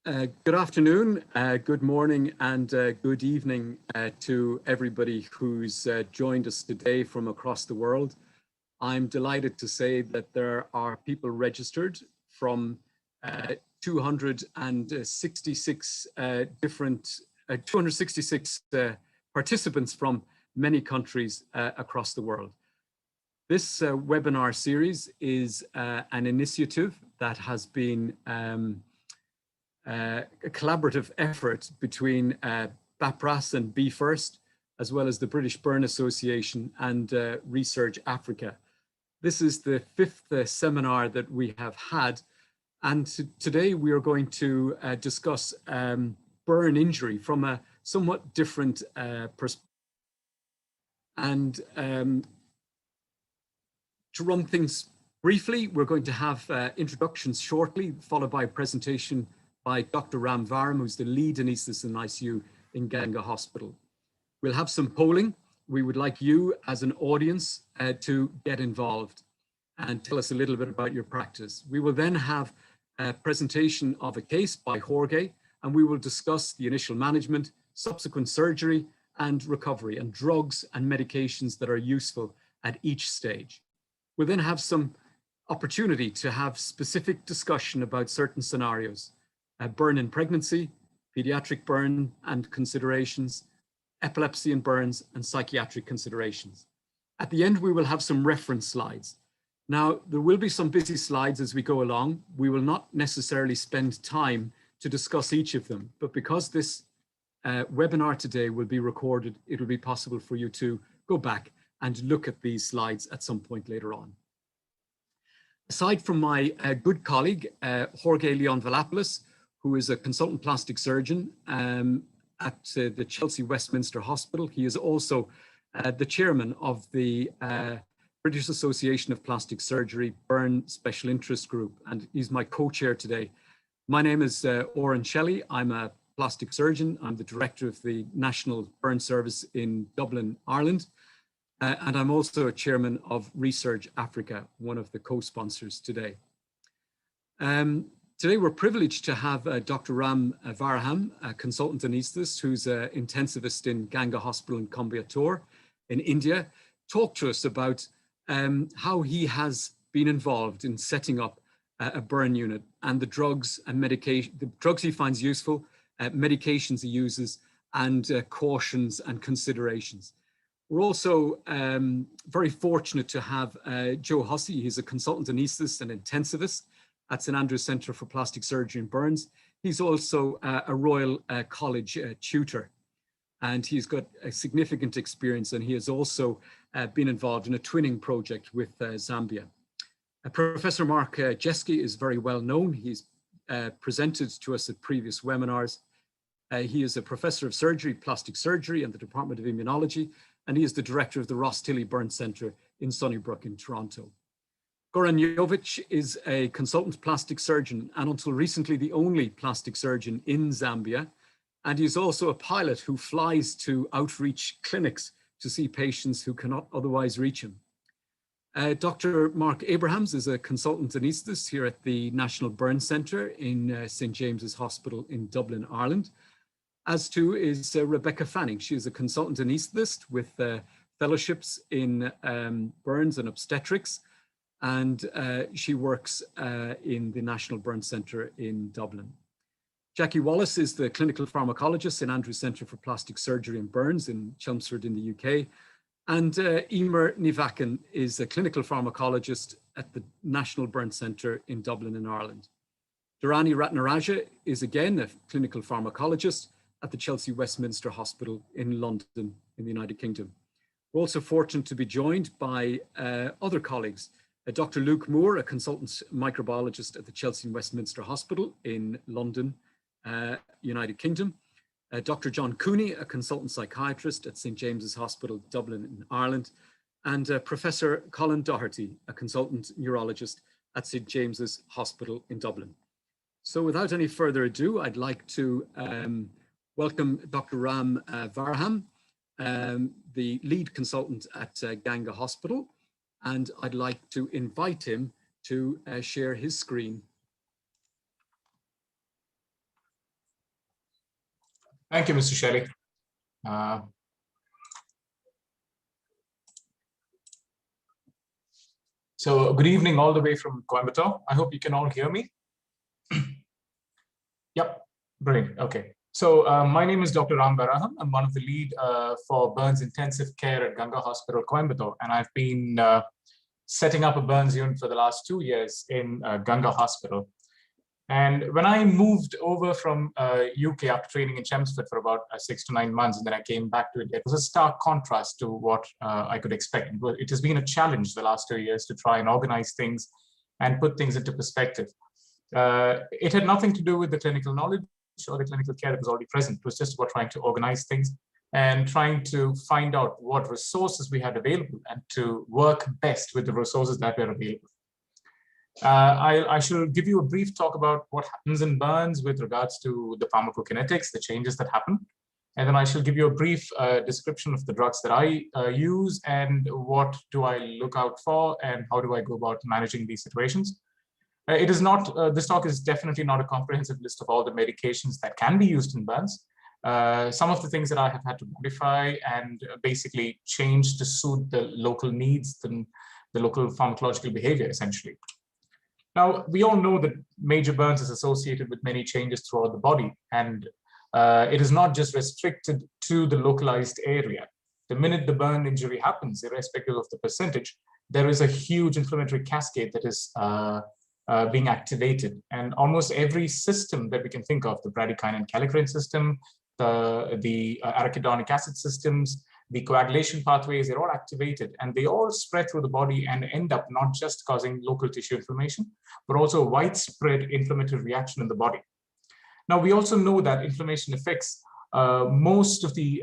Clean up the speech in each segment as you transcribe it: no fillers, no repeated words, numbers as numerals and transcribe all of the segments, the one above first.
Good afternoon, good morning, and good evening to everybody who's joined us today from across the world. I'm delighted to say that there are people registered from 266 participants from many countries across the world. This webinar series is an initiative that has been a collaborative effort between BAPRAS and BFIRST, as well as the British Burn Association and Research Africa. This is the fifth seminar that we have had, and today we are going to discuss burn injury from a somewhat different perspective. And to run things briefly, we're going to have introductions shortly, followed by a presentation by Dr. Ramvaram, who's the lead anaesthetist in ICU in Ganga Hospital. We'll have some polling. We would like you as an audience to get involved and tell us a little bit about your practice. We will then have a presentation of a case by Jorge, and we will discuss the initial management, subsequent surgery, and recovery, and drugs and medications that are useful at each stage. We'll then have some opportunity to have specific discussion about certain scenarios. Burn in pregnancy, pediatric burn and considerations, epilepsy and burns, and psychiatric considerations. At the end, we will have some reference slides. Now, there will be some busy slides as we go along. We will not necessarily spend time to discuss each of them, but because this webinar today will be recorded, it will be possible for you to go back and look at these slides at some point later on. Aside from my good colleague, Jorge Leon Velopoulos, who is a consultant plastic surgeon at the Chelsea Westminster Hospital. He is also the chairman of the British Association of Plastic Surgery Burn Special Interest Group, and he's my co-chair today. My name is Oren Shelley. I'm a plastic surgeon. I'm the director of the National Burn Service in Dublin, Ireland. And I'm also a chairman of Research Africa, one of the co-sponsors today. Today, we're privileged to have Dr. Ramvaram, a consultant anaesthetist who's an intensivist in Ganga Hospital in Coimbatore in India, talk to us about how he has been involved in setting up a burn unit and the drugs and medication, the drugs he finds useful, medications he uses, and cautions and considerations. We're also very fortunate to have Joe Hussey. He's a consultant anaesthetist and intensivist at St Andrew's Centre for Plastic Surgery and Burns. He's also a Royal College tutor, and he's got a significant experience, and he has also been involved in a twinning project with Zambia. Professor Mark Jeske is very well known. He's presented to us at previous webinars. He is a professor of surgery, plastic surgery, and the Department of Immunology, and he is the director of the Ross Tilley Burn Centre in Sunnybrook in Toronto. Goran Jovic is a consultant plastic surgeon, and until recently the only plastic surgeon in Zambia. And he's also a pilot who flies to outreach clinics to see patients who cannot otherwise reach him. Dr. Mark Abrahams is a consultant anaesthetist here at the National Burn Centre in St James's Hospital in Dublin, Ireland. As too is Rebecca Fanning. She is a consultant anaesthetist with fellowships in burns and obstetrics, and she works in the National Burn Centre in Dublin. Jackie Wallace is the clinical pharmacologist in Andrews Centre for Plastic Surgery and Burns in Chelmsford in the UK. And Emer Nivakin is a clinical pharmacologist at the National Burn Centre in Dublin in Ireland. Dharani Ratnaraja is again a clinical pharmacologist at the Chelsea Westminster Hospital in London in the United Kingdom. We're also fortunate to be joined by other colleagues. Dr. Luke Moore, a consultant microbiologist at the Chelsea Westminster Hospital in London, United Kingdom. Dr. John Cooney, a consultant psychiatrist at St James's Hospital, Dublin in Ireland. And Professor Colin Doherty, a consultant neurologist at St James's Hospital in Dublin. So without any further ado, I'd like to welcome Dr. Ramvaram, the lead consultant at Ganga Hospital. And I'd like to invite him to share his screen. Thank you, Mr. Shelley. So good evening all the way from Coimbatore. I hope you can all hear me. Yep, brilliant. Okay. So my name is Dr. Ramvaram. I'm one of the lead for burns intensive care at Ganga Hospital, Coimbatore, and I've been setting up a burns unit for the last 2 years in Ganga Hospital. And when I moved over from UK after training in Chelmsford for about 6 to 9 months, and then I came back to India, it was a stark contrast to what I could expect. It has been a challenge the last 2 years to try and organize things and put things into perspective. It had nothing to do with the clinical knowledge or the clinical care that was already present. It was just about trying to organize things and trying to find out what resources we had available and to work best with the resources that were available. I shall give you a brief talk about what happens in burns with regards to the pharmacokinetics, the changes that happen. And then I shall give you a brief description of the drugs that I use and what do I look out for and how do I go about managing these situations. It is not, this talk is definitely not a comprehensive list of all the medications that can be used in burns. Some of the things that I have had to modify and basically change to suit the local needs and the local pharmacological behavior, essentially. Now, we all know that major burns is associated with many changes throughout the body, and it is not just restricted to the localized area. The minute the burn injury happens, irrespective of the percentage, there is a huge inflammatory cascade that is being activated. And almost every system that we can think of, the bradykinin kallikrein system, the arachidonic acid systems, the coagulation pathways, they're all activated and they all spread through the body and end up not just causing local tissue inflammation, but also widespread inflammatory reaction in the body. Now, we also know that inflammation affects most of the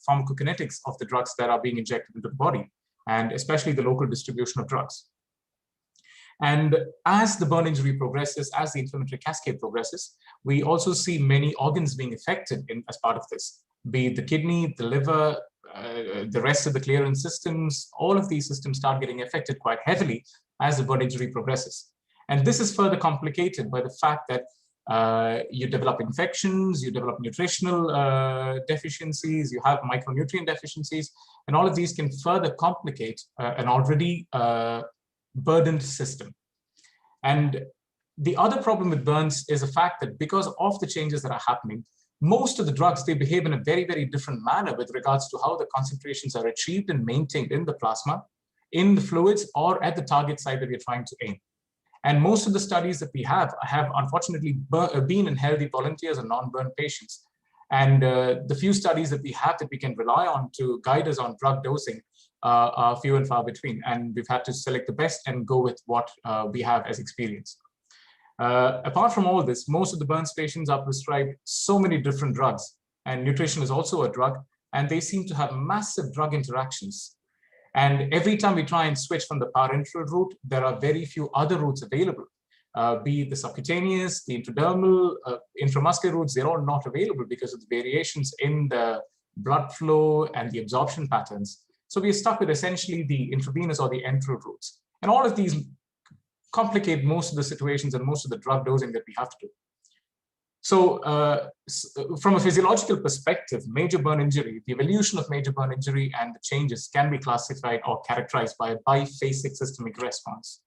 pharmacokinetics of the drugs that are being injected into the body, and especially the local distribution of drugs. And as the burn injury progresses, as the inflammatory cascade progresses, we also see many organs being affected as part of this, be it the kidney, the liver, the rest of the clearance systems. All of these systems start getting affected quite heavily as the burn injury progresses. And this is further complicated by the fact that you develop infections, you develop nutritional deficiencies, you have micronutrient deficiencies, and all of these can further complicate an already burdened system. And the other problem with burns is the fact that because of the changes that are happening, most of the drugs, they behave in a very, very different manner with regards to how the concentrations are achieved and maintained in the plasma, in the fluids, or at the target site that we're trying to aim. And most of the studies that we have unfortunately been in healthy volunteers and non-burn patients. And the few studies that we have that we can rely on to guide us on drug dosing are few and far between. And we've had to select the best and go with what we have as experience. Apart from all this, most of the burns patients are prescribed so many different drugs, and nutrition is also a drug, and they seem to have massive drug interactions. And every time we try and switch from the parenteral route, there are very few other routes available, be it the subcutaneous, the intradermal, intramuscular routes. They're all not available because of the variations in the blood flow and the absorption patterns. So we're stuck with essentially the intravenous or the enteral routes. And all of these complicate most of the situations and most of the drug dosing that we have to do. So from a physiological perspective, major burn injury, the evolution of major burn injury and the changes can be classified or characterized by a biphasic systemic response.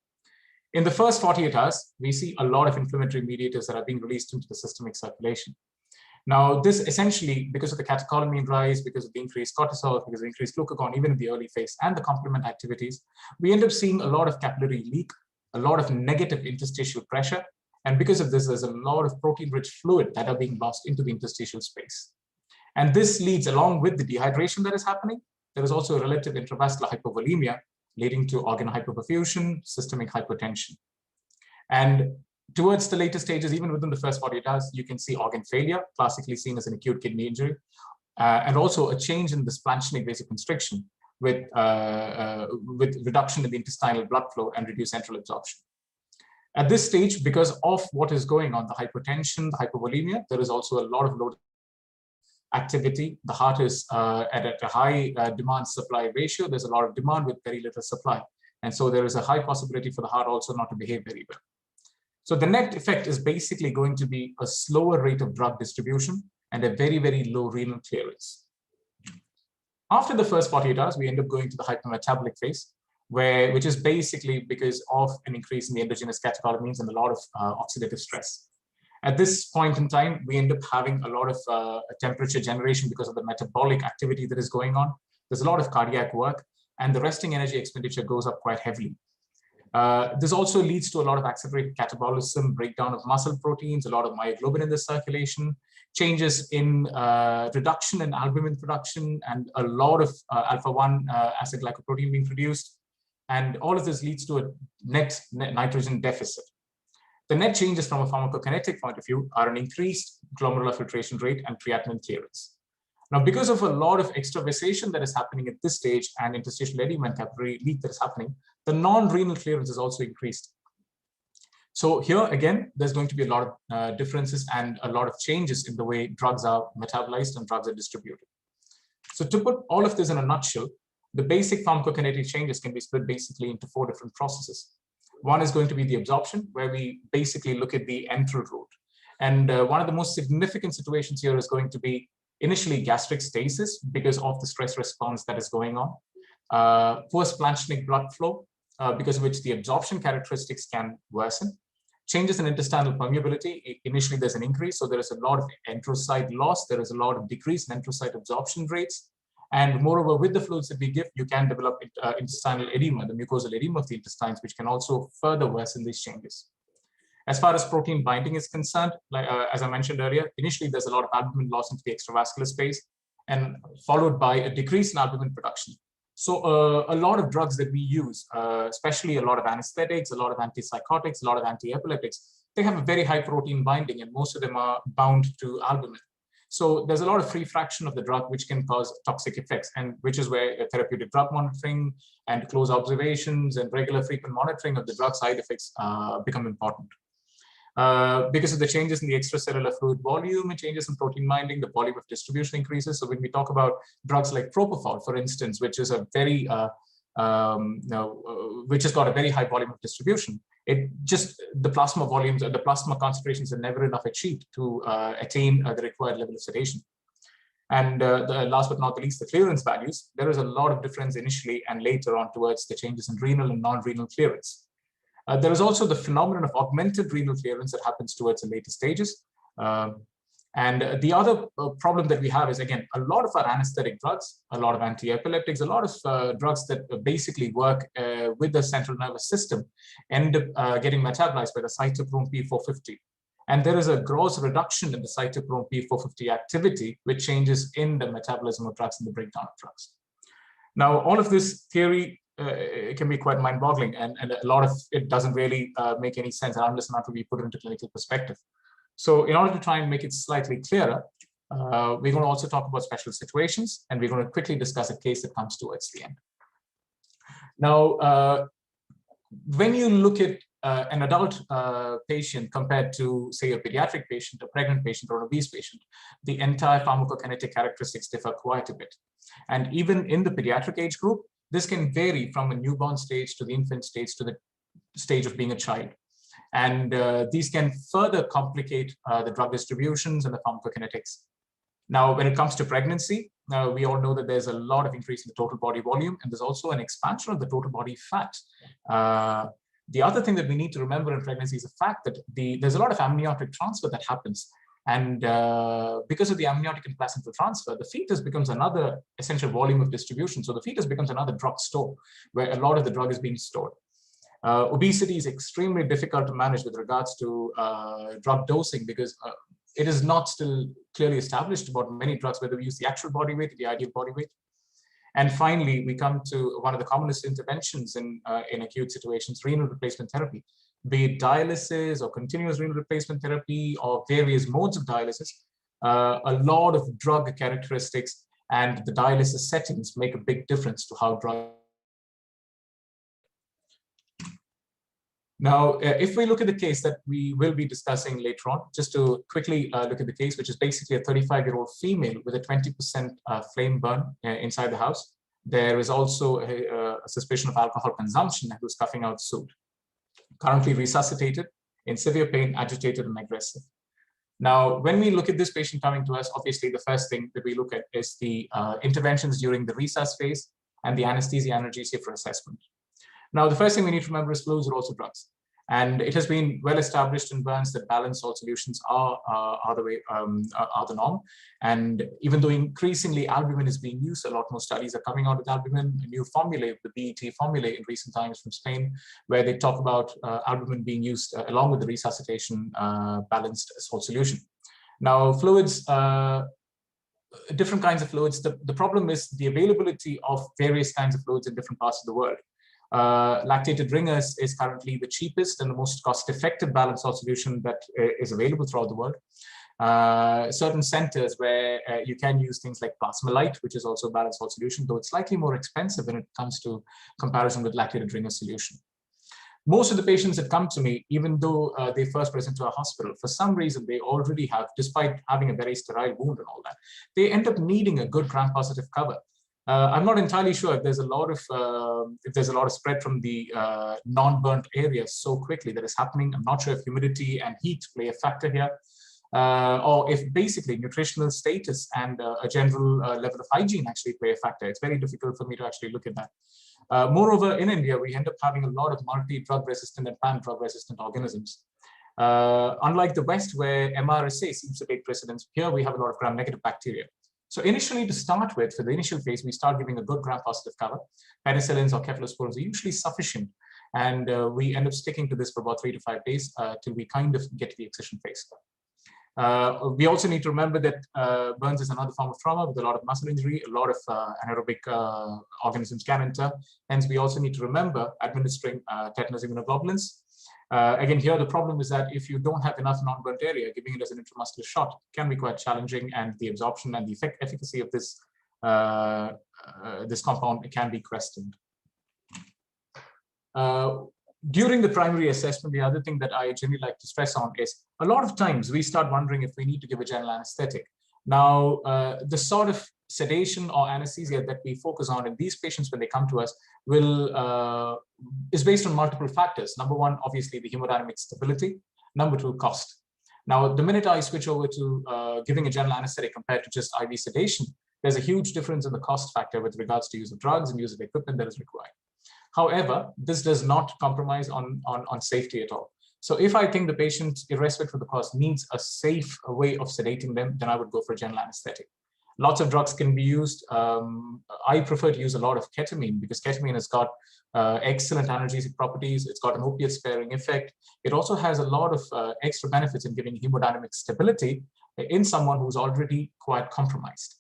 In the first 48 hours, we see a lot of inflammatory mediators that are being released into the systemic circulation. Now, this essentially, because of the catecholamine rise, because of the increased cortisol, because of the increased glucagon, even in the early phase, and the complement activities, we end up seeing a lot of capillary leak, a lot of negative interstitial pressure. And because of this, there's a lot of protein-rich fluid that are being lost into the interstitial space. And this leads, along with the dehydration that is happening, there is also a relative intravascular hypovolemia, leading to organ hypoperfusion, systemic hypotension. And towards the later stages, even within the first 48 hours, you can see organ failure, classically seen as an acute kidney injury, and also a change in the splanchnic vasoconstriction with reduction in the intestinal blood flow and reduced central absorption. At this stage, because of what is going on, the hypotension, the hypovolemia, there is also a lot of low activity. The heart is at a high demand-supply ratio. There's a lot of demand with very little supply. And so there is a high possibility for the heart also not to behave very well. So the net effect is basically going to be a slower rate of drug distribution, and a very, very low renal clearance. After the first 48 hours, we end up going to the hypermetabolic phase, which is basically because of an increase in the endogenous catecholamines and a lot of oxidative stress. At this point in time, we end up having a lot of temperature generation because of the metabolic activity that is going on. There's a lot of cardiac work, and the resting energy expenditure goes up quite heavily. This also leads to a lot of accelerated catabolism, breakdown of muscle proteins, a lot of myoglobin in the circulation, changes in reduction in albumin production, and a lot of alpha-1 acid glycoprotein being produced. And all of this leads to a net nitrogen deficit. The net changes from a pharmacokinetic point of view are an increased glomerular filtration rate and creatinine clearance. Now, because of a lot of extravasation that is happening at this stage and interstitial edema and capillary leak that is happening, the non-renal clearance is also increased. So here again, there's going to be a lot of differences and a lot of changes in the way drugs are metabolized and drugs are distributed. So to put all of this in a nutshell, the basic pharmacokinetic changes can be split basically into 4 different processes. One is going to be the absorption, where we basically look at the enteral route. And one of the most significant situations here is going to be initially gastric stasis because of the stress response that is going on. Poor splanchnic blood flow, because of which the absorption characteristics can worsen. Changes in intestinal permeability, initially there's an increase, so there is a lot of enterocyte loss, there is a lot of decrease in enterocyte absorption rates. And moreover, with the fluids that we give, you can develop intestinal edema, the mucosal edema of the intestines, which can also further worsen these changes. As far as protein binding is concerned, as I mentioned earlier, initially there's a lot of albumin loss into the extravascular space, and followed by a decrease in albumin production. So a lot of drugs that we use, especially a lot of anesthetics, a lot of antipsychotics, a lot of anti-epileptics, they have a very high protein binding, and most of them are bound to albumin. So there's a lot of free fraction of the drug which can cause toxic effects, and which is where therapeutic drug monitoring and close observations and regular frequent monitoring of the drug side effects become important. Because of the changes in the extracellular fluid volume and changes in protein binding, the volume of distribution increases. So when we talk about drugs like propofol, for instance, which is a very, which has got a very high volume of distribution, the plasma volumes and the plasma concentrations are never enough achieved to attain the required level of sedation. And last but not the least, the clearance values. There is a lot of difference initially and later on towards the changes in renal and non-renal clearance. There is also the phenomenon of augmented renal clearance that happens towards the later stages. And the other problem that we have is, again, a lot of our anesthetic drugs, a lot of anti-epileptics, a lot of drugs that basically work with the central nervous system end up getting metabolized by the cytochrome P450. And there is a gross reduction in the cytochrome P450 activity, which changes in the metabolism of drugs and the breakdown of drugs. Now, all of this theory it can be quite mind-boggling, and a lot of it doesn't really make any sense unless not to be put into clinical perspective. So in order to try and make it slightly clearer, we're going to also talk about special situations, and we're going to quickly discuss a case that comes towards the end. Now, when you look at an adult patient compared to, say, a pediatric patient, a pregnant patient, or an obese patient, the entire pharmacokinetic characteristics differ quite a bit. And even in the pediatric age group, this can vary from a newborn stage to the infant stage to the stage of being a child. And these can further complicate the drug distributions and the pharmacokinetics. Now, when it comes to pregnancy, we all know that there's a lot of increase in the total body volume, and there's also an expansion of the total body fat. The other thing that we need to remember in pregnancy is the fact that there's a lot of amniotic transfer that happens. And because of the amniotic and placental transfer, the fetus becomes another essential volume of distribution. So the fetus becomes another drug store where a lot of the drug is being stored. Obesity is extremely difficult to manage with regards to drug dosing, because it is not still clearly established about many drugs, whether we use the actual body weight or the ideal body weight. And finally, we come to one of the commonest interventions in acute situations, renal replacement therapy. Be it dialysis or continuous renal replacement therapy or various modes of dialysis, a lot of drug characteristics and the dialysis settings make a big difference to how drug. Now, if we look at the case that we will be discussing later on, just to quickly look at the case, which is basically a 35-year-old female with a 20% flame burn inside the house. There is also a suspicion of alcohol consumption and who's coughing out soot. Currently resuscitated, in severe pain, agitated, and aggressive. Now, when we look at this patient coming to us, obviously the first thing that we look at is the interventions during the resus phase and the anesthesia analgesia for assessment. Now, the first thing we need to remember is fluids are also drugs. And it has been well established in burns that balanced salt solutions are the norm. And even though increasingly albumin is being used, a lot more studies are coming out with albumin, a new formulae, the BET formulae in recent times from Spain, where they talk about albumin being used along with the resuscitation balanced salt solution. Now, fluids, different kinds of fluids. The problem is the availability of various kinds of fluids in different parts of the world. Lactated ringers is currently the cheapest and the most cost-effective balanced salt solution that is available throughout the world. Certain centers where you can use things like Plasma-Lite, which is also a balanced salt solution, though it's slightly more expensive when it comes to comparison with lactated ringer solution. Most of the patients that come to me, even though they first present to our hospital, for some reason they already have, despite having a very sterile wound and all that, they end up needing a good gram-positive cover. I'm not entirely sure if there's a lot of spread from the non-burnt areas so quickly that is happening. I'm not sure if humidity and heat play a factor here, or if basically nutritional status and a general level of hygiene actually play a factor. It's very difficult for me to actually look at that. Moreover, in India, we end up having a lot of multi-drug resistant and pan-drug resistant organisms. Unlike the West, where MRSA seems to take precedence, here we have a lot of gram-negative bacteria. So initially, to start with, for the initial phase, we start giving a good gram-positive cover. Penicillins or cephalosporins are usually sufficient, and we end up sticking to this for about 3 to 5 days till we kind of get to the excision phase. We also need to remember that burns is another form of trauma with a lot of muscle injury, a lot of anaerobic organisms can enter. Hence, we also need to remember administering tetanus immunoglobulins. Again, here the problem is that if you don't have enough non-burnt area, giving it as an intramuscular shot can be quite challenging, and the absorption and the efficacy of this this compound can be questioned. During the primary assessment, the other thing that I generally like to stress on is a lot of times we start wondering if we need to give a general anesthetic. Now, the sort of sedation or anesthesia that we focus on in these patients when they come to us is based on multiple factors. Number one, obviously the hemodynamic stability. Number two, cost. Now, the minute I switch over to giving a general anesthetic compared to just IV sedation, there's a huge difference in the cost factor with regards to use of drugs and use of equipment that is required. However, this does not compromise on safety at all. So if I think the patient, irrespective of the cost, needs a safe way of sedating them, then I would go for a general anesthetic. Lots of drugs can be used. I prefer to use a lot of ketamine because ketamine has got excellent analgesic properties. It's got an opiate sparing effect. It also has a lot of extra benefits in giving hemodynamic stability in someone who's already quite compromised.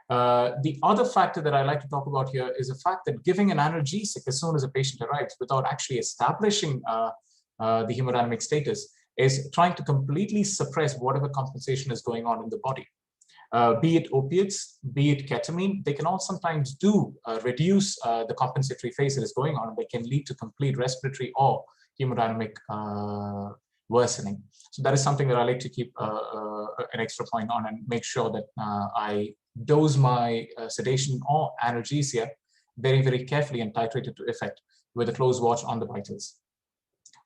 The other factor that I like to talk about here is the fact that giving an analgesic as soon as a patient arrives without actually establishing the hemodynamic status is trying to completely suppress whatever compensation is going on in the body. Be it opiates, be it ketamine, they can all sometimes do reduce the compensatory phase that is going on. They can lead to complete respiratory or hemodynamic worsening. So that is something that I like to keep an extra point on and make sure that I dose my sedation or analgesia very, very carefully and titrate it to effect with a close watch on the vitals.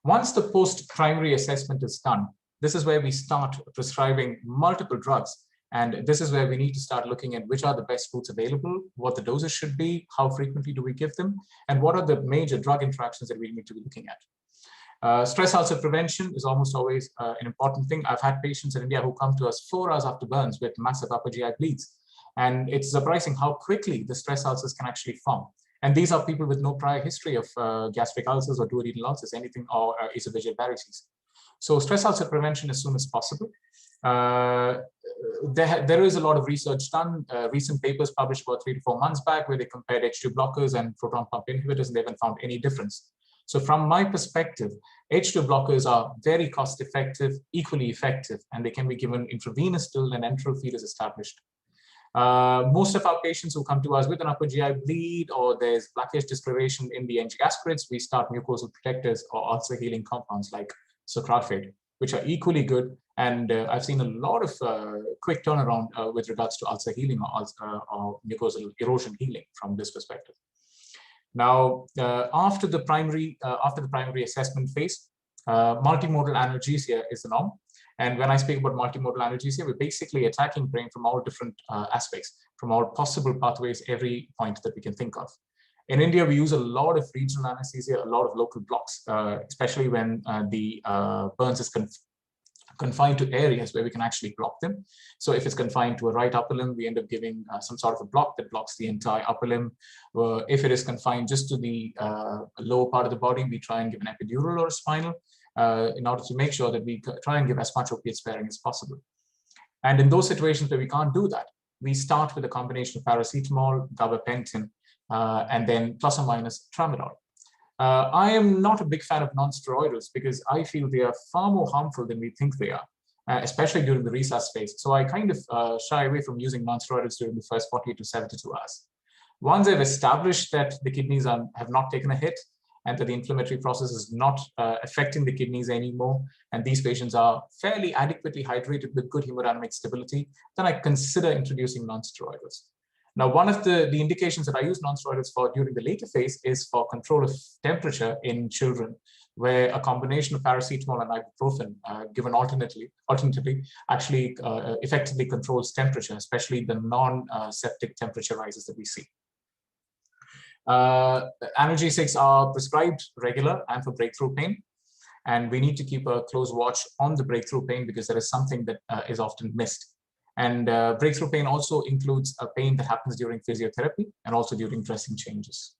Once the post-primary assessment is done, this is where we start prescribing multiple drugs. And this is where we need to start looking at which are the best foods available, what the doses should be, how frequently do we give them, and what are the major drug interactions that we need to be looking at. Stress ulcer prevention is almost always an important thing. I've had patients in India who come to us 4 hours after burns with massive upper GI bleeds. And it's surprising how quickly the stress ulcers can actually form. And these are people with no prior history of gastric ulcers or duodenal ulcers, anything, or esophageal varices. So stress ulcer prevention as soon as possible. There is a lot of research done, recent papers published about 3 to 4 months back where they compared H2 blockers and proton pump inhibitors, and they haven't found any difference. So from my perspective, H2 blockers are very cost effective, equally effective, and they can be given intravenous till an enteral feed is established. Most of our patients who come to us with an upper GI bleed or there's blackish discoloration in the NG aspirates, we start mucosal protectors or ulcer healing compounds like sucralfate, which are equally good. And I've seen a lot of quick turnaround with regards to ulcer healing or mucosal erosion healing from this perspective. Now, after the primary assessment phase, multimodal analgesia is the norm. And when I speak about multimodal analgesia, we're basically attacking brain from all different aspects, from all possible pathways, every point that we can think of. In India, we use a lot of regional anesthesia, a lot of local blocks, especially when the burns is confined to areas where we can actually block them. So if it's confined to a right upper limb, we end up giving some sort of a block that blocks the entire upper limb. If it is confined just to the lower part of the body, we try and give an epidural or a spinal in order to make sure that we try and give as much opiate sparing as possible. And in those situations where we can't do that, we start with a combination of paracetamol, gabapentin, and then plus or minus tramadol. I am not a big fan of non-steroidals because I feel they are far more harmful than we think they are, especially during the resus phase. So I kind of shy away from using non-steroidals during the first 40 to 72 hours. Once I've established that the kidneys have not taken a hit and that the inflammatory process is not affecting the kidneys anymore, and these patients are fairly adequately hydrated with good hemodynamic stability, then I consider introducing non-steroidals. Now, one of the indications that I use non-steroidals for during the later phase is for control of temperature in children, where a combination of paracetamol and ibuprofen given alternatively actually effectively controls temperature, especially the non-septic temperature rises that we see. Analgesics are prescribed regular and for breakthrough pain, and we need to keep a close watch on the breakthrough pain because there is something that is often missed. And breakthrough pain also includes a pain that happens during physiotherapy and also during dressing changes.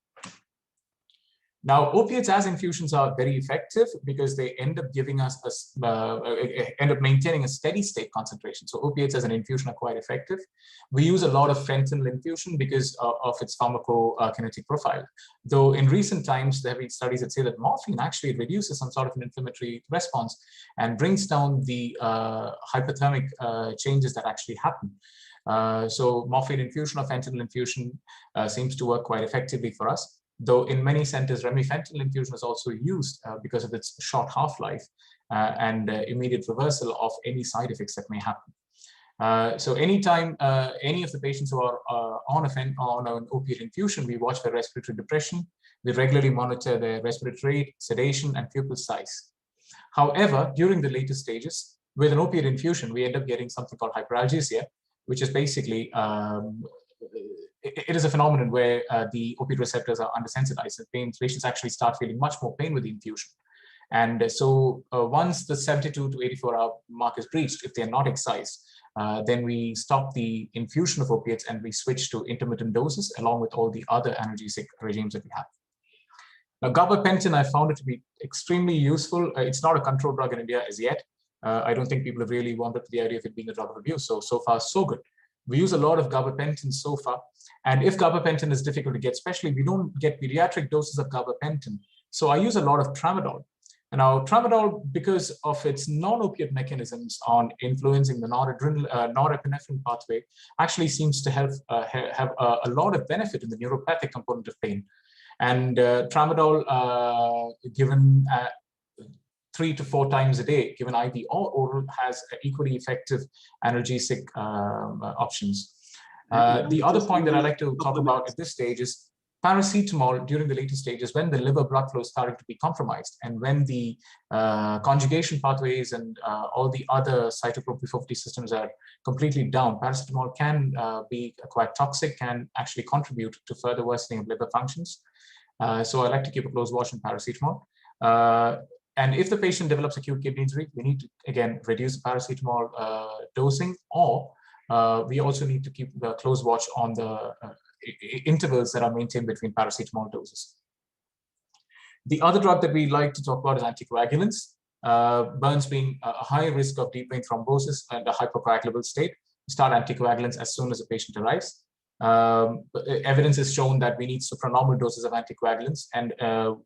Now, opiates as infusions are very effective because they end up giving us end up maintaining a steady state concentration. So opiates as an infusion are quite effective. We use a lot of fentanyl infusion because of its pharmacokinetic profile. Though in recent times, there have been studies that say that morphine actually reduces some sort of an inflammatory response and brings down the hypothermic changes that actually happen. So morphine infusion or fentanyl infusion seems to work quite effectively for us. Though in many centers, remifentanil infusion is also used because of its short half-life and immediate reversal of any side effects that may happen. So anytime any of the patients who are on an opiate infusion, we watch their respiratory depression, we regularly monitor their respiratory rate, sedation, and pupil size. However, during the later stages, with an opiate infusion, we end up getting something called hyperalgesia, which is basically it is a phenomenon where the opiate receptors are undersensitized and patients actually start feeling much more pain with the infusion. And so once the 72 to 84-hour mark is reached, if they're not excised, then we stop the infusion of opiates and we switch to intermittent doses along with all the other analgesic regimes that we have. Now, gabapentin, I found it to be extremely useful. It's not a controlled drug in India as yet. I don't think people have really warmed up to the idea of it being a drug of abuse. So far, so good. We use a lot of gabapentin so far. And if gabapentin is difficult to get, especially we don't get pediatric doses of gabapentin. So I use a lot of tramadol. And now tramadol, because of its non-opiate mechanisms on influencing the norepinephrine pathway, actually seems to have a lot of benefit in the neuropathic component of pain. And tramadol given 3 to 4 times a day, given IV or oral, has equally effective analgesic options. The other point that I like to talk about at this stage is paracetamol during the later stages, when the liver blood flow is starting to be compromised and when the conjugation pathways and all the other cytochrome P450 systems are completely down, paracetamol can be quite toxic, can actually contribute to further worsening of liver functions. So I like to keep a close watch on paracetamol. And if the patient develops acute kidney injury, we need to, again, reduce the paracetamol dosing, or we also need to keep a close watch on the intervals that are maintained between paracetamol doses. The other drug that we like to talk about is anticoagulants. Burns being a high risk of deep vein thrombosis and a hypercoagulable state, start anticoagulants as soon as the patient arrives. Evidence has shown that we need supranormal doses of anticoagulants, and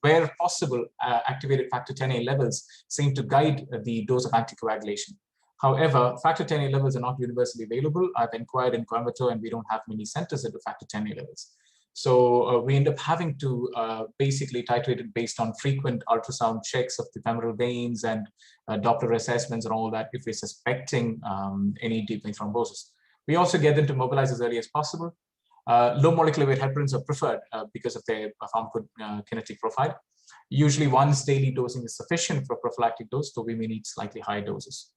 where possible, activated factor Xa levels seem to guide the dose of anticoagulation. However, factor Xa levels are not universally available. I've inquired in Coimbatore and we don't have many centers that do factor Xa levels. So we end up having to basically titrate it based on frequent ultrasound checks of the femoral veins and Doppler assessments and all that if we're suspecting any deep vein thrombosis. We also get them to mobilize as early as possible. Low molecular weight heparins are preferred because of their pharmacokinetic profile. Usually once daily dosing is sufficient for prophylactic dose, so we may need slightly higher doses.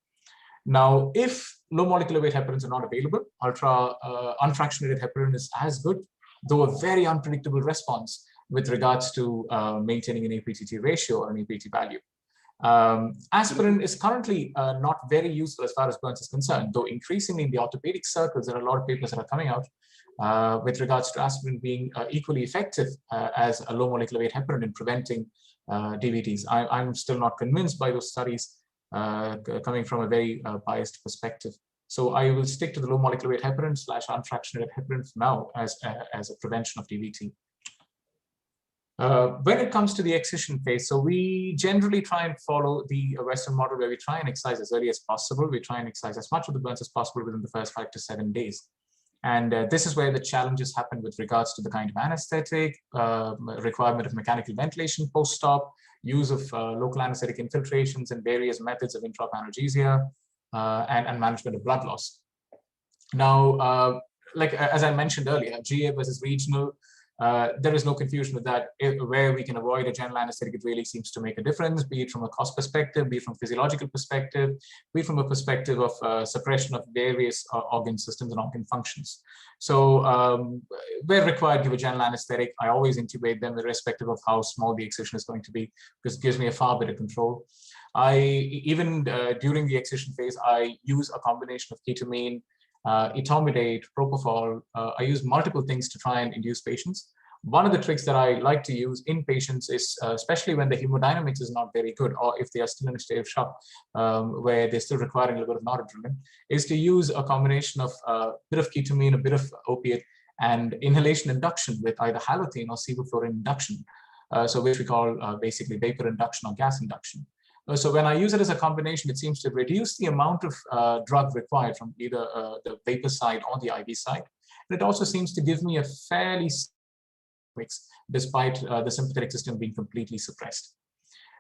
Now, if low molecular weight heparins are not available, unfractionated heparin is as good, though a very unpredictable response with regards to maintaining an APTT ratio or an APT value. Aspirin is currently not very useful as far as burns is concerned, though increasingly in the orthopedic circles, there are a lot of papers that are coming out with regards to aspirin being equally effective as a low molecular weight heparin in preventing DVTs. I'm still not convinced by those studies coming from a very biased perspective. So I will stick to the low molecular weight heparin / unfractionated heparin for now as a prevention of DVT. When it comes to the excision phase, so we generally try and follow the Western model where we try and excise as early as possible. We try and excise as much of the burns as possible within the first 5 to 7 days. And this is where the challenges happen with regards to the kind of anesthetic, requirement of mechanical ventilation post-stop, use of local anesthetic infiltrations and various methods of intraop analgesia, and management of blood loss. Now, like as I mentioned earlier, GA versus regional, there is no confusion with that. Where we can avoid a general anesthetic, it really seems to make a difference, be it from a cost perspective, be it from a physiological perspective, be it from a perspective of suppression of various organ systems and organ functions. So where required, give a general anesthetic. I always intubate them irrespective of how small the excision is going to be, because it gives me a far better control. Even during the excision phase, I use a combination of ketamine, etomidate, propofol. I use multiple things to try and induce patients. One of the tricks that I like to use in patients is, especially when the hemodynamics is not very good, or if they are still in a state of shock, where they're still requiring a little bit of noradrenaline, is to use a combination of a bit of ketamine, a bit of opiate, and inhalation induction with either halothane or sevoflurane induction, so which we call basically vapor induction or gas induction. So when I use it as a combination, it seems to reduce the amount of drug required from either the vapor side or the IV side. And it also seems to give me a fairly mix despite the sympathetic system being completely suppressed.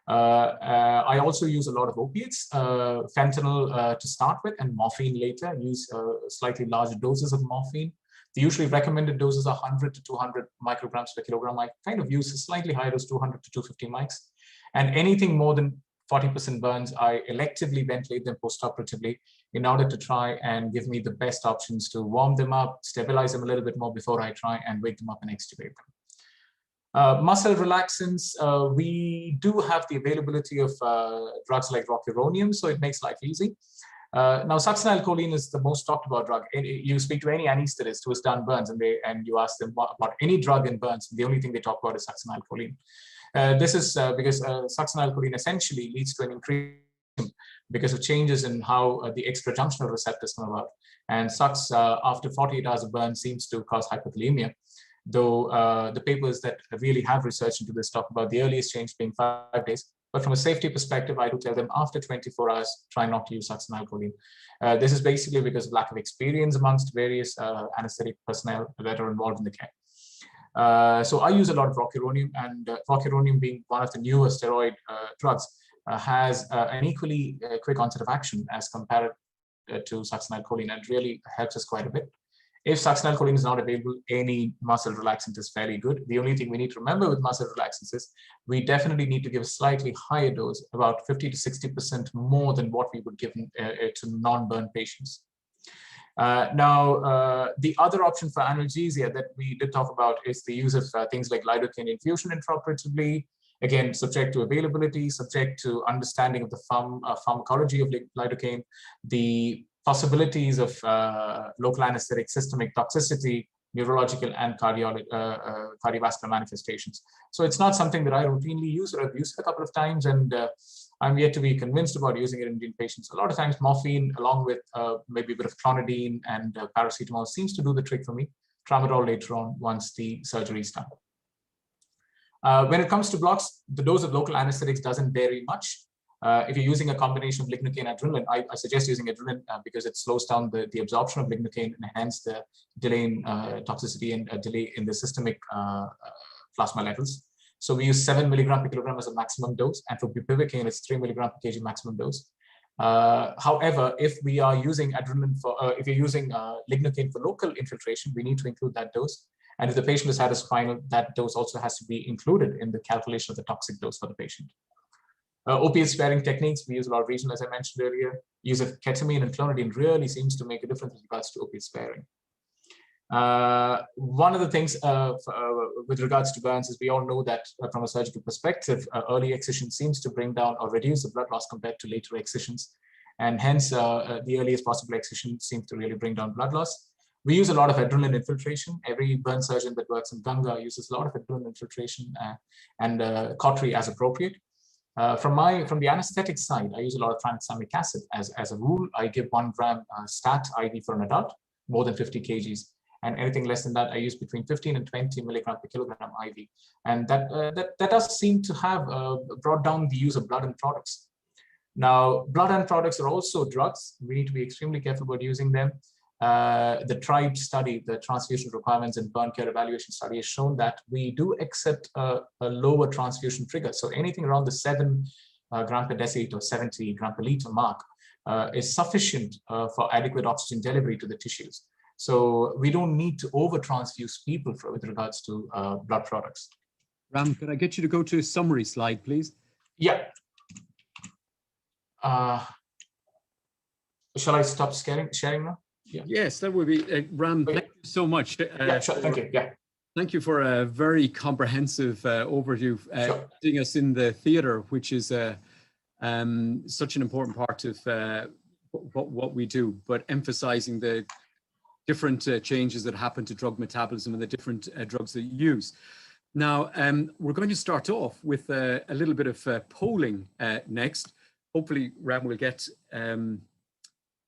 I also use a lot of opiates, fentanyl to start with and morphine later. Use slightly larger doses of morphine. The usually recommended doses are 100 to 200 micrograms per kilogram. I kind of use a slightly higher dose, 200 to 250 mics. And anything more than 40% burns, I electively ventilate them postoperatively in order to try and give me the best options to warm them up, stabilize them a little bit more before I try and wake them up and extubate them. Muscle relaxants, we do have the availability of drugs like rocuronium, so it makes life easy. Now, succinylcholine is the most talked about drug. You speak to any anesthetist who has done burns and you ask them about any drug in burns, the only thing they talk about is succinylcholine. This is because succinylcholine essentially leads to an increase because of changes in how the extrajunctional receptors come about. And sux, after 48 hours of burn, seems to cause hypokalemia, though the papers that really have research into this talk about the earliest change being 5 days. But from a safety perspective, I do tell them after 24 hours, try not to use succinylcholine. This is basically because of lack of experience amongst various anesthetic personnel that are involved in the care. So I use a lot of rocuronium, and rocuronium being one of the newer steroid drugs has an equally quick onset of action as compared to succinylcholine, and really helps us quite a bit. If succinylcholine is not available, any muscle relaxant is fairly good. The only thing we need to remember with muscle relaxants is we definitely need to give a slightly higher dose, about 50 to 60% more than what we would give to non-burn patients. Now, the other option for analgesia that we did talk about is the use of things like lidocaine infusion intraoperatively, again, subject to availability, subject to understanding of the pharmacology of lidocaine, the possibilities of local anesthetic systemic toxicity, neurological and cardiovascular manifestations. So it's not something that I routinely use, or I've used it a couple of times, and I'm yet to be convinced about using it in Indian patients. A lot of times morphine along with maybe a bit of clonidine and paracetamol seems to do the trick for me. Tramadol later on once the surgery is done. When it comes to blocks, the dose of local anesthetics doesn't vary much. If you're using a combination of lignocaine and adrenaline, I suggest using adrenaline because it slows down the absorption of lignocaine and hence the delay in toxicity and delay in the systemic plasma levels. So we use 7 milligram per kilogram as a maximum dose, and for bupivacaine, it's 3 milligram per kg maximum dose. However, if we are using adrenaline for, if you're using lignocaine for local infiltration, we need to include that dose. And if the patient is at a spinal, that dose also has to be included in the calculation of the toxic dose for the patient. Opiate sparing techniques, we use a lot of regional, as I mentioned earlier. Use of ketamine and clonidine really seems to make a difference with regards to opiate sparing. One of the things with regards to burns is we all know that from a surgical perspective, early excision seems to bring down or reduce the blood loss compared to later excisions. And hence, the earliest possible excision seems to really bring down blood loss. We use a lot of adrenaline infiltration. Every burn surgeon that works in Ganga uses a lot of adrenaline infiltration and cautery as appropriate. From the anesthetic side, I use a lot of tranexamic acid. As a rule, I give 1 gram stat IV for an adult, more than 50 kgs. And anything less than that, I use between 15 and 20 milligram per kilogram IV. And that does seem to have brought down the use of blood end products. Now, blood end products are also drugs. We need to be extremely careful about using them. The TRIBE study, the transfusion requirements and burn care evaluation study, has shown that we do accept a lower transfusion trigger. So anything around the 7 gram per deciliter or 70 gram per liter mark is sufficient for adequate oxygen delivery to the tissues. So we don't need to over-transfuse people with regards to blood products. Ram, can I get you to go to a summary slide, please? Yeah. Shall I stop sharing now? Yeah. Yes, that would be, Ram, Okay. thank you so much. Yeah, sure. Thank you. Yeah. Thank you for a very comprehensive overview, Sure. putting us in the theater, which is such an important part of what we do, but emphasizing the different changes that happen to drug metabolism and the different drugs that you use. Now, we're going to start off with a little bit of polling next. Hopefully, Ram will get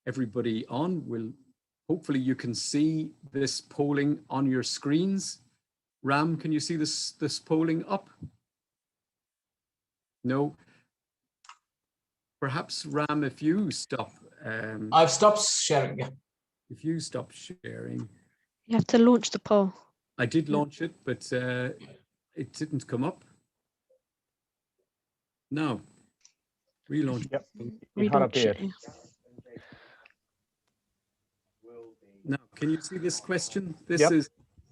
everybody on. Hopefully you can see this polling on your screens. Ram, can you see this polling up? No. Perhaps Ram, if you stop. I've stopped sharing. Yeah. If you stop sharing. You have to launch the poll. I did launch it, but it didn't come up. No. Relaunch. Yep. Relaunch it, yeah. Now, can you see this question? This Yep. is,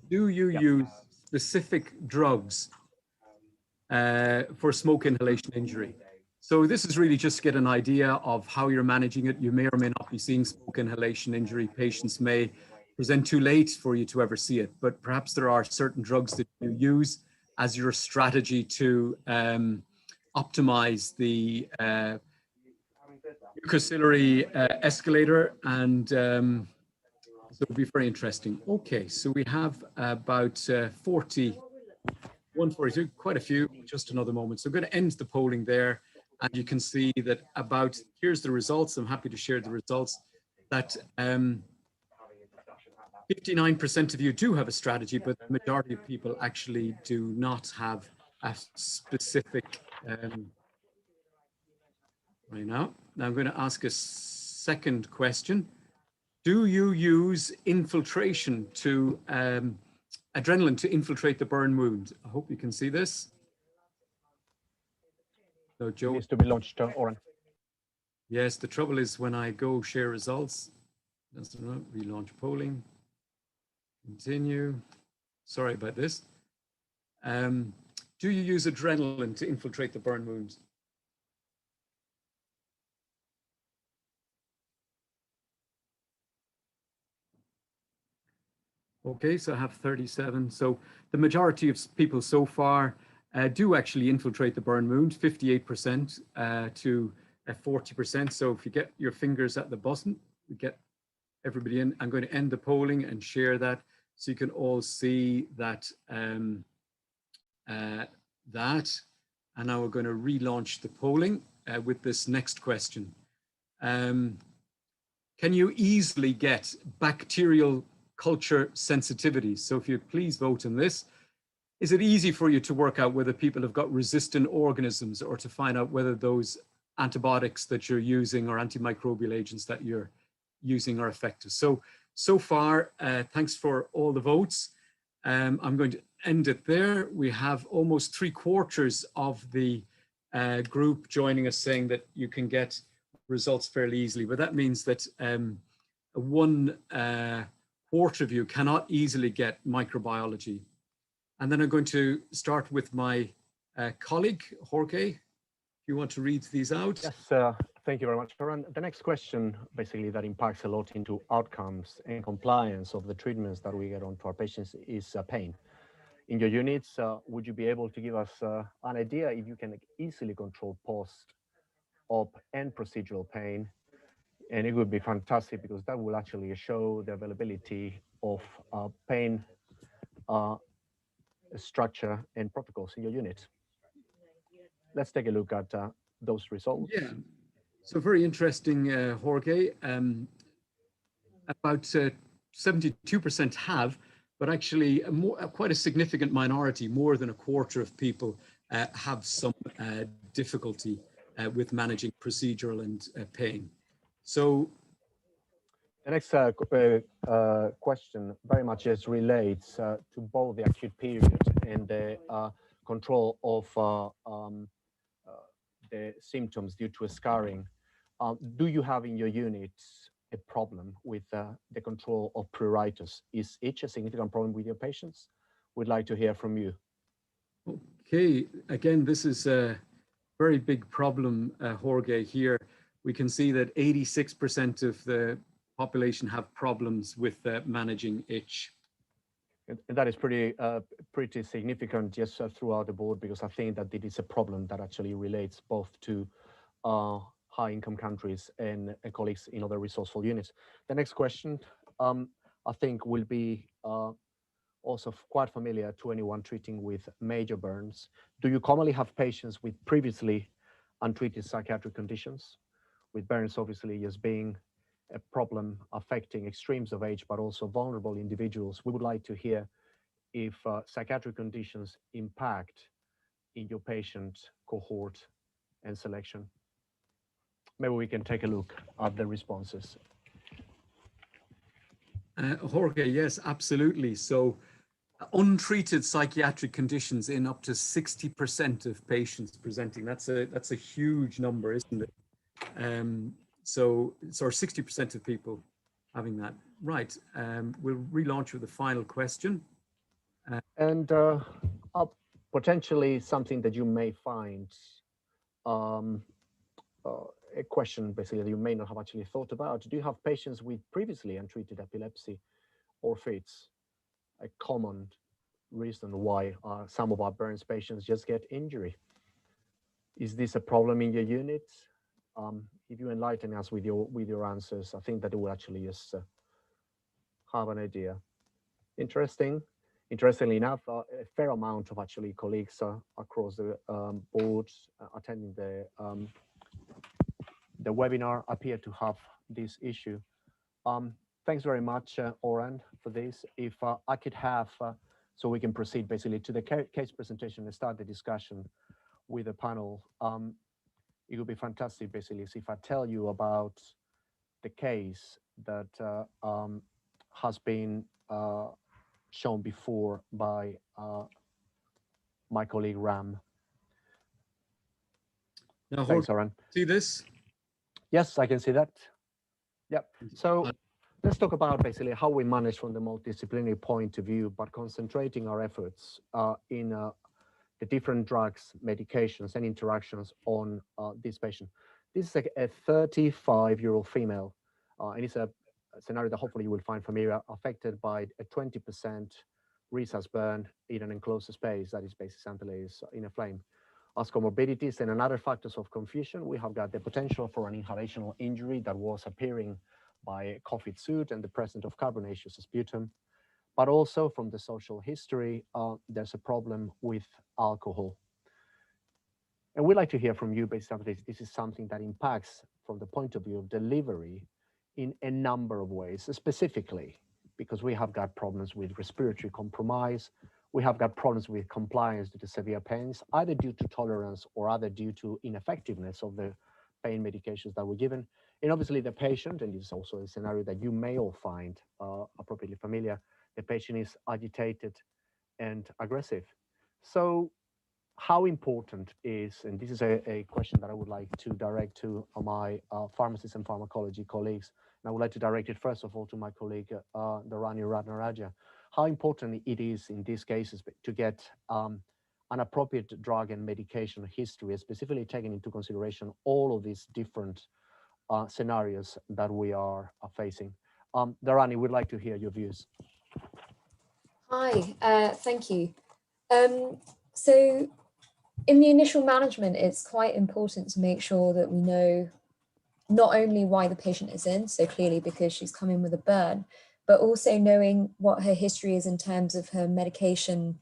do you use specific drugs for smoke inhalation injury? So this is really just to get an idea of how you're managing it. You may or may not be seeing smoke inhalation injury. Patients may present too late for you to ever see it, but perhaps there are certain drugs that you use as your strategy to optimize the mucociliary escalator, and so it'll be very interesting. Okay, so we have about 142, quite a few, just another moment. So I'm going to end the polling there, and you can see that here's the results. I'm happy to share the results, that 59% of you do have a strategy, but the majority of people actually do not have a specific right now. Now I'm going to ask a second question. Do you use infiltration to adrenaline to infiltrate the burn wound? I hope you can see this. So Joe Needs to be launched, Oren. Yes, the trouble is when I go share results, that's not relaunch polling. Continue. Sorry about this. Do you use adrenaline to infiltrate the burn wound? Okay, so I have 37. So the majority of people so far do actually infiltrate the burn wound, 58% to 40%. So if you get your fingers at the button, we get everybody in. I'm going to end the polling and share that so you can all see that. And now we're going to relaunch the polling with this next question. Can you easily get bacterial culture sensitivity? So if you please vote on this. Is it easy for you to work out whether people have got resistant organisms, or to find out whether those antibiotics that you're using or antimicrobial agents that you're using are effective? So far, thanks for all the votes. I'm going to end it there. We have almost 3/4 of the group joining us saying that you can get results fairly easily, but that means that 1/4 of you cannot easily get microbiology. And then I'm going to start with my colleague, Jorge. If you want to read these out? Yes, thank you very much, Karan. The next question, basically, that impacts a lot into outcomes and compliance of the treatments that we get onto our patients is pain. In your units, would you be able to give us an idea if you can easily control post-op and procedural pain? And it would be fantastic because that will actually show the availability of pain structure and protocols in your unit. Let's take a look at those results. Yeah, so very interesting, Jorge. About 72% have, but actually quite a significant minority, more than a quarter of people have some difficulty with managing procedural and pain. So the next question very much relates to both the acute period and the control of the symptoms due to a scarring. Do you have in your units a problem with the control of pruritus? Is itch a significant problem with your patients? We'd like to hear from you. Okay, again, this is a very big problem, Jorge. Here we can see that 86% of the population have problems with managing itch. And that is pretty significant just throughout the board, because I think that it is a problem that actually relates both to high-income countries and colleagues in other resourceful units. The next question, I think, will be also quite familiar to anyone treating with major burns. Do you commonly have patients with previously untreated psychiatric conditions, with burns obviously as being a problem affecting extremes of age, but also vulnerable individuals? We would like to hear if psychiatric conditions impact in your patient cohort and selection. Maybe we can take a look at the responses. Jorge, yes, absolutely. So untreated psychiatric conditions in up to 60% of patients presenting. That's a huge number, isn't it? So 60% of people having that. Right, we'll relaunch with the final question. And potentially something that you may find a question basically that you may not have actually thought about. Do you have patients with previously untreated epilepsy or fits? A common reason why some of our burns patients just get injury. Is this a problem in your unit? If you enlighten us with your answers, I think that it will actually just have an idea. Interestingly enough, a fair amount of actually colleagues across the board attending the webinar appear to have this issue. Thanks very much, Oran, for this. If I could have, so we can proceed basically to the case presentation and start the discussion with the panel. It would be fantastic basically if I tell you about the case that has been shown before by my colleague Ram. Now, thanks, Oran. See this? Yes, I can see that. Yep. So let's talk about basically how we manage from the multidisciplinary point of view, but concentrating our efforts in the different drugs, medications, and interactions on this patient. This is a 35-year-old female, and it's a scenario that hopefully you will find familiar, affected by a 20% recess burn in an enclosed space that is basically in a flame. As comorbidities and another factors of confusion, we have got the potential for an inhalational injury that was appearing by a coughed suit and the presence of carbonaceous sputum. But also from the social history, there's a problem with alcohol. And we'd like to hear from you based on this. This is something that impacts from the point of view of delivery in a number of ways, specifically because we have got problems with respiratory compromise. We have got problems with compliance due to severe pains, either due to tolerance or either due to ineffectiveness of the pain medications that were given. And obviously the patient, and this is also a scenario that you may all find appropriately familiar, the patient is agitated and aggressive. So how important is, and this is a question that I would like to direct to my pharmacists and pharmacology colleagues, and I would like to direct it first of all to my colleague, Dharani Ratnaraja, how important it is in these cases to get an appropriate drug and medication history, specifically taking into consideration all of these different scenarios that we are facing. Dharani, we'd like to hear your views. Hi, thank you. So in the initial management, it's quite important to make sure that we know not only why the patient is in, so clearly because she's come in with a burn, but also knowing what her history is in terms of her medication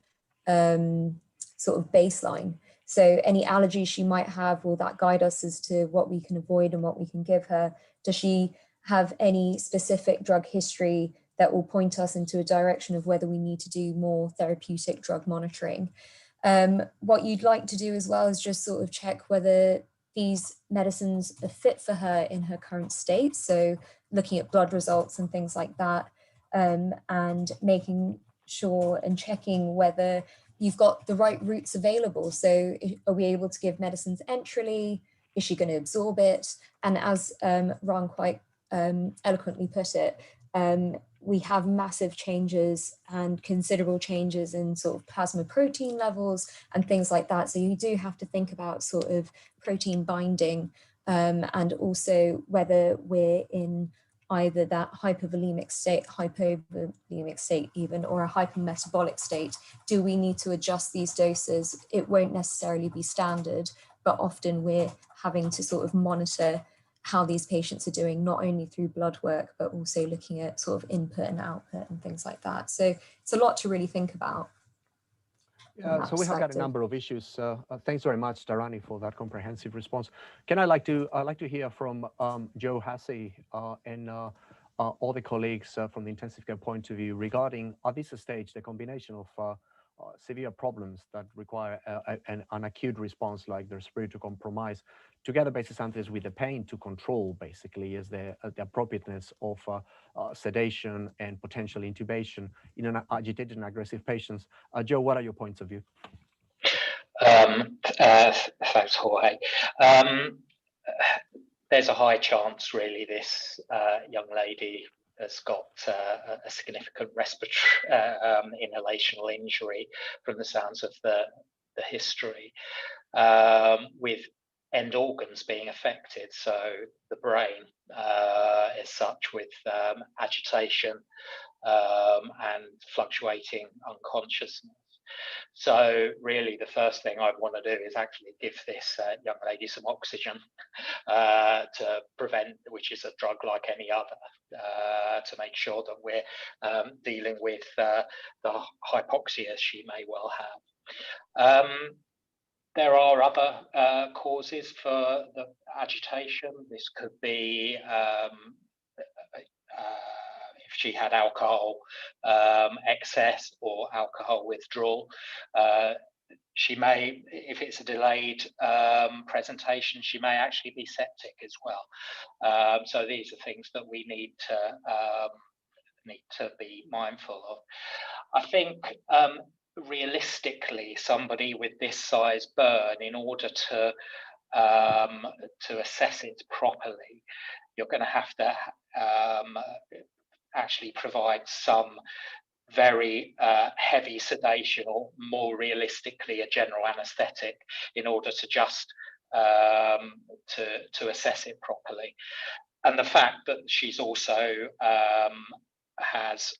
sort of baseline. So any allergies she might have, will that guide us as to what we can avoid and what we can give her? Does she have any specific drug history that will point us into a direction of whether we need to do more therapeutic drug monitoring? What you'd like to do as well is just sort of check whether these medicines are fit for her in her current state. So looking at blood results and things like that, and making sure and checking whether you've got the right routes available. So are we able to give medicines enterally? Is she going to absorb it? And as Ron quite eloquently put it, we have massive changes and considerable changes in sort of plasma protein levels and things like that. So you do have to think about sort of protein binding, and also whether we're in either that hypovolemic state, hypovolemic state even, or a hypermetabolic state. Do we need to adjust these doses? It won't necessarily be standard, but often we're having to sort of monitor how these patients are doing, not only through blood work, but also looking at sort of input and output and things like that. So it's a lot to really think about. Yeah, so we have got a number of issues. Thanks very much, Dharani, for that comprehensive response. I'd like to hear from Joe Hasse and all the colleagues from the intensive care point of view regarding, at this stage, the combination of severe problems that require an acute response like the respiratory compromise, together basically with the pain to control basically is the appropriateness of sedation and potential intubation in an agitated and aggressive patients. Joe, what are your points of view? Thanks, Jorge. There's a high chance really this young lady has got a significant respiratory inhalational injury from the sounds of the history, with end organs being affected. So the brain as such, with agitation and fluctuating unconsciousness. So really the first thing I want to do is actually give this young lady some oxygen to prevent, which is a drug like any other, to make sure that we're dealing with the hypoxia she may well have. There are other causes for the agitation. This could be if she had alcohol excess or alcohol withdrawal. She may, if it's a delayed presentation, she may actually be septic as well. So these are things that we need to be mindful of. I think realistically, somebody with this size burn, in order to assess it properly, you're going to have to actually provide some very heavy sedation, or more realistically a general anesthetic, in order to just to assess it properly. And the fact that she's also has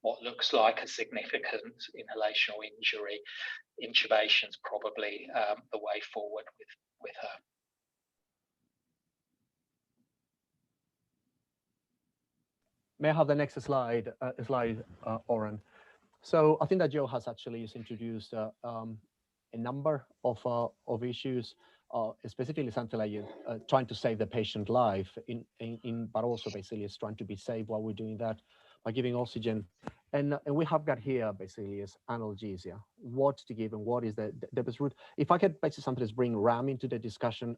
what looks like a significant inhalational injury, intubation's probably the way forward with her. May I have the next slide, Oren? So I think that Joe has actually introduced a number of issues, specifically something like trying to save the patient life, but also basically is trying to be safe while we're doing that by giving oxygen. And we have got here basically is analgesia, what to give and what is the best route. If I could basically sometimes bring Ram into the discussion.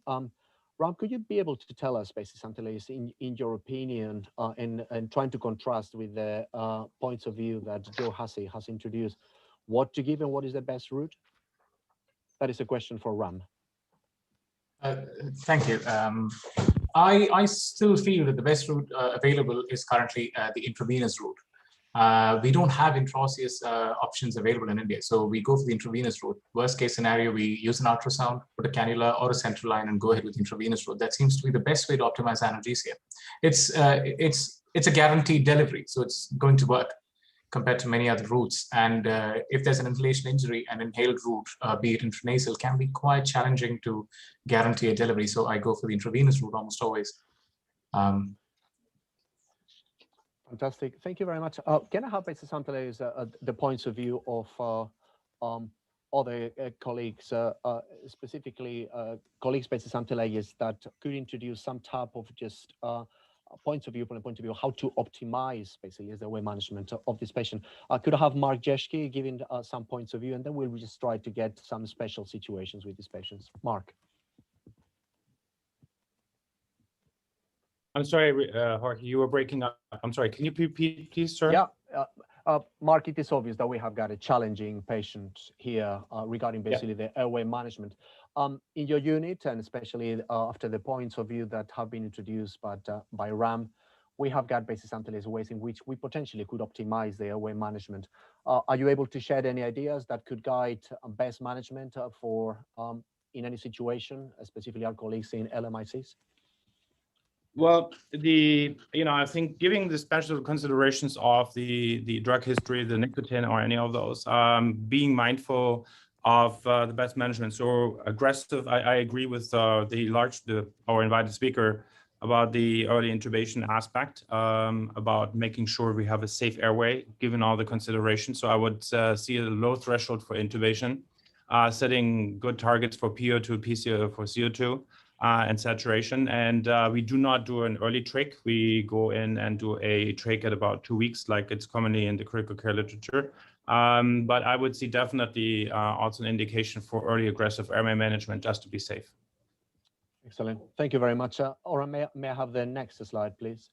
Ram, could you be able to tell us basically something like in your opinion, and trying to contrast with the points of view that Joe Hasse has introduced, what to give and what is the best route? That is a question for Ram. Thank you. I still feel that the best route available is currently the intravenous route. We don't have intraosseous options available in India. So we go for the intravenous route. Worst case scenario, we use an ultrasound, put a cannula or a central line and go ahead with the intravenous route. That seems to be the best way to optimize analgesia. It's a guaranteed delivery, so it's going to work compared to many other routes. And if there's an inhalation injury, an inhaled route, be it intranasal, can be quite challenging to guarantee a delivery. So I go for the intravenous route almost always. Fantastic. Thank you very much. Can I have Mr. Santalese, the points of view of other colleagues, specifically colleagues, Mr. Santalese, that could introduce some type of just points of view from the point of view how to optimize basically the way management of this patient. Could I have Mark Jeschke giving some points of view, and then we'll just try to get some special situations with these patients. Mark. I'm sorry, Jorge, you were breaking up. I'm sorry, can you repeat, please, sir? Yeah, Mark, it is obvious that we have got a challenging patient here regarding basically the airway management. In your unit, and especially after the points of view that have been introduced by Ram, we have got basically ways in which we potentially could optimize the airway management. Are you able to share any ideas that could guide best management for in any situation, specifically our colleagues in LMICs? Well, I think giving the special considerations of the drug history, the nicotine, or any of those, being mindful of the best management. So aggressive, I agree with our invited speaker about the early intubation aspect, about making sure we have a safe airway, given all the considerations. So I would see a low threshold for intubation, setting good targets for PO2, PCO for CO2, and saturation. And we do not do an early trach. We go in and do a trach at about 2 weeks, like it's commonly in the critical care literature. But I would see definitely also an indication for early aggressive airway management just to be safe. Excellent. Thank you very much. Oran, may I have the next slide, please?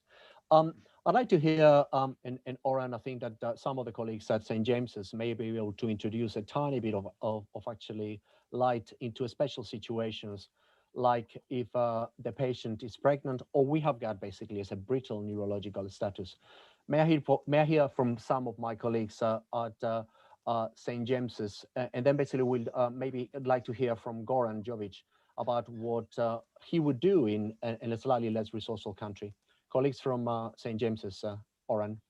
I'd like to hear, and Oran, I think that some of the colleagues at St. James's may be able to introduce a tiny bit of actually light into special situations, like if the patient is pregnant, or we have got basically as a brittle neurological status. May I hear from some of my colleagues at St. James's, and then basically we'll maybe like to hear from Goran Jovic about what he would do in a slightly less resourceful country. Colleagues from St. James's, Oran.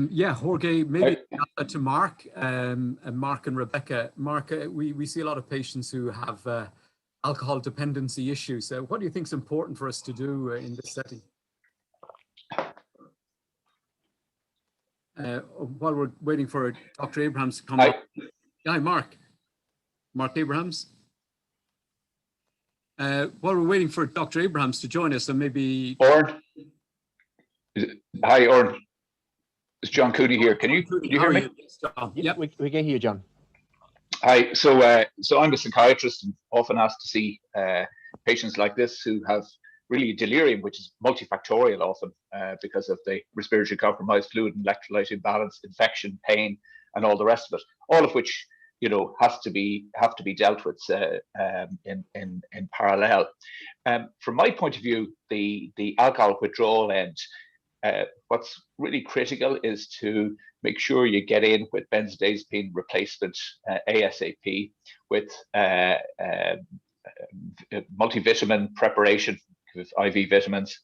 Yeah, Jorge, maybe to Mark, Mark and Rebecca. Mark, we see a lot of patients who have alcohol dependency issues. What do you think is important for us to do in this setting? While we're waiting for Dr. Abrahams to come up. Hi, Mark. Mark Abrahams. While we're waiting for Dr. Abrahams to join us, and maybe... Oran. Hi, Oran. It's John Coody here. Can you hear me? Yep, we can hear you, John. Hi. So I'm a psychiatrist and often asked to see patients like this who have really delirium, which is multifactorial often because of the respiratory compromised fluid and electrolyte imbalance, infection, pain, and all the rest of it. All of which have to be dealt with in parallel. From my point of view, the alcohol withdrawal end. What's really critical is to make sure you get in with benzodiazepine replacement ASAP with multivitamin preparation with IV vitamins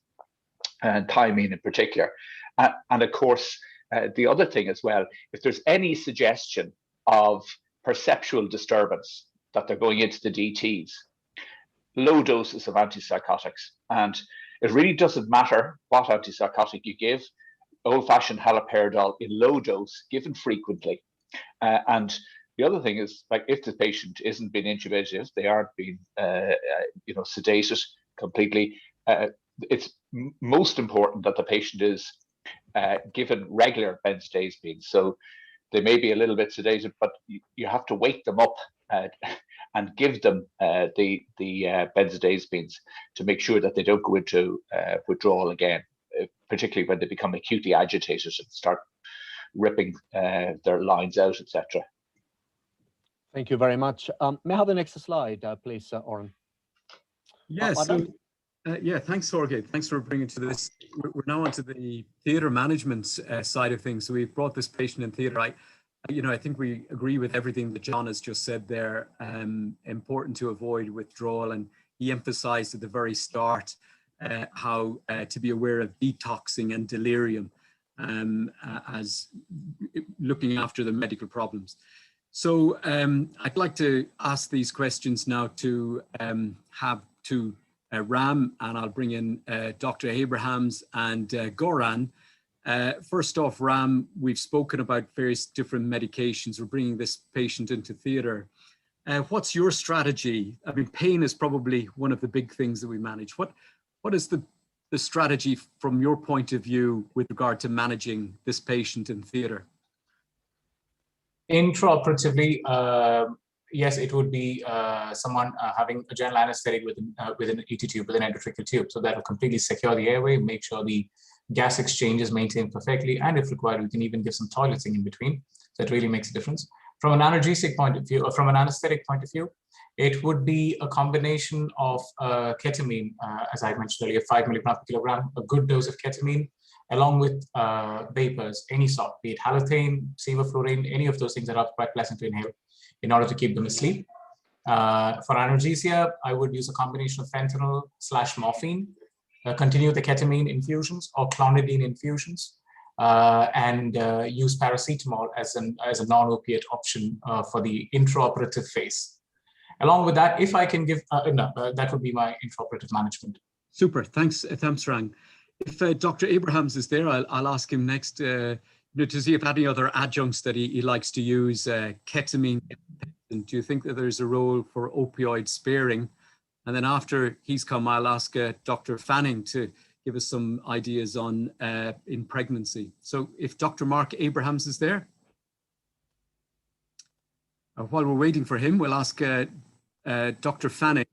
and thiamine in particular. And of course, the other thing as well, if there's any suggestion of perceptual disturbance that they're going into the DTs, low doses of antipsychotics. And it really doesn't matter what antipsychotic you give. Old-fashioned haloperidol in low dose, given frequently. And the other thing is, like, if the patient isn't being intubated, if they aren't being, sedated completely, it's most important that the patient is given regular benzodiazepines. So they may be a little bit sedated, but you have to wake them up and give them the benzodiazepines to make sure that they don't go into withdrawal again, particularly when they become acutely agitated and start ripping their lines out, etc. Thank you very much. May I have the next slide, please, Oran? Yes. Yeah, thanks, Jorge. Thanks for bringing to this. We're now onto the theatre management side of things. So we've brought this patient in theatre. I think we agree with everything that John has just said there. Important to avoid withdrawal, and he emphasised at the very start how to be aware of detoxing and delirium as looking after the medical problems. So I'd like to ask these questions now to Ram, and I'll bring in Dr. Abrahams and Goran. First off, Ram, we've spoken about various different medications. We're bringing this patient into theatre. What's your strategy? I mean, pain is probably one of the big things that we manage. What is the strategy from your point of view with regard to managing this patient in theatre? Intraoperatively, yes, it would be someone having a general anesthetic with an ET tube, with an endotracheal tube. So that will completely secure the airway, make sure the gas exchange is maintained perfectly, and if required, we can even give some toileting in between. So it really makes a difference. From an analgesic point of view, or from an anesthetic point of view, it would be a combination of ketamine, as I mentioned earlier, 5 milligrams per kilogram, a good dose of ketamine, along with vapors, any sort, be it halothane, sevoflurane, any of those things that are quite pleasant to inhale in order to keep them asleep. For analgesia, I would use a combination of fentanyl / morphine, continue the ketamine infusions or clonidine infusions, and use paracetamol as a non-opiate option for the intraoperative phase. Along with that, if I can give, that would be my intraoperative management. Super, thanks, Rang. If Dr. Abrahams is there, I'll ask him next to see if any other adjuncts that he likes to use, ketamine. And do you think that there's a role for opioid sparing? And then after he's come, I'll ask Dr. Fanning to give us some ideas on in pregnancy. So if Dr. Mark Abrahams is there. While we're waiting for him, we'll ask Dr. Fanning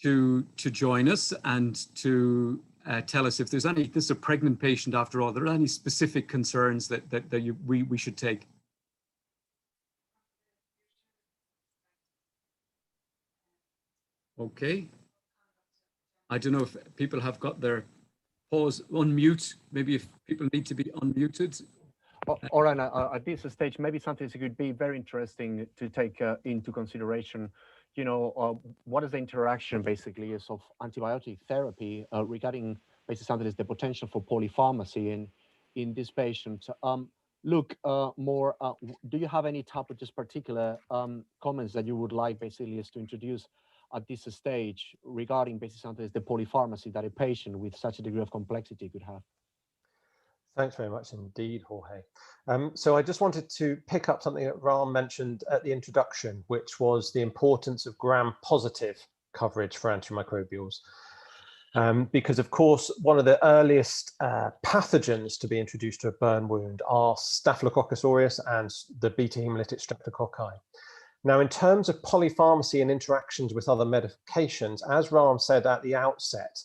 to join us and to tell us if there's any, this is a pregnant patient after all, are there any specific concerns that we should take? Okay. I don't know if people have got their pause, unmute, maybe if people need to be unmuted. All right, at this stage, maybe something that could be very interesting to take into consideration, you know, what is the interaction basically is of antibiotic therapy regarding basically something is the potential for polypharmacy in this patient. Luke, do you have any type of just particular comments that you would like basically is to introduce at this stage regarding basically something is the polypharmacy that a patient with such a degree of complexity could have? Thanks very much indeed, Jorge. So I just wanted to pick up something that Ram mentioned at the introduction, which was the importance of gram-positive coverage for antimicrobials. Because of course, one of the earliest pathogens to be introduced to a burn wound are Staphylococcus aureus and the beta hemolytic streptococci. Now, in terms of polypharmacy and interactions with other medications, as Ram said at the outset,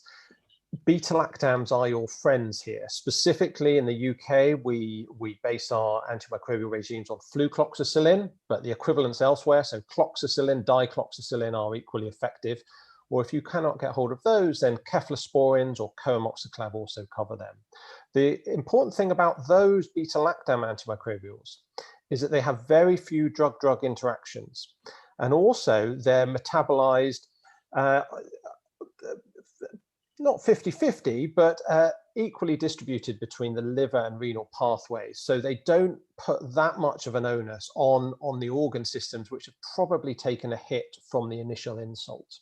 beta-lactams are your friends here. Specifically in the UK, we base our antimicrobial regimes on flucloxacillin, but the equivalents elsewhere, so cloxacillin, dicloxacillin are equally effective. Or if you cannot get hold of those, then cephalosporins or coamoxiclav also cover them. The important thing about those beta-lactam antimicrobials is that they have very few drug-drug interactions. And also they're metabolized not 50-50, but equally distributed between the liver and renal pathways. So they don't put that much of an onus on the organ systems, which have probably taken a hit from the initial insult.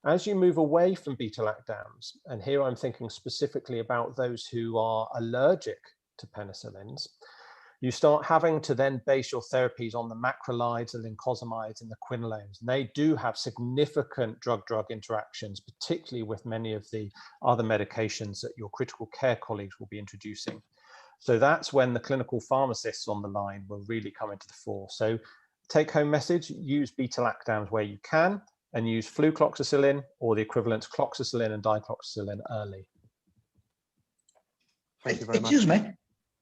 As you move away from beta-lactams, and here I'm thinking specifically about those who are allergic to penicillins, you start having to then base your therapies on the macrolides, the lincosamides, and the quinolones. And they do have significant drug-drug interactions, particularly with many of the other medications that your critical care colleagues will be introducing. So that's when the clinical pharmacists on the line will really come into the fore. So take-home message, use beta-lactams where you can, and use flucloxacillin or the equivalent cloxacillin and dicloxacillin early. Thank you very much.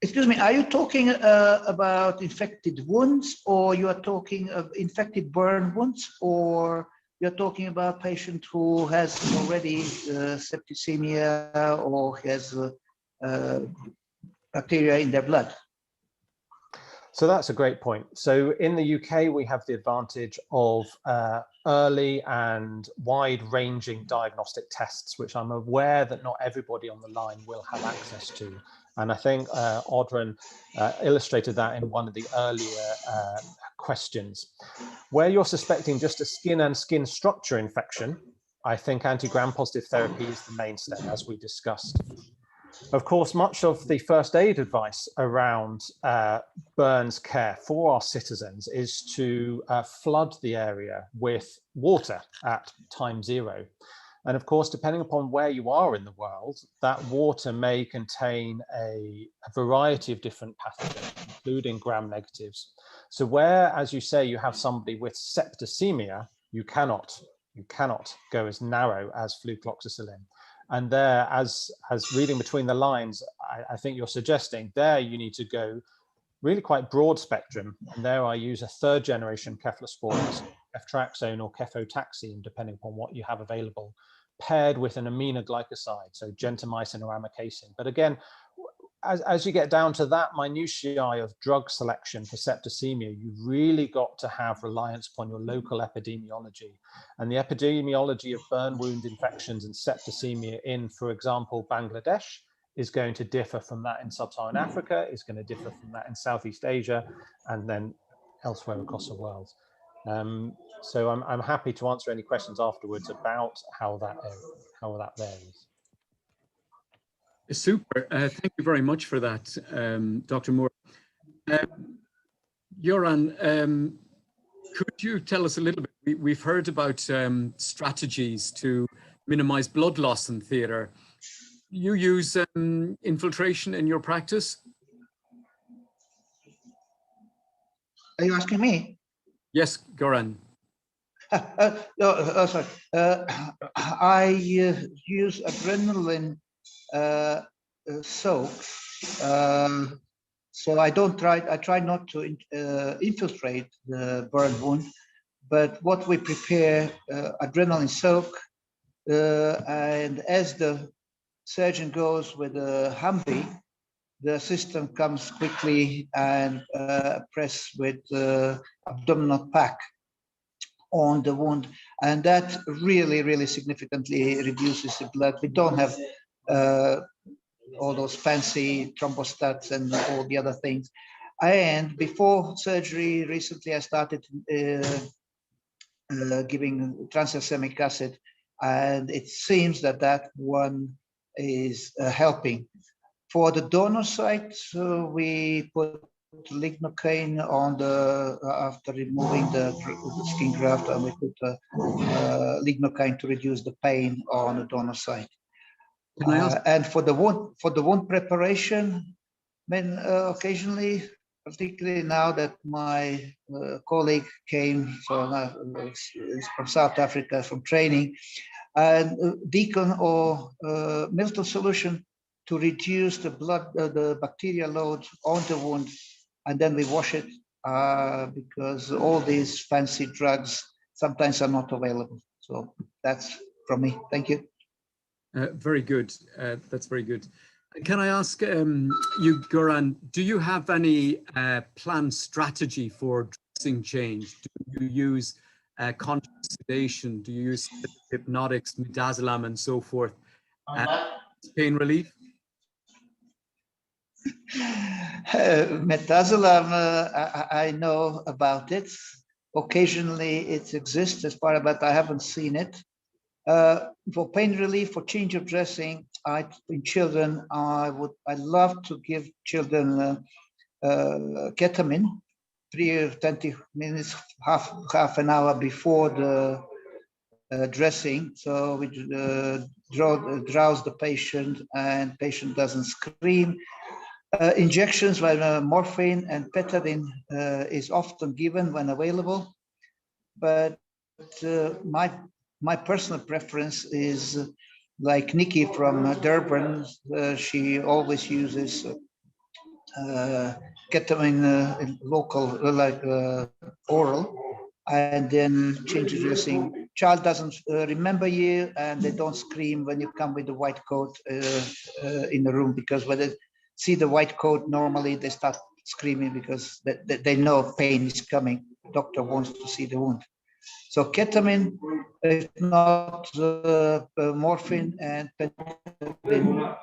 Excuse me, are you talking about infected wounds, or you are talking of infected burn wounds, or you're talking about a patient who has already septicemia or has bacteria in their blood? So that's a great point. So in the UK, we have the advantage of early and wide-ranging diagnostic tests, which I'm aware that not everybody on the line will have access to. And I think Audron illustrated that in one of the earlier questions. Where you're suspecting just a skin and skin structure infection, I think anti-gram-positive therapy is the mainstay, as we discussed. Of course, much of the first aid advice around burns care for our citizens is to flood the area with water at time 0. And of course, depending upon where you are in the world, that water may contain a variety of different pathogens, including gram-negatives. So where, as you say, you have somebody with septicemia, you cannot go as narrow as flucloxacillin. And there, as reading between the lines, I think you're suggesting there you need to go really quite broad spectrum. And there I use a 3rd generation cephalosporins, ceftriaxone or cefotaxime, depending upon what you have available, paired with an aminoglycoside, so gentamicin or amikacin. But again, as you get down to that minutiae of drug selection for septicemia, you've really got to have reliance upon your local epidemiology. And the epidemiology of burn wound infections and septicemia in, for example, Bangladesh is going to differ from that in sub-Saharan Africa, is going to differ from that in Southeast Asia, and then elsewhere across the world. So I'm happy to answer any questions afterwards about how that varies. Super. Thank you very much for that, Dr. Moore. Göran, could you tell us a little bit? We've heard about strategies to minimize blood loss in theatre. You use infiltration in your practice? Are you asking me? Yes, Göran. No, sorry. I use adrenaline soak, so I try not to infiltrate the burn wound, but what we prepare, adrenaline soak, and as the surgeon goes with a Humvee, the system comes quickly and press with abdominal pack on the wound, and that really significantly reduces the blood. We don't have all those fancy thrombostates and all the other things. And before surgery, recently I started giving tranexamic acid, and it seems that one is helping. For the donor site, we put lignocaine on after removing the skin graft, and we put lignocaine to reduce the pain on the donor site. And for the wound preparation, occasionally, particularly now that my colleague came from South Africa from training, and Deacon or Milton solution to reduce the bacterial load on the wound, and then we wash it because all these fancy drugs sometimes are not available. So that's from me. Thank you. Very good. That's very good. Can I ask you, Göran, do you have any planned strategy for dressing change? Do you use conscious sedation? Do you use hypnotics, midazolam, and so forth? Pain relief? Midazolam, I know about it. Occasionally it exists as part of, but I haven't seen it. For pain relief, for change of dressing, in children, I love to give children ketamine, 20 minutes, half an hour before the dressing. So we drowse the patient, and patient doesn't scream. Injections with morphine and petadine is often given when available, but my personal preference is like Nikki from Durban. She always uses ketamine local, like oral, and then change the dressing child doesn't remember you, and they don't scream when you come with the white coat in the room, because when they see the white coat, normally they start screaming because they know pain is coming. The doctor wants to see the wound. So ketamine, if not morphine and pentadine,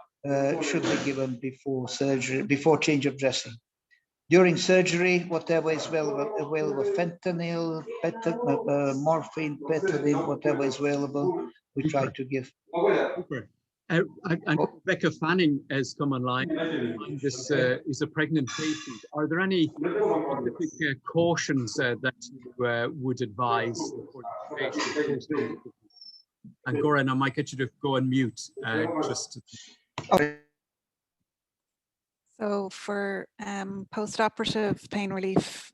should be given before surgery, before change of dressing. During surgery, whatever is available, fentanyl, morphine, betadine, whatever is available, we try to give. Super. And Rebecca Fanning has come online. This is a pregnant patient. Are there any specific cautions that you would advise for the patient? And Goran, I might get you to go on mute. So for post-operative pain relief,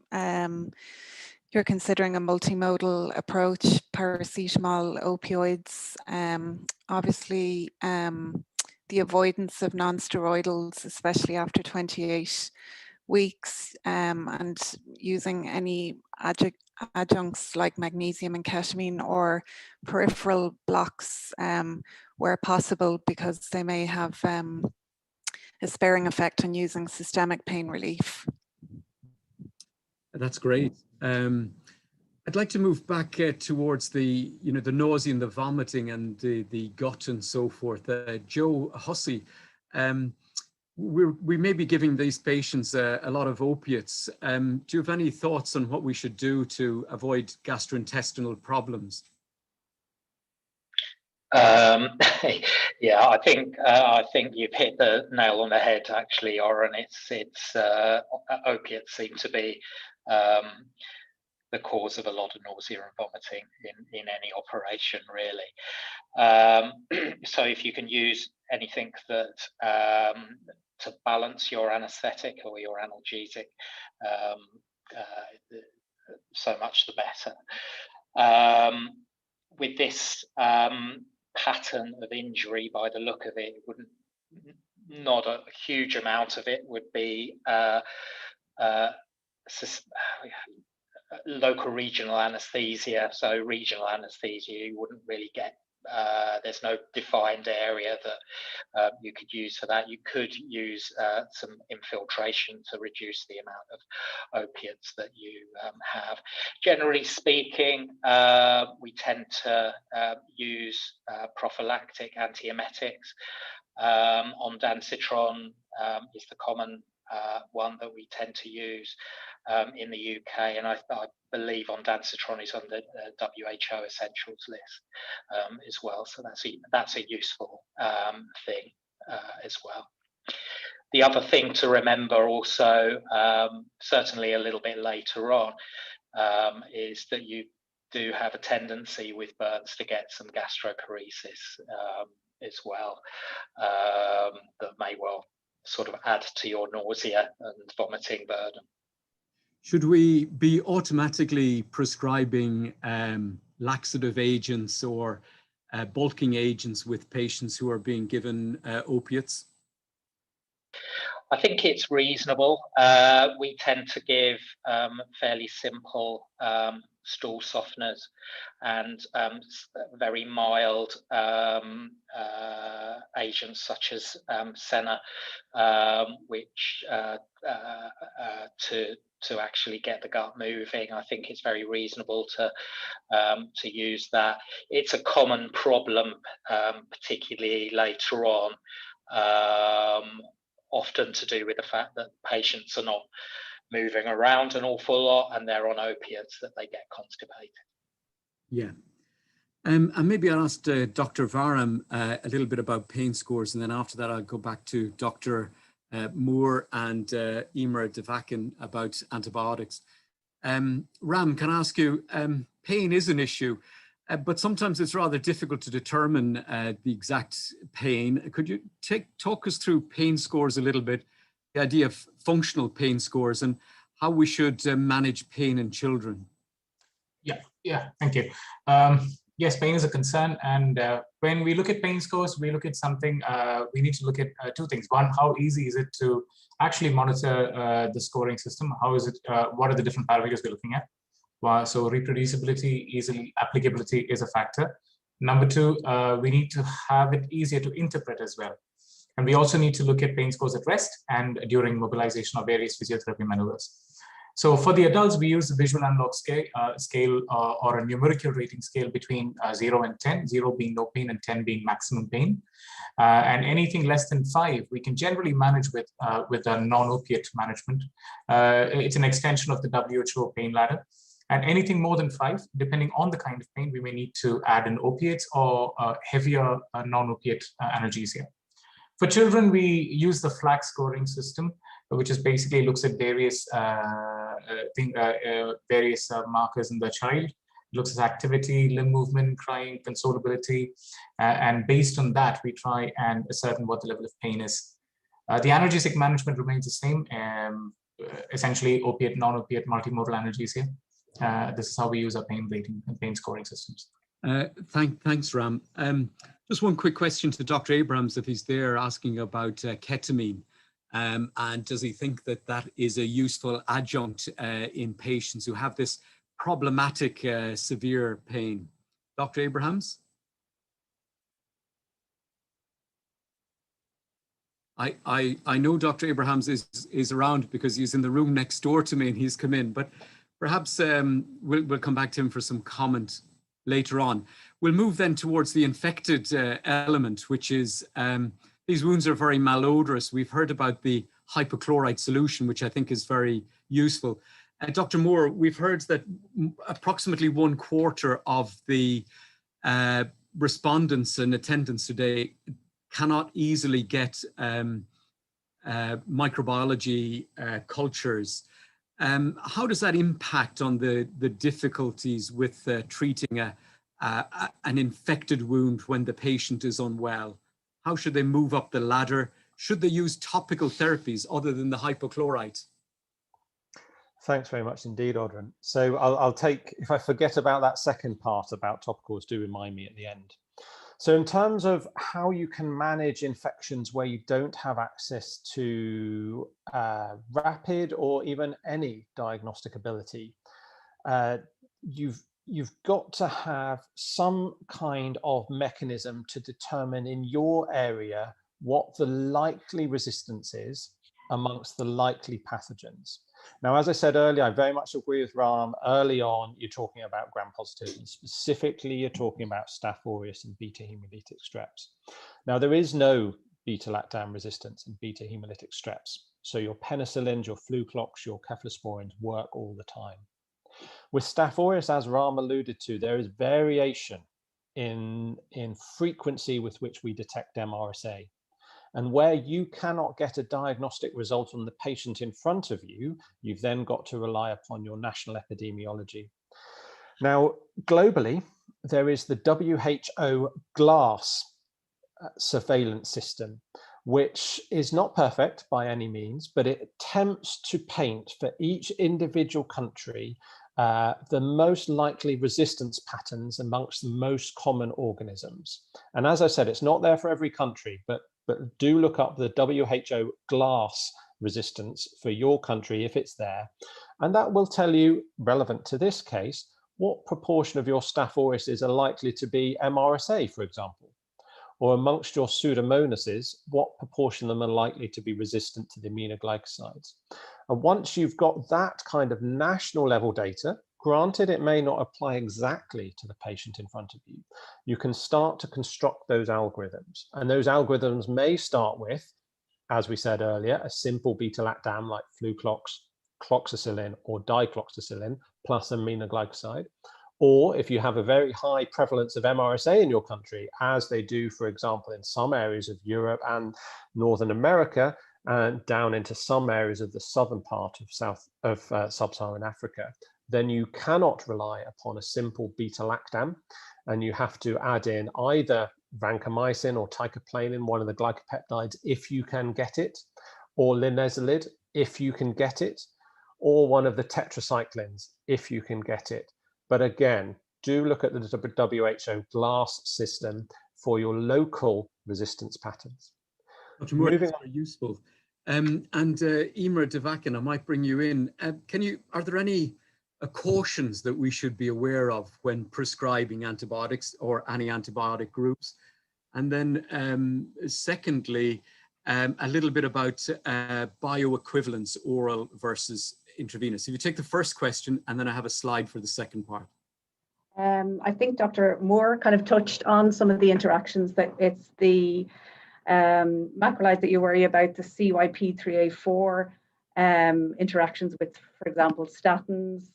you're considering a multimodal approach, paracetamol, opioids, obviously the avoidance of non-steroidals, especially after 28 weeks, and using any adjuncts like magnesium and ketamine, or peripheral blocks where possible, because they may have a sparing effect on using systemic pain relief. That's great. I'd like to move back towards the nausea and the vomiting and the gut and so forth. Joe Hussey, we may be giving these patients a lot of opiates. Do you have any thoughts on what we should do to avoid gastrointestinal problems? Yeah, I think you've hit the nail on the head, actually, Oren. It's opiates seem to be the cause of a lot of nausea and vomiting in any operation, really. So if you can use anything that to balance your anesthetic or your analgesic, so much the better. With this pattern of injury, by the look of it, not a huge amount of it would be local regional anesthesia. So regional anesthesia, you wouldn't really get, there's no defined area that you could use for that. You could use some infiltration to reduce the amount of opiates that you have. Generally speaking, we tend to use prophylactic antiemetics. Ondansetron is the common one that we tend to use in the UK, and I believe ondansetron is on the WHO essentials list as well. So that's a useful thing as well. The other thing to remember also, certainly a little bit later on, is that you do have a tendency with burns to get some gastroparesis as well, that may well sort of add to your nausea and vomiting burden. Should we be automatically prescribing laxative agents or bulking agents with patients who are being given opiates? I think it's reasonable. We tend to give fairly simple stool softeners and very mild agents such as senna, which to actually get the gut moving. I think it's very reasonable to use that. It's a common problem, particularly later on, often to do with the fact that patients are not moving around an awful lot and they're on opiates, that they get constipated. Yeah. And maybe I'll ask Dr. Varam a little bit about pain scores, and then after that I'll go back to Dr. Moore and Emer Devakin about antibiotics. Ram, can I ask you, pain is an issue, but sometimes it's rather difficult to determine the exact pain. Could you talk us through pain scores a little bit, the idea of functional pain scores and how we should manage pain in children? Yeah, thank you. Yes, pain is a concern, and when we look at pain scores, we look at something, we need to look at two things. One, how easy is it to actually monitor the scoring system? How is it, what are the different parameters we're looking at? So reproducibility, easily applicability is a factor. Number two, we need to have it easier to interpret as well. And we also need to look at pain scores at rest and during mobilization of various physiotherapy maneuvers. So for the adults, we use the visual analog scale or a numerical rating scale between 0 and 10, 0 being no pain and 10 being maximum pain. And anything less than 5, we can generally manage with a non-opiate management. It's an extension of the WHO pain ladder. And anything more than 5, depending on the kind of pain, we may need to add in opiates or heavier non-opiate analgesia. For children, we use the FLAC scoring system, which is basically looks at various markers in the child. It looks at activity, limb movement, crying, consolability, and based on that, we try and ascertain what the level of pain is. The analgesic management remains the same, essentially opiate, non-opiate, multimodal analgesia. This is how we use our pain rating and pain scoring systems. Thanks, Ram. Just one quick question to Dr. Abrahams, if he's there, asking about ketamine. And does he think that that is a useful adjunct in patients who have this problematic severe pain? Dr. Abrahams? I know Dr. Abrahams is around because he's in the room next door to me and he's come in, but perhaps we'll come back to him for some comment later on. We'll move then towards the infected element, which is these wounds are very malodorous. We've heard about the hypochlorite solution, which I think is very useful. Dr. Moore, we've heard that approximately 1/4 of the respondents and attendants today cannot easily get microbiology cultures. How does that impact on the difficulties with treating an infected wound when the patient is unwell? How should they move up the ladder? Should they use topical therapies other than the hypochlorite? Thanks very much indeed, Audrey. So I'll take, if I forget about that second part about topicals, do remind me at the end. So in terms of how you can manage infections where you don't have access to rapid or even any diagnostic ability, you've got to have some kind of mechanism to determine in your area what the likely resistance is amongst the likely pathogens. Now, as I said earlier, I very much agree with Ram. Early on, you're talking about gram-positive, and specifically, you're talking about Staph aureus and beta hemolytic streps. Now, there is no beta-lactam resistance in beta hemolytic streps. So your penicillins, your fluclox, your cephalosporins work all the time. With Staph aureus, as Ram alluded to, there is variation in frequency with which we detect MRSA. And where you cannot get a diagnostic result on the patient in front of you, you've then got to rely upon your national epidemiology. Now, globally, there is the WHO GLASS surveillance system, which is not perfect by any means, but it attempts to paint for each individual country the most likely resistance patterns amongst the most common organisms. And as I said, it's not there for every country, but do look up the WHO GLASS resistance for your country if it's there. And that will tell you, relevant to this case, what proportion of your Staph aureus are likely to be MRSA, for example. Or amongst your Pseudomonases, what proportion of them are likely to be resistant to the aminoglycosides. And once you've got that kind of national level data, granted it may not apply exactly to the patient in front of you, you can start to construct those algorithms. And those algorithms may start with, as we said earlier, a simple beta-lactam like fluclox, cloxacillin or dicloxacillin plus aminoglycoside. Or if you have a very high prevalence of MRSA in your country, as they do, for example, in some areas of Europe and Northern America, and down into some areas of the southern part of sub-Saharan Africa, then you cannot rely upon a simple beta-lactam, and you have to add in either vancomycin or teicoplanin, one of the glycopeptides, if you can get it, or linezolid, if you can get it, or one of the tetracyclines, if you can get it. But again, do look at the WHO GLASS system for your local resistance patterns. Dr. Moore, that's very useful. And Emer Devakin, I might bring you in. Are there any cautions that we should be aware of when prescribing antibiotics or any antibiotic groups. And then secondly, a little bit about bioequivalence, oral versus intravenous. If you take the first question, and then I have a slide for the second part. I think Dr. Moore kind of touched on some of the interactions, that it's the macrolides that you worry about, the CYP3A4 interactions with, for example, statins.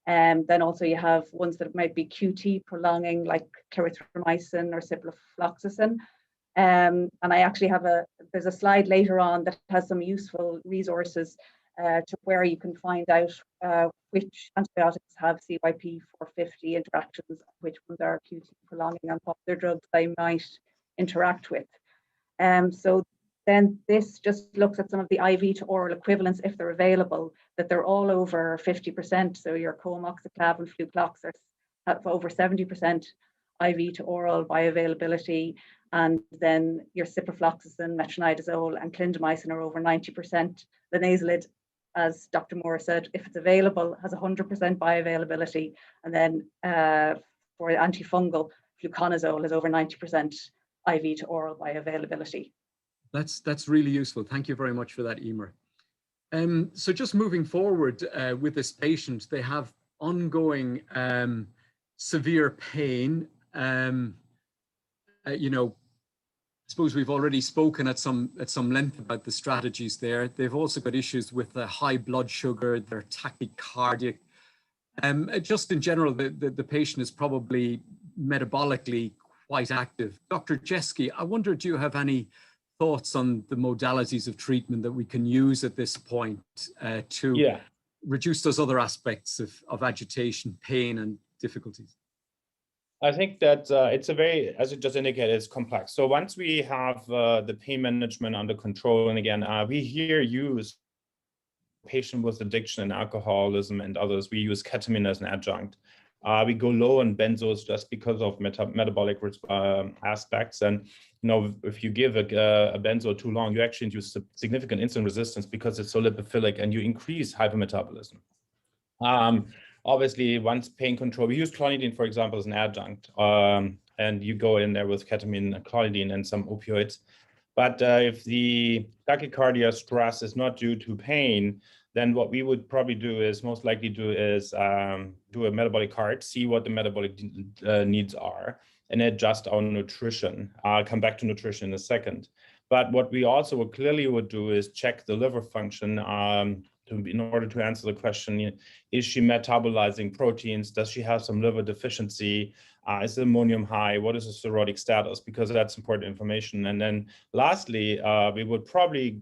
Then also you have ones that might be QT prolonging, like clarithromycin or ciprofloxacin. And I actually have there's a slide later on that has some useful resources to where you can find out which antibiotics have CYP450 interactions, which ones are QT prolonging, and what other drugs they might interact with. So then this just looks at some of the IV to oral equivalents, if they're available, that they're all over 50%. So your coamoxiclav and fluclox have over 70% IV to oral bioavailability, and then your ciprofloxacin, metronidazole, and clindamycin are over 90%. The Linezolid, as Dr. Moore said, if it's available, has 100% bioavailability, and then for antifungal, fluconazole has over 90% IV to oral bioavailability. That's really useful. Thank you very much for that, Emer. So just moving forward with this patient, they have ongoing severe pain. You know, I suppose we've already spoken at some length about the strategies there. They've also got issues with the high blood sugar, they're tachycardic. Just in general, the patient is probably metabolically quite active. Dr. Jeske, I wonder, do you have any thoughts on the modalities of treatment that we can use at this point to reduce those other aspects of agitation, pain, and difficulties? I think that it's a very, as it just indicated, it's complex. So once we have the pain management under control, and again, we here use patient with addiction and alcoholism and others, we use ketamine as an adjunct. We go low on benzos just because of metabolic aspects. And you know, if you give a benzo too long, you actually induce significant insulin resistance because it's so lipophilic, and you increase hypermetabolism. Obviously, once pain control, we use clonidine, for example, as an adjunct, and you go in there with ketamine, clonidine, and some opioids. But if the tachycardia stress is not due to pain, then what we would probably do is do a metabolic cart, see what the metabolic needs are, and adjust our nutrition. I'll come back to nutrition in a second. But what we also would do is check the liver function in order to answer the question, is she metabolizing proteins? Does she have some liver deficiency? Is the ammonium high? What is the cirrhotic status? Because that's important information. And then lastly, we would probably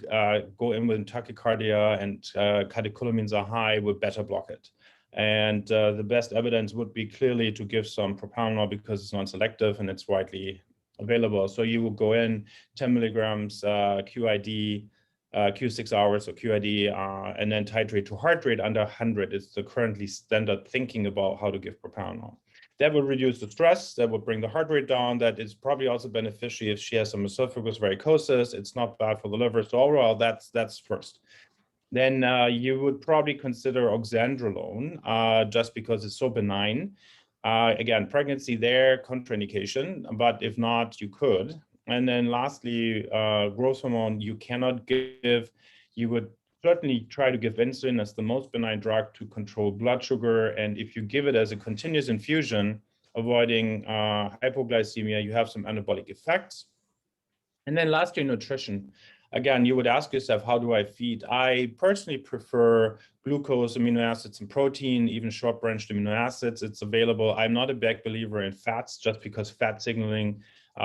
go in with tachycardia and catecholamines are high, would better block it. And the best evidence would be clearly to give some propranolol because it's non-selective and it's widely available. So you will go in 10 milligrams QID, Q6 hours or QID, and then titrate to heart rate under 100 is the currently standard thinking about how to give propranolol. That will reduce the stress, that will bring the heart rate down. That is probably also beneficial if she has some esophagus varicosis. It's not bad for the liver. So overall, that's first. Then you would probably consider oxandrolone just because it's so benign. Again, pregnancy there, contraindication, but if not, you could. And then lastly, growth hormone, you cannot give. You would certainly try to give insulin as the most benign drug to control blood sugar. And if you give it as a continuous infusion, avoiding hypoglycemia, you have some anabolic effects. And then lastly, nutrition. Again, you would ask yourself, how do I feed? I personally prefer glucose, amino acids, and protein, even short-branched amino acids. It's available. I'm not a big believer in fats just because fat signaling,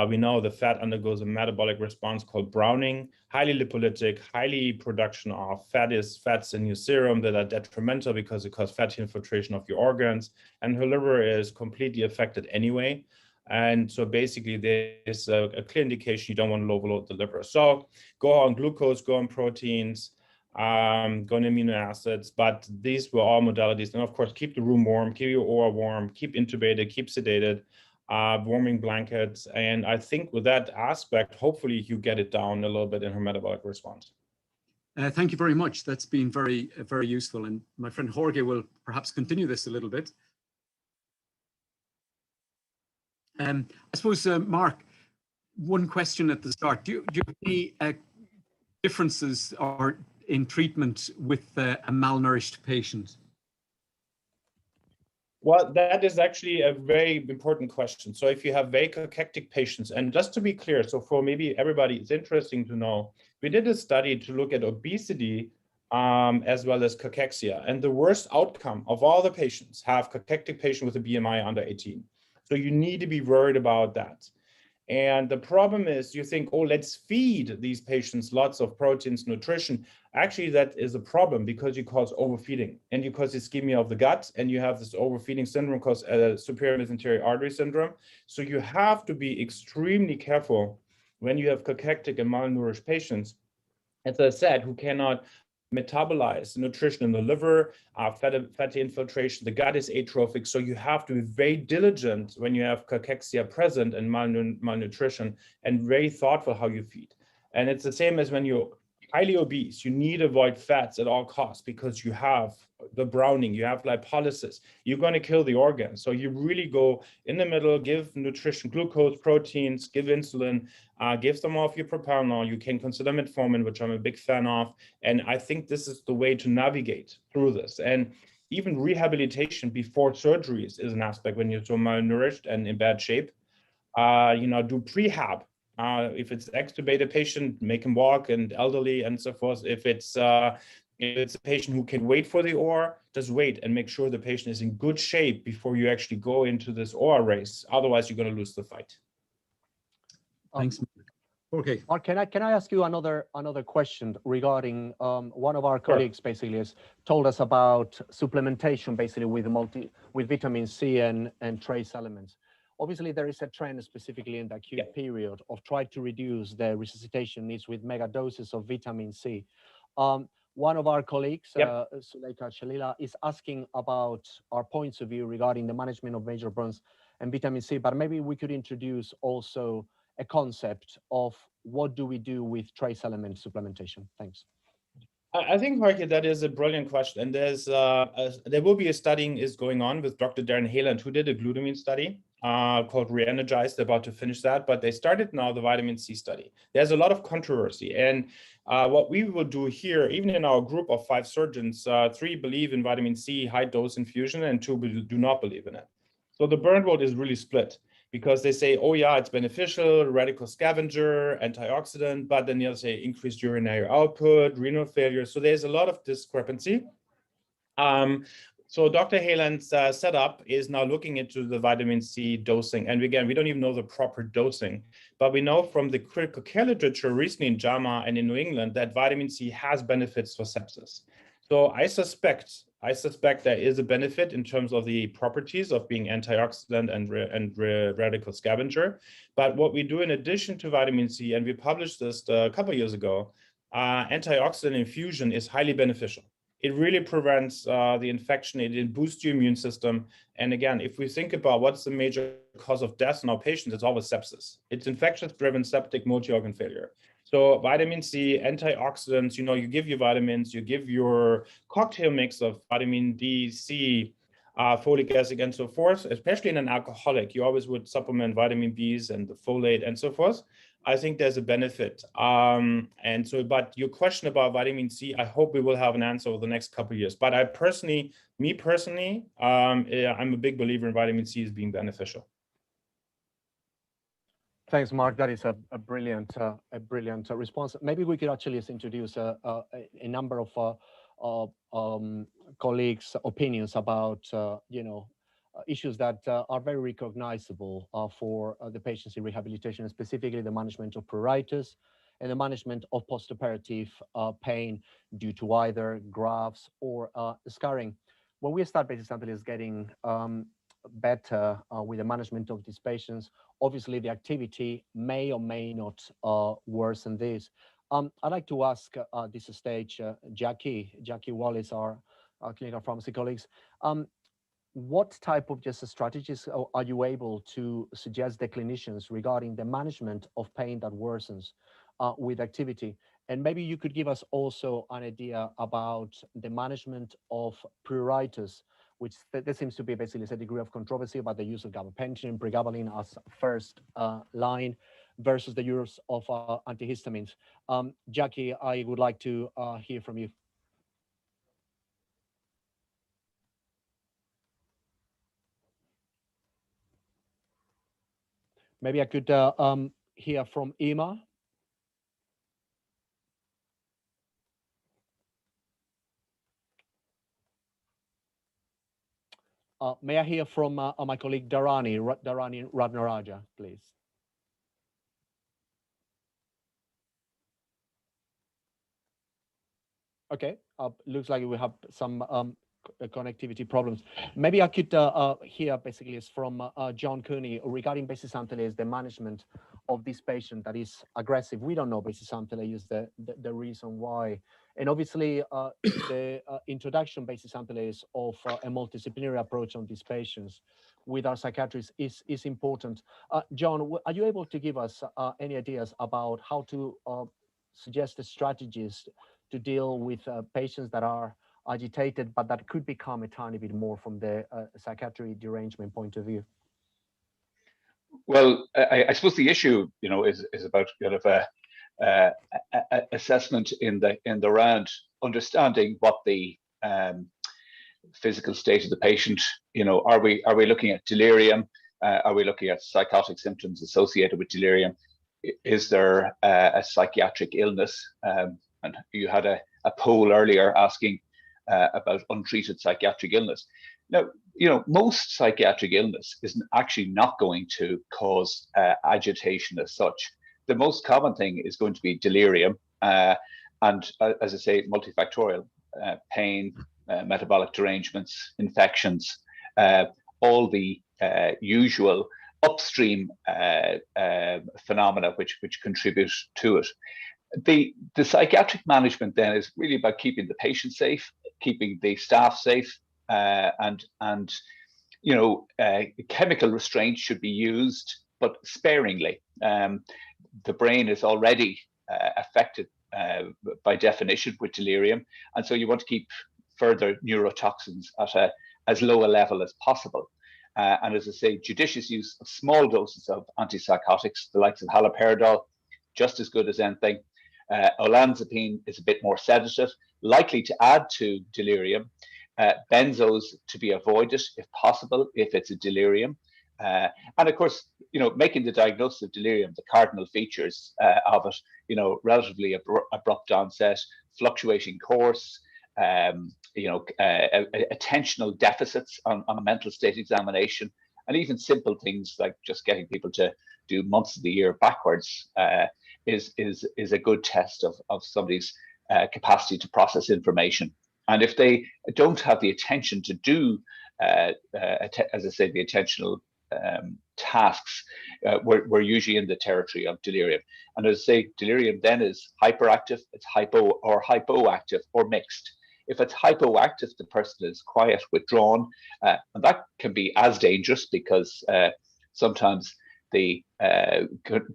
we know the fat undergoes a metabolic response called browning, highly lipolytic, highly production of fats in your serum that are detrimental because it causes fatty infiltration of your organs, and her liver is completely affected anyway. And so basically there's a clear indication you don't want to overload the liver. So go on glucose, go on proteins, go on amino acids, but these were all modalities. And of course, keep the room warm, keep your OR warm, keep intubated, keep sedated, warming blankets. And I think with that aspect, hopefully you get it down a little bit in her metabolic response. Thank you very much. That's been very, very useful. And my friend Jorge will perhaps continue this a little bit. I suppose, Mark, one question at the start. Do you have any differences or in treatment with a malnourished patient? Well, that is actually a very important question. So if you have very cachectic patients, and just to be clear, so for maybe everybody, it's interesting to know, we did a study to look at obesity as well as cachexia. And the worst outcome of all the patients have cachectic patient with a BMI under 18. So you need to be worried about that. And the problem is you think, oh, let's feed these patients lots of proteins, nutrition. Actually, that is a problem because you cause overfeeding and you cause ischemia of the gut, and you have this overfeeding syndrome called superior mesenteric artery syndrome. So you have to be extremely careful when you have cachectic and malnourished patients, as I said, who cannot metabolize nutrition in the liver, fatty infiltration, the gut is atrophic. So you have to be very diligent when you have cachexia present and malnutrition, and very thoughtful how you feed. And it's the same as when you're highly obese, you need to avoid fats at all costs because you have the browning, you have lipolysis, you're going to kill the organ. So you really go in the middle, give nutrition, glucose, proteins, give insulin, give some of your propranolol. You can consider metformin, which I'm a big fan of. And I think this is the way to navigate through this. And even rehabilitation before surgeries is an aspect when you're so malnourished and in bad shape. Do prehab. If it's extubated patient, make him walk, and elderly and so forth. If it's a patient who can wait for the OR, just wait and make sure the patient is in good shape before you actually go into this OR race. Otherwise, you're going to lose the fight. Thanks. Okay. Mark, can I ask you another question regarding one of our colleagues basically has told us about supplementation basically with vitamin C and trace elements. Obviously, there is a trend specifically in the acute period of trying to reduce the resuscitation needs with mega doses of vitamin C. One of our colleagues, Suleika Shalila, is asking about our points of view regarding the management of major burns and vitamin C, but maybe we could introduce also a concept of what do we do with trace element supplementation. Thanks. I think, Jorge, that is a brilliant question. And there will be a study is going on with Dr. Darren Hayland, who did a glutamine study called Re-Energized. They're about to finish that, but they started now the vitamin C study. There's a lot of controversy. And what we will do here, even in our group of 5 surgeons, 3 believe in vitamin C high dose infusion and 2 do not believe in it. So the burn world is really split, because they say, oh yeah, it's beneficial, radical scavenger, antioxidant, but then they'll say increased urinary output, renal failure. So there's a lot of discrepancy. So Dr. Hayland's setup is now looking into the vitamin C dosing. And again, we don't even know the proper dosing, but we know from the critical care literature recently in JAMA and in New England that vitamin C has benefits for sepsis. So I suspect there is a benefit in terms of the properties of being antioxidant and radical scavenger. But what we do in addition to vitamin C, and we published this a couple of years ago, antioxidant infusion is highly beneficial. It really prevents the infection. It boosts your immune system. And again, if we think about what's the major cause of death in our patients, it's always sepsis. It's infectious-driven septic multi-organ failure. So vitamin C, antioxidants, you give your vitamins, you give your cocktail mix of vitamin D, C, folic acid, and so forth, especially in an alcoholic. You always would supplement vitamin Bs and the folate and so forth. I think there's a benefit. But your question about vitamin C, I hope we will have an answer over the next couple of years. But me personally, I'm a big believer in vitamin C as being beneficial. Thanks, Mark. That is a brilliant response. Maybe we could actually introduce a number of colleagues' opinions about issues that are very recognizable for the patients in rehabilitation, specifically the management of pruritus and the management of postoperative pain due to either grafts or scarring. When we start, for example, is getting better with the management of these patients, obviously the activity may or may not worsen this. I'd like to ask at this stage, Jackie Wallace, our clinical pharmacy colleagues, what type of strategies are you able to suggest the clinicians regarding the management of pain that worsens with activity? And maybe you could give us also an idea about the management of pruritus, which there seems to be basically a degree of controversy about the use of gabapentin, pregabalin as first line versus the use of antihistamines. Jackie, I would like to hear from you. Maybe I could hear from Emma. May I hear from my colleague Dharani Ratnaraja, please? Okay, looks like we have some connectivity problems. Maybe I could hear basically is from John Cooney regarding basic antilles, the management of this patient that is aggressive. We don't know basic antilles is the reason why. And obviously the introduction basic antilles of a multidisciplinary approach on these patients with our psychiatrists is important. John, are you able to give us any ideas about how to suggest the strategies to deal with patients that are agitated, but that could become a tiny bit more from the psychiatric derangement point of view? Well, I suppose the issue, is about kind of a assessment in the round, understanding what the physical state of the patient. Are we looking at delirium? Are we looking at psychotic symptoms associated with delirium? Is there a psychiatric illness? And you had a poll earlier asking about untreated psychiatric illness. Now, most psychiatric illness is actually not going to cause agitation as such. The most common thing is going to be delirium, and as I say, multifactorial pain, metabolic derangements, infections, all the usual upstream phenomena which contribute to it. The psychiatric management then is really about keeping the patient safe, keeping the staff safe, and chemical restraint should be used, but sparingly. The brain is already affected by definition with delirium, and so you want to keep further neurotoxins at as low a level as possible. And as I say, judicious use of small doses of antipsychotics, the likes of haloperidol, just as good as anything. Olanzapine is a bit more sedative, likely to add to delirium. Benzos to be avoided if possible, if it's a delirium. And of course, making the diagnosis of delirium, the cardinal features of it, relatively abrupt onset, fluctuating course, attentional deficits on a mental state examination, and even simple things like just getting people to do months of the year backwards is a good test of somebody's capacity to process information. And if they don't have the attention to do, as I say, the attentional tasks, we're usually in the territory of delirium. And as I say, delirium then is hyperactive, it's hypo or hypoactive or mixed. If it's hypoactive, the person is quiet, withdrawn, and that can be as dangerous because sometimes the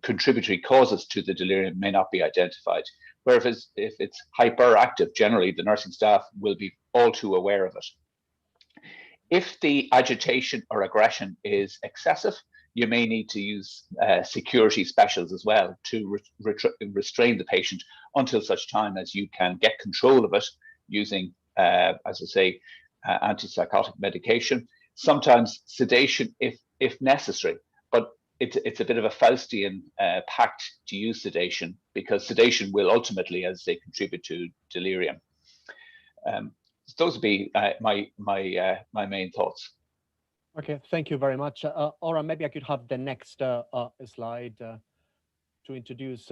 contributory causes to the delirium may not be identified. Whereas if it's hyperactive, generally the nursing staff will be all too aware of it. If the agitation or aggression is excessive, you may need to use security specials as well to restrain the patient until such time as you can get control of it using, as I say, antipsychotic medication. Sometimes sedation if necessary, but it's a bit of a Faustian pact to use sedation, because sedation will ultimately, as they contribute to delirium. Those would be my main thoughts. Okay, thank you very much. Ora, maybe I could have the next slide to introduce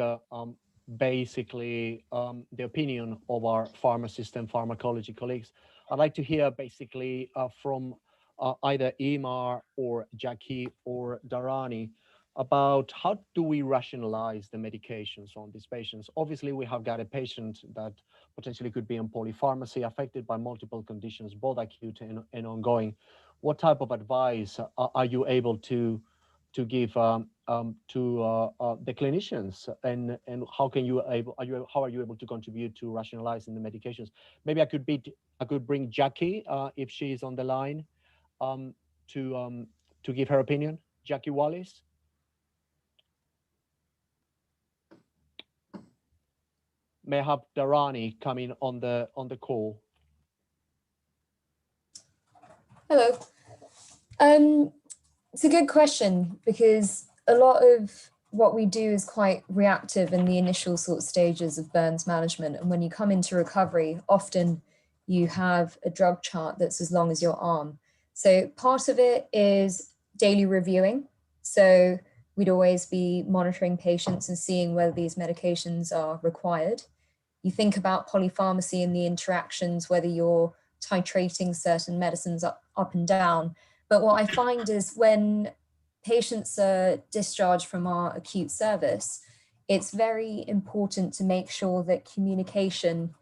basically the opinion of our pharmacist and pharmacology colleagues. I'd like to hear basically from either Emma or Jackie or Dharani about how do we rationalize the medications on these patients. Obviously, we have got a patient that potentially could be on polypharmacy, affected by multiple conditions, both acute and ongoing. What type of advice are you able to to give to the clinicians, and how are you able to contribute to rationalizing the medications? Maybe I could bring Jackie if she is on the line to give her opinion. Jackie Wallace. May I have Dharani coming on the call? Hello. It's a good question, because a lot of what we do is quite reactive in the initial sort of stages of burns management. And when you come into recovery, often you have a drug chart that's as long as your arm. So part of it is daily reviewing. So we'd always be monitoring patients and seeing whether these medications are required. You think about polypharmacy and the interactions, whether you're titrating certain medicines up and down. But what I find is when patients are discharged from our acute service, it's very important to make sure that communication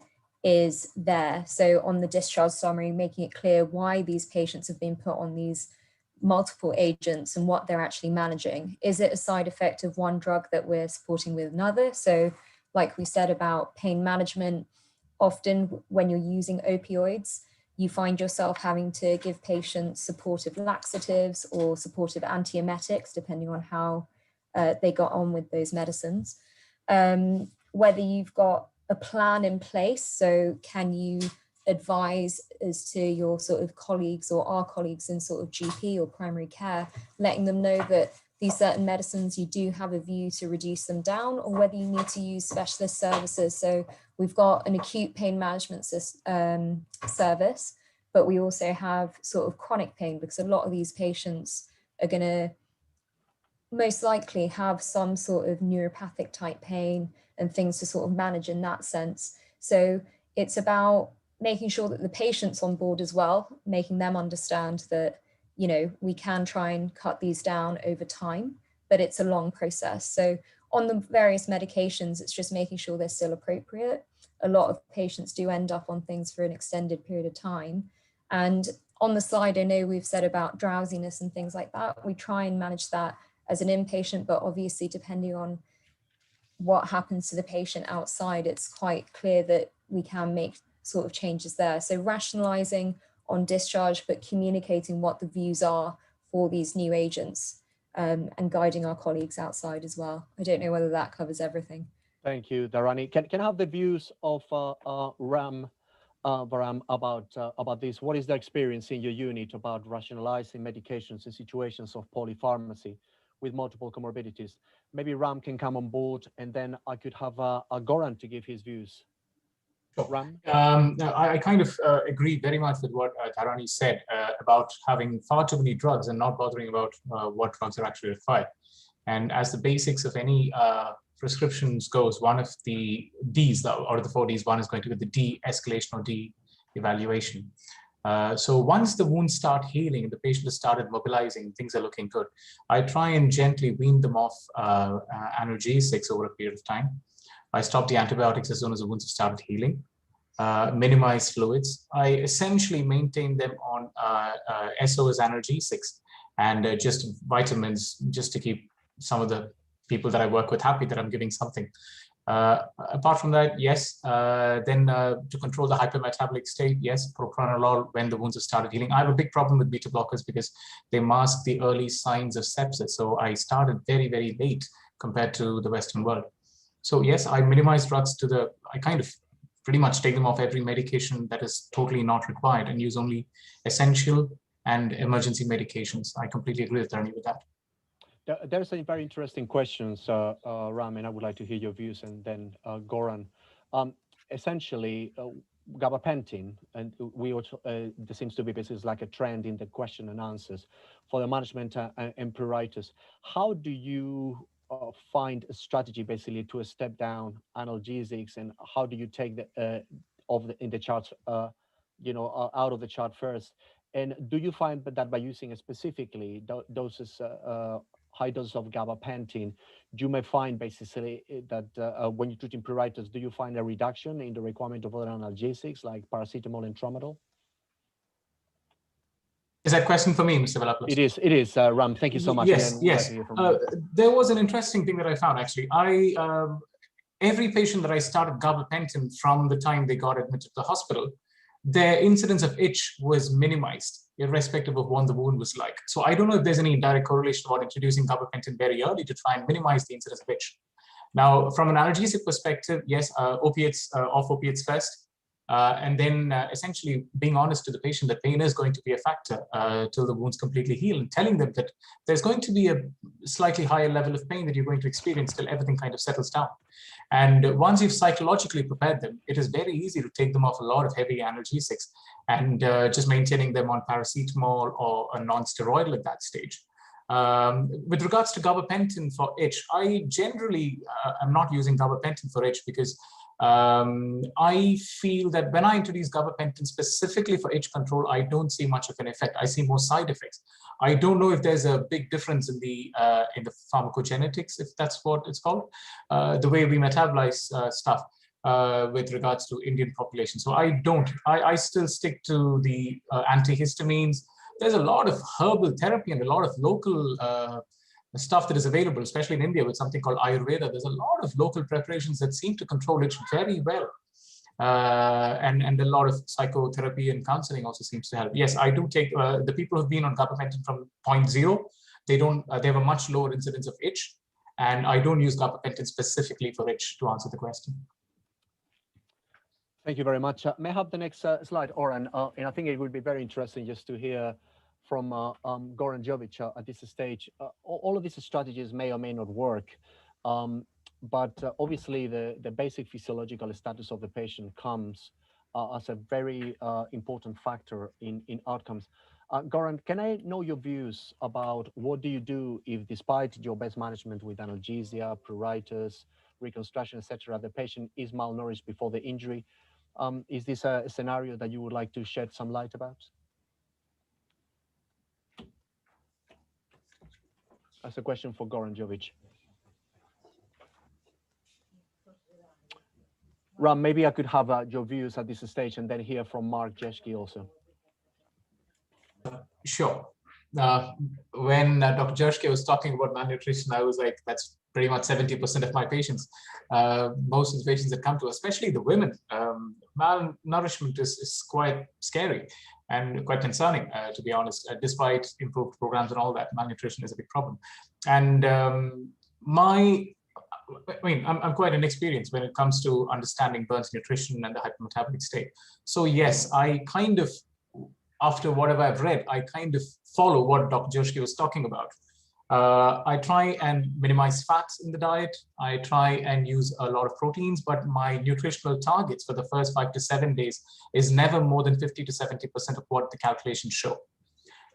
is there. So on the discharge summary, making it clear why these patients have been put on these multiple agents and what they're actually managing. Is it a side effect of one drug that we're supporting with another? So like we said about pain management, often when you're using opioids, you find yourself having to give patients supportive laxatives or supportive antiemetics, depending on how they got on with those medicines. Whether you've got a plan in place, so can you advise as to your sort of colleagues or our colleagues in sort of GP or primary care, letting them know that these certain medicines, you do have a view to reduce them down, or whether you need to use specialist services. So we've got an acute pain management service, but we also have sort of chronic pain, because a lot of these patients are going to most likely have some sort of neuropathic type pain and things to sort of manage in that sense. So it's about making sure that the patient's on board as well, making them understand that, you know, we can try and cut these down over time, but it's a long process. So on the various medications, it's just making sure they're still appropriate. A lot of patients do end up on things for an extended period of time. And on the slide, I know we've said about drowsiness and things like that. We try and manage that as an inpatient, but obviously depending on what happens to the patient outside, it's quite clear that we can make sort of changes there. So rationalizing on discharge, but communicating what the views are for these new agents, and guiding our colleagues outside as well. I don't know whether that covers everything. Thank you, Dharani. Can I have the views of Ramvaram about this? What is the experience in your unit about rationalizing medications in situations of polypharmacy with multiple comorbidities? Maybe Ram can come on board, and then I could have Goran to give his views. Ram? I kind of agree very much with what Dharani said about having far too many drugs and not bothering about what drugs are actually required. And as the basics of any prescriptions goes, one of the Ds, out of the 4 Ds, one is going to be the de-escalation or de-evaluation. So once the wounds start healing and the patient has started mobilizing, things are looking good, I try and gently wean them off analgesics over a period of time. I stop the antibiotics as soon as the wounds have started healing, minimize fluids. I essentially maintain them on SOS analgesics and just vitamins, just to keep some of the people that I work with happy that I'm giving something. Apart from that, yes, then to control the hypermetabolic state, yes, propranolol when the wounds have started healing. I have a big problem with beta blockers because they mask the early signs of sepsis. So I started very, very late compared to the Western world. So yes, I minimize drugs to I kind of pretty much take them off every medication that is totally not required and use only essential and emergency medications. I completely agree with Dharani with that. There's some very interesting questions, Ram, and I would like to hear your views, and then Goran. Essentially, gabapentin, and we also, there seems to be, this is like a trend in the question and answers for the management and pruritus. How do you find a strategy basically to step down analgesics, and how do you take the in the charts, you know, out of the chart first? And do you find that by using specifically doses, high doses of gabapentin, you may find basically that when you're treating pruritus, do you find a reduction in the requirement of other analgesics like paracetamol and tramadol? Is that question for me, Mr. Velopoulos? It is, Ram. Thank you so much. Yes, Again, yes. There was an interesting thing that I found, actually. Every patient that I started gabapentin from the time they got admitted to the hospital, their incidence of itch was minimized, irrespective of what the wound was like. So I don't know if there's any direct correlation about introducing gabapentin very early to try and minimize the incidence of itch. Now, from an analgesic perspective, yes, opiates, off opiates first. And then essentially being honest to the patient that pain is going to be a factor till the wounds completely heal, and telling them that there's going to be a slightly higher level of pain that you're going to experience till everything kind of settles down. And once you've psychologically prepared them, it is very easy to take them off a lot of heavy analgesics and just maintaining them on paracetamol or a non-steroidal at that stage. With regards to gabapentin for itch, I generally am not using gabapentin for itch because I feel that when I introduce gabapentin specifically for itch control, I don't see much of an effect. I see more side effects. I don't know if there's a big difference in the pharmacogenetics, if that's what it's called, the way we metabolize stuff with regards to Indian population. So I still stick to the antihistamines. There's a lot of herbal therapy and a lot of local stuff that is available, especially in India with something called Ayurveda. There's a lot of local preparations that seem to control it very well. And a lot of psychotherapy and counseling also seems to help. Yes, I do take the people who've been on gabapentin from 0.0. They have a much lower incidence of itch, and I don't use gabapentin specifically for itch, to answer the question. Thank you very much. May I have the next slide, Oren? And I think it would be very interesting just to hear from Goran Jovic at this stage. All of these strategies may or may not work, but obviously the basic physiological status of the patient comes as a very important factor in outcomes. Goran, can I know your views about what do you do if, despite your best management with analgesia, pruritus, reconstruction, etc., the patient is malnourished before the injury? Is this a scenario that you would like to shed some light about? That's a question for Goran Jovic. Ram, maybe I could have your views at this stage and then hear from Mark Jeschke also. Sure. When Dr. Jeschke was talking about malnutrition, I was like, that's pretty much 70% of my patients. Most of the patients that come to, especially the women, malnourishment is quite scary and quite concerning, to be honest. Despite improved programs and all that, malnutrition is a big problem. And I'm quite inexperienced when it comes to understanding Burns nutrition and the hypermetabolic state. So yes, I kind of, after whatever I've read, I kind of follow what Dr. Joshi was talking about. I try and minimize fats in the diet. I try and use a lot of proteins, but my nutritional targets for the first 5 to 7 days is never more than 50 to 70% of what the calculations show.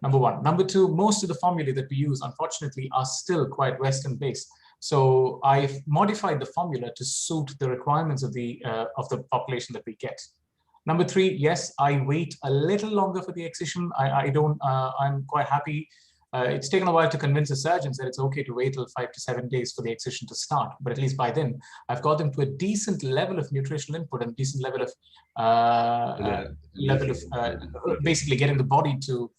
Number one. Number two, most of the formulae that we use, unfortunately, are still quite Western based. So I've modified the formula to suit the requirements of the population that we get. Number three, yes, I wait a little longer for the excision. I'm quite happy. It's taken a while to convince the surgeons that it's okay to wait till 5 to 7 days for the excision to start. But at least by then, I've got them to a decent level of nutritional input and decent level of basically getting the body to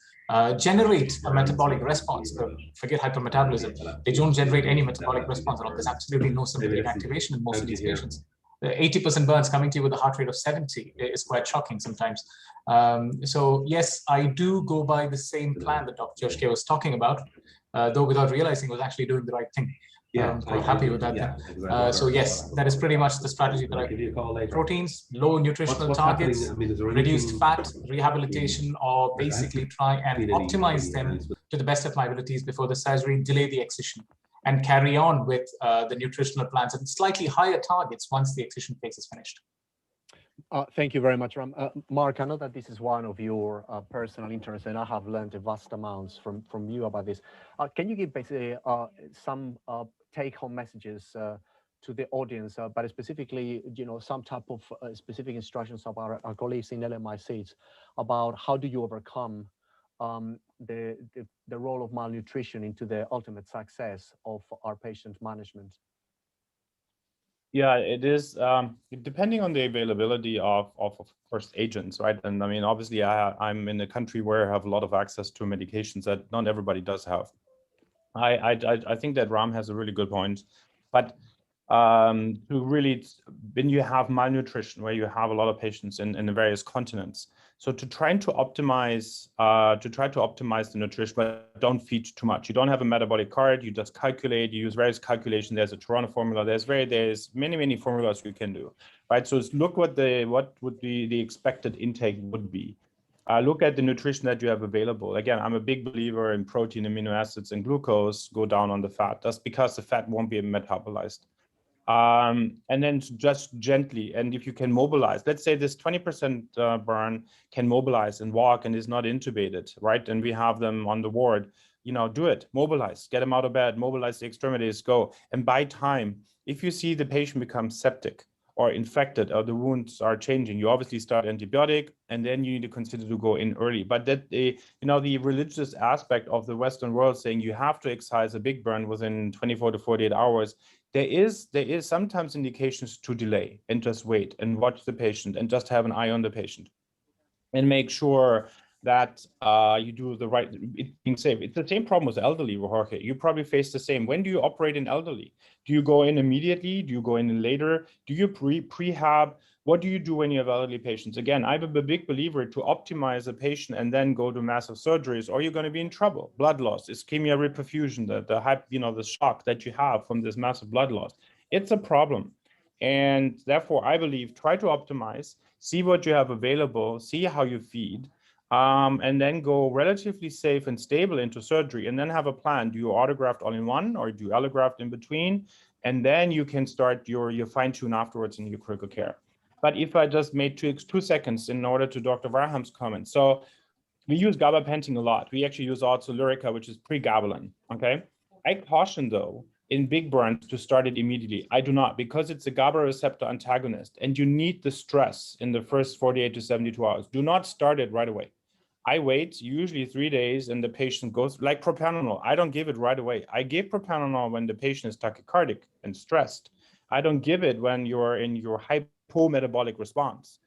generate a metabolic response. Forget hypermetabolism. They don't generate any metabolic response at all. There's absolutely no sympathetic activation in most of these patients. 80% burns coming to you with a heart rate of 70 is quite shocking sometimes. So yes, I do go by the same plan that Dr. Joshke was talking about, though without realizing I was actually doing the right thing. I'm quite happy with that. Yeah, exactly. So yes, that is pretty much the strategy that I proteins, low nutritional targets, reduced fat, rehabilitation, or basically try and optimize them to the best of my abilities before the surgery, delay the excision, and carry on with the nutritional plans and slightly higher targets once the excision phase is finished. Thank you very much, Ram. Mark, I know that this is one of your personal interests, and I have learned vast amounts from you about this. Can you give basically some take-home messages to the audience, but specifically, some type of specific instructions of our colleagues in LMI seats about how do you overcome the role of malnutrition into the ultimate success of our patient management? Yeah, it is depending on the availability of course agents, right? And I mean, obviously, I'm in a country where I have a lot of access to medications that not everybody does have. I think that Ram has a really good point, but to really, when you have malnutrition, where you have a lot of patients in the various continents, so to try to optimize the nutrition, but don't feed too much. You don't have a metabolic card. You just calculate. You use various calculations. There's a Toronto formula. There's many formulas you can do, right? So look what would be the expected intake would be. Look at the nutrition that you have available. Again, I'm a big believer in protein, amino acids, and glucose. Go down on the fat. That's because the fat won't be metabolized. And then just gently, and if you can mobilize, let's say this 20% burn can mobilize and walk and is not intubated, right? And we have them on the ward, do it, mobilize, get them out of bed, mobilize the extremities, go. And by time, if you see the patient become septic or infected or the wounds are changing, you obviously start antibiotic, and then you need to consider to go in early. But that the religious aspect of the Western world saying you have to excise a big burn within 24 to 48 hours, there is sometimes indications to delay and just wait and watch the patient and just have an eye on the patient and make sure that you do the right, being safe. It's the same problem with elderly, Jorge. You probably face the same. When do you operate in elderly? Do you go in immediately? Do you go in later? Do you prehab? What do you do when you have elderly patients? Again, I'm a big believer to optimize a patient and then go to massive surgeries, or you're going to be in trouble. Blood loss, ischemia, reperfusion, the shock that you have from this massive blood loss. It's a problem. And therefore, I believe, try to optimize, see what you have available, see how you feed, and then go relatively safe and stable into surgery, and then have a plan. Do you autograft all in one, or do you allograft in between? And then you can start your fine tune afterwards in your critical care. But if I just made 2 seconds in order to Dr. Varaham's comment. So we use gabapentin a lot. We actually use also Lyrica, which is pregabalin, okay? I caution though, in big burns to start it immediately. I do not, because it's a GABA receptor antagonist and you need the stress in the first 48 to 72 hours. Do not start it right away. I wait usually 3 days and the patient goes, like propranolol. I don't give it right away. I give propranolol when the patient is tachycardic and stressed. I don't give it when you're in your hypometabolic response.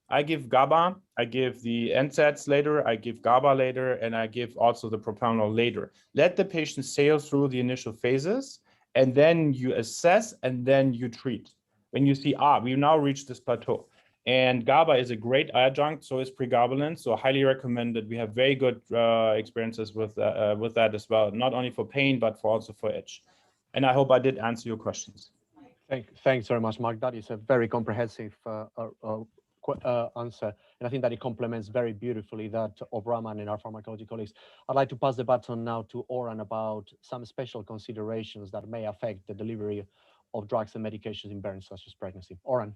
I give GABA, I give the NSAIDs later, I give GABA later, and I give also the propranolol later. Let the patient sail through the initial phases, and then you assess, and then you treat. When you see, we've now reached this plateau. And GABA is a great adjunct, so is pregabalin, so highly recommended. We have very good experiences with that as well, not only for pain, but also for itch. And I hope I did answer your questions. Thanks very much, Mark. That is a very comprehensive answer, and I think that it complements very beautifully that of Raman and our pharmacology colleagues. I'd like to pass the baton now to Oran about some special considerations that may affect the delivery of drugs and medications in burns such as pregnancy. Oran.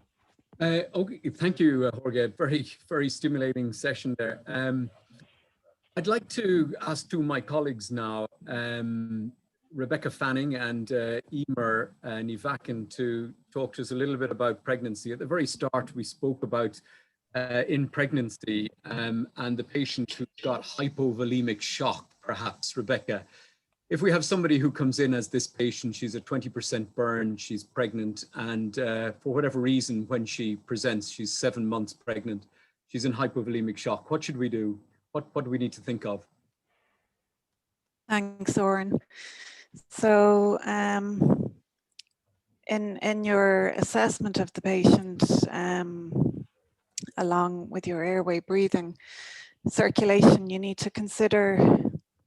Okay, thank you, Jorge. Very stimulating session there. I'd like to ask two of my colleagues now, Rebecca Fanning and Emer Nivakin, to talk to us a little bit about pregnancy. At the very start, we spoke about in pregnancy and the patient who got hypovolemic shock, perhaps, Rebecca. If we have somebody who comes in as this patient, she's a 20% burn, she's pregnant, and for whatever reason, when she presents, she's 7 months pregnant, she's in hypovolemic shock. What should we do? What do we need to think of? Thanks, Oren. So in your assessment of the patient, along with your airway, breathing, circulation, you need to consider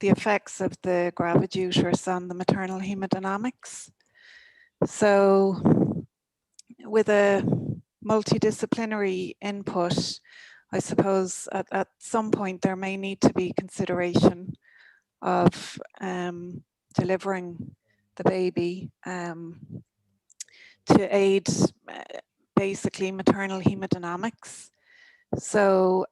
the effects of the gravid uterus on the maternal hemodynamics. So with a multidisciplinary input, I suppose at some point there may need to be consideration of delivering the baby to aid basically maternal hemodynamics. So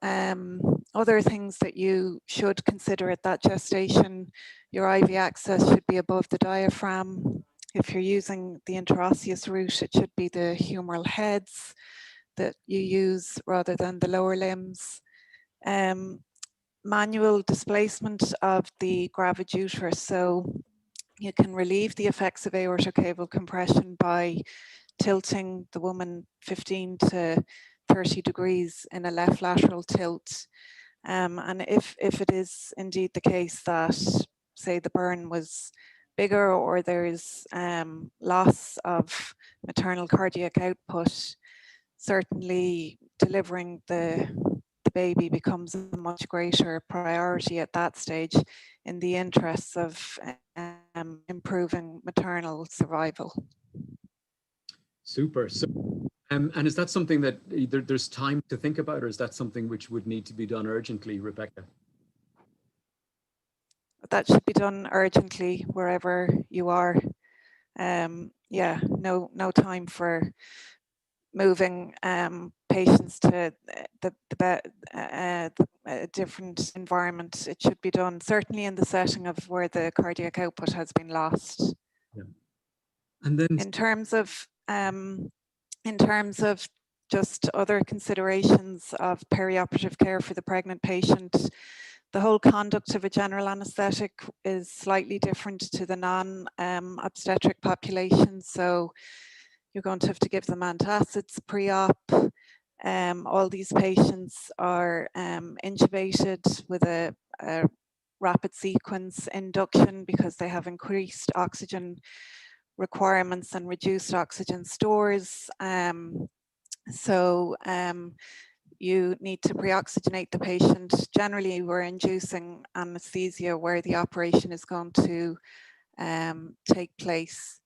other things that you should consider at that gestation, your IV access should be above the diaphragm. If you're using the interosseous route, it should be the humeral heads that you use rather than the lower limbs. Manual displacement of the gravid uterus. So you can relieve the effects of aortic cable compression by tilting the woman 15 to 30 degrees in a left lateral tilt. And if it is indeed the case that, say, the burn was bigger or there's loss of maternal cardiac output, certainly delivering the baby becomes a much greater priority at that stage in the interests of improving maternal survival. Super. So, and is that something that there's time to think about, or is that something which would need to be done urgently, Rebecca? That should be done urgently wherever you are. Yeah, no time for moving patients to a different environment. It should be done certainly in the setting of where the cardiac output has been lost. Yeah. And then in terms of just other considerations of perioperative care for the pregnant patient, the whole conduct of a general anaesthetic is slightly different to the non-obstetric population. So you're going to have to give them antacids pre-op. All these patients are intubated with a rapid sequence induction because they have increased oxygen requirements and reduced oxygen stores. You need to pre-oxygenate the patient. Generally, we're inducing anesthesia where the operation is going to take place.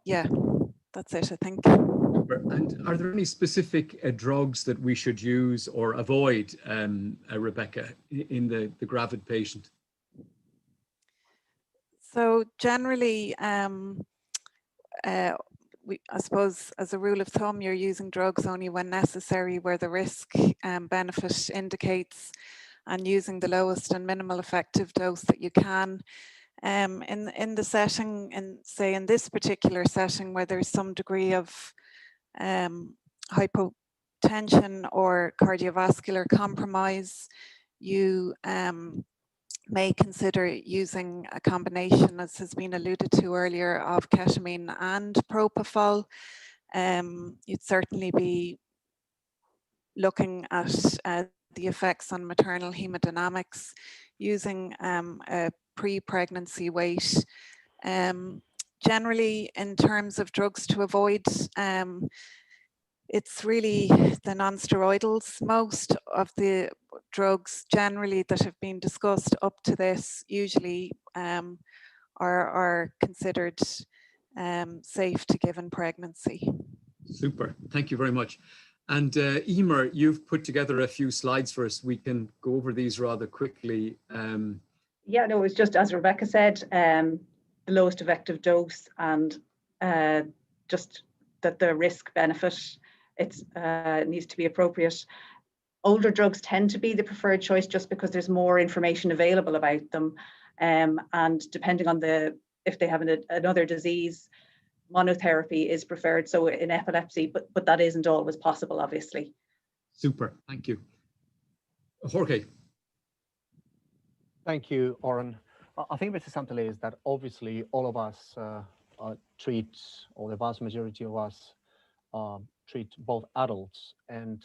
Yeah, that's it, I think. And are there any specific drugs that we should use or avoid, Rebecca, in the gravid patient? So generally, I suppose as a rule of thumb, you're using drugs only when necessary, where the risk benefit indicates, and using the lowest and minimal effective dose that you can. In the setting, say in this particular setting where there's some degree of hypotension or cardiovascular compromise, you may consider using a combination, as has been alluded to earlier, of ketamine and propofol. You'd certainly be looking at the effects on maternal hemodynamics using a pre-pregnancy weight. Generally, in terms of drugs to avoid, it's really the non-steroidals. Most of the drugs generally that have been discussed up to this usually are considered safe to give in pregnancy. Super, thank you very much. And Emer, you've put together a few slides for us. We can go over these rather quickly. Yeah, no, it was just as Rebecca said, the lowest effective dose, and just that the risk benefit, it needs to be appropriate. Older drugs tend to be the preferred choice just because there's more information available about them, and depending on if they have another disease, monotherapy is preferred. So in epilepsy, but that isn't always possible, obviously. Super, thank you. Jorge. Thank you, Oren. I think, Mr. Santale, is that obviously all of us treat, or the vast majority of us treat both adults and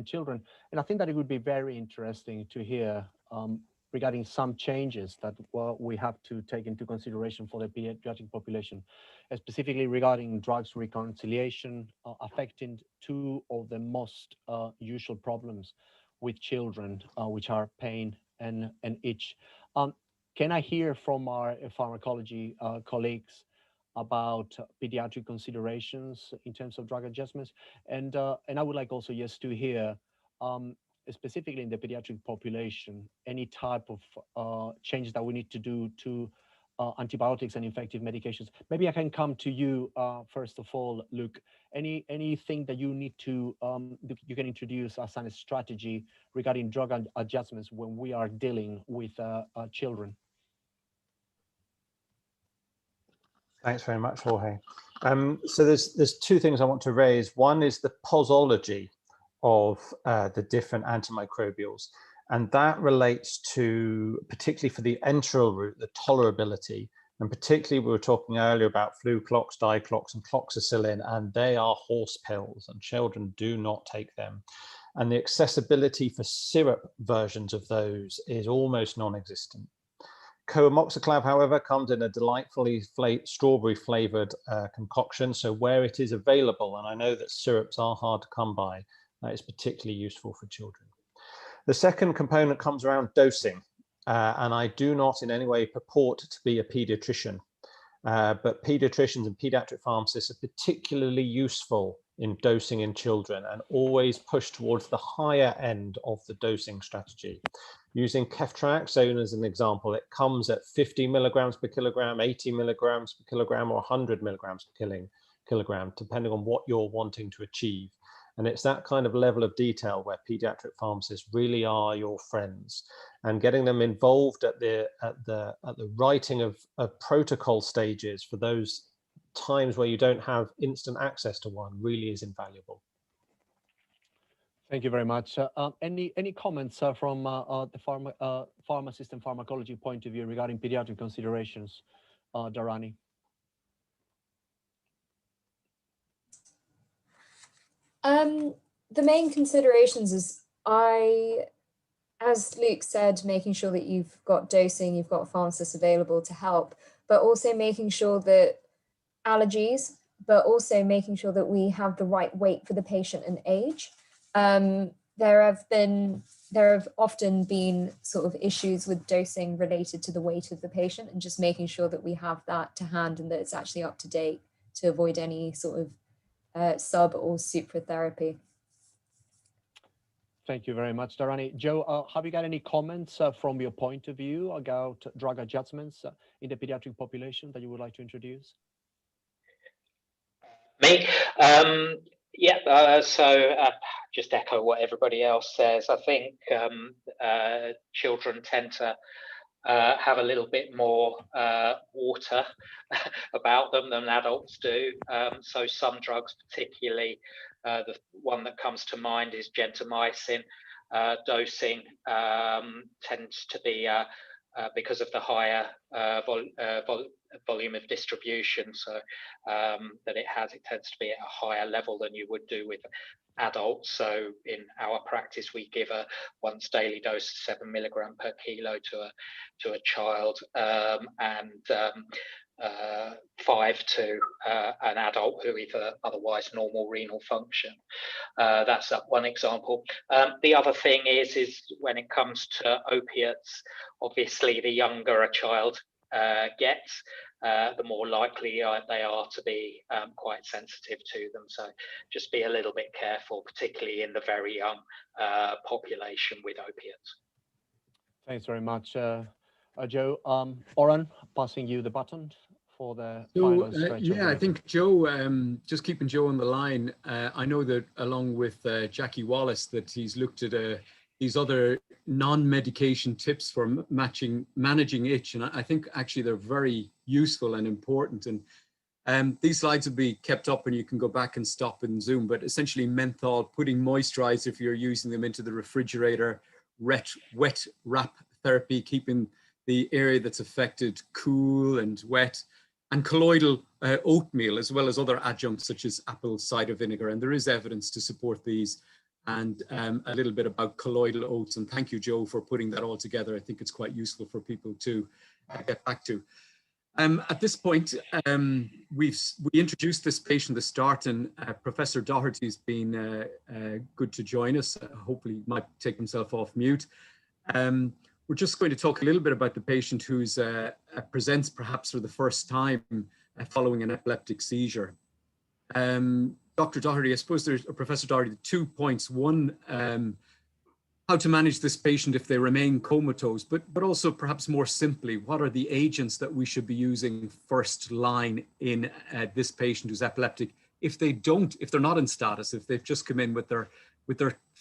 children. And I think that it would be very interesting to hear regarding some changes that we have to take into consideration for the pediatric population, specifically regarding drugs reconciliation, affecting two of the most usual problems with children, which are pain and itch. Can I hear from our pharmacology colleagues about pediatric considerations in terms of drug adjustments? And I would like also just to hear, specifically in the pediatric population, any type of changes that we need to do to antibiotics and infective medications. Maybe I can come to you first of all, Luke. Anything that you need to you can introduce as a strategy regarding drug adjustments when we are dealing with children? Thanks very much, Jorge. So there's two things I want to raise. One is the posology of the different antimicrobials. And that relates to, particularly for the enteral route, the tolerability. And particularly, we were talking earlier about Fluclox, Diclox, and cloxacillin, and they are horse pills, and children do not take them. And the accessibility for syrup versions of those is almost non-existent. Coamoxiclav, however, comes in a delightfully strawberry flavored concoction. So where it is available, and I know that syrups are hard to come by, that is particularly useful for children. The second component comes around dosing. And I do not in any way purport to be a pediatrician, but pediatricians and pediatric pharmacists are particularly useful in dosing in children and always push towards the higher end of the dosing strategy. Using ceftriaxone as an example, it comes at 50 milligrams per kilogram, 80 milligrams per kilogram, or 100 milligrams per kilogram, depending on what you're wanting to achieve. And it's that kind of level of detail where pediatric pharmacists really are your friends, and getting them involved at the writing of protocol stages for those times where you don't have instant access to one really is invaluable. Thank you very much. Any comments from the pharmacist and pharmacology point of view regarding pediatric considerations, Dharani? The main considerations is, as Luke said, making sure that you've got dosing, you've got pharmacists available to help, but also making sure that allergies, but also making sure that we have the right weight for the patient and age. There have often been sort of issues with dosing related to the weight of the patient, and just making sure that we have that to hand and that it's actually up to date to avoid any sort of sub or supra therapy. Thank you very much, Dharani. Joe, have you got any comments from your point of view about drug adjustments in the pediatric population that you would like to introduce? Me? Just echo what everybody else says. I think children tend to have a little bit more water about them than adults do. So some drugs, particularly the one that comes to mind is gentamicin. Dosing tends to be because of the higher volume of distribution, so that it tends to be at a higher level than you would do with adults. So in our practice, we give a once daily dose of 7 milligram per kilo to a child, and 5 to an adult who is otherwise normal renal function. That's one example. The other thing is when it comes to opiates, obviously the younger a child gets, the more likely they are to be quite sensitive to them. So just be a little bit careful, particularly in the very young population with opiates. Thanks very much, Joe. Oren, passing you the button for the final stretch. Yeah, I think Joe, just keeping Joe on the line, I know that along with Jackie Wallace that he's looked at these other non-medication tips for managing itch, and I think actually they're very useful and important. And these slides will be kept up and you can go back and stop and zoom, but essentially menthol, putting moisturizer if you're using them into the refrigerator, wet wrap therapy, keeping the area that's affected cool and wet, and colloidal oatmeal, as well as other adjuncts such as apple cider vinegar. And there is evidence to support these, and a little bit about colloidal oats. And thank you, Joe, for putting that all together. I think it's quite useful for people to get back to. At this point, we introduced this patient at the start, and Professor Doherty's been good to join us. Hopefully he might take himself off mute. We're just going to talk a little bit about the patient who's presents perhaps for the first time following an epileptic seizure. Dr. Doherty, I suppose there's, Professor Doherty, 2 points. One, how to manage this patient if they remain comatose, but also perhaps more simply, what are the agents that we should be using first line in this patient who's epileptic if they're not in status, if they've just come in with their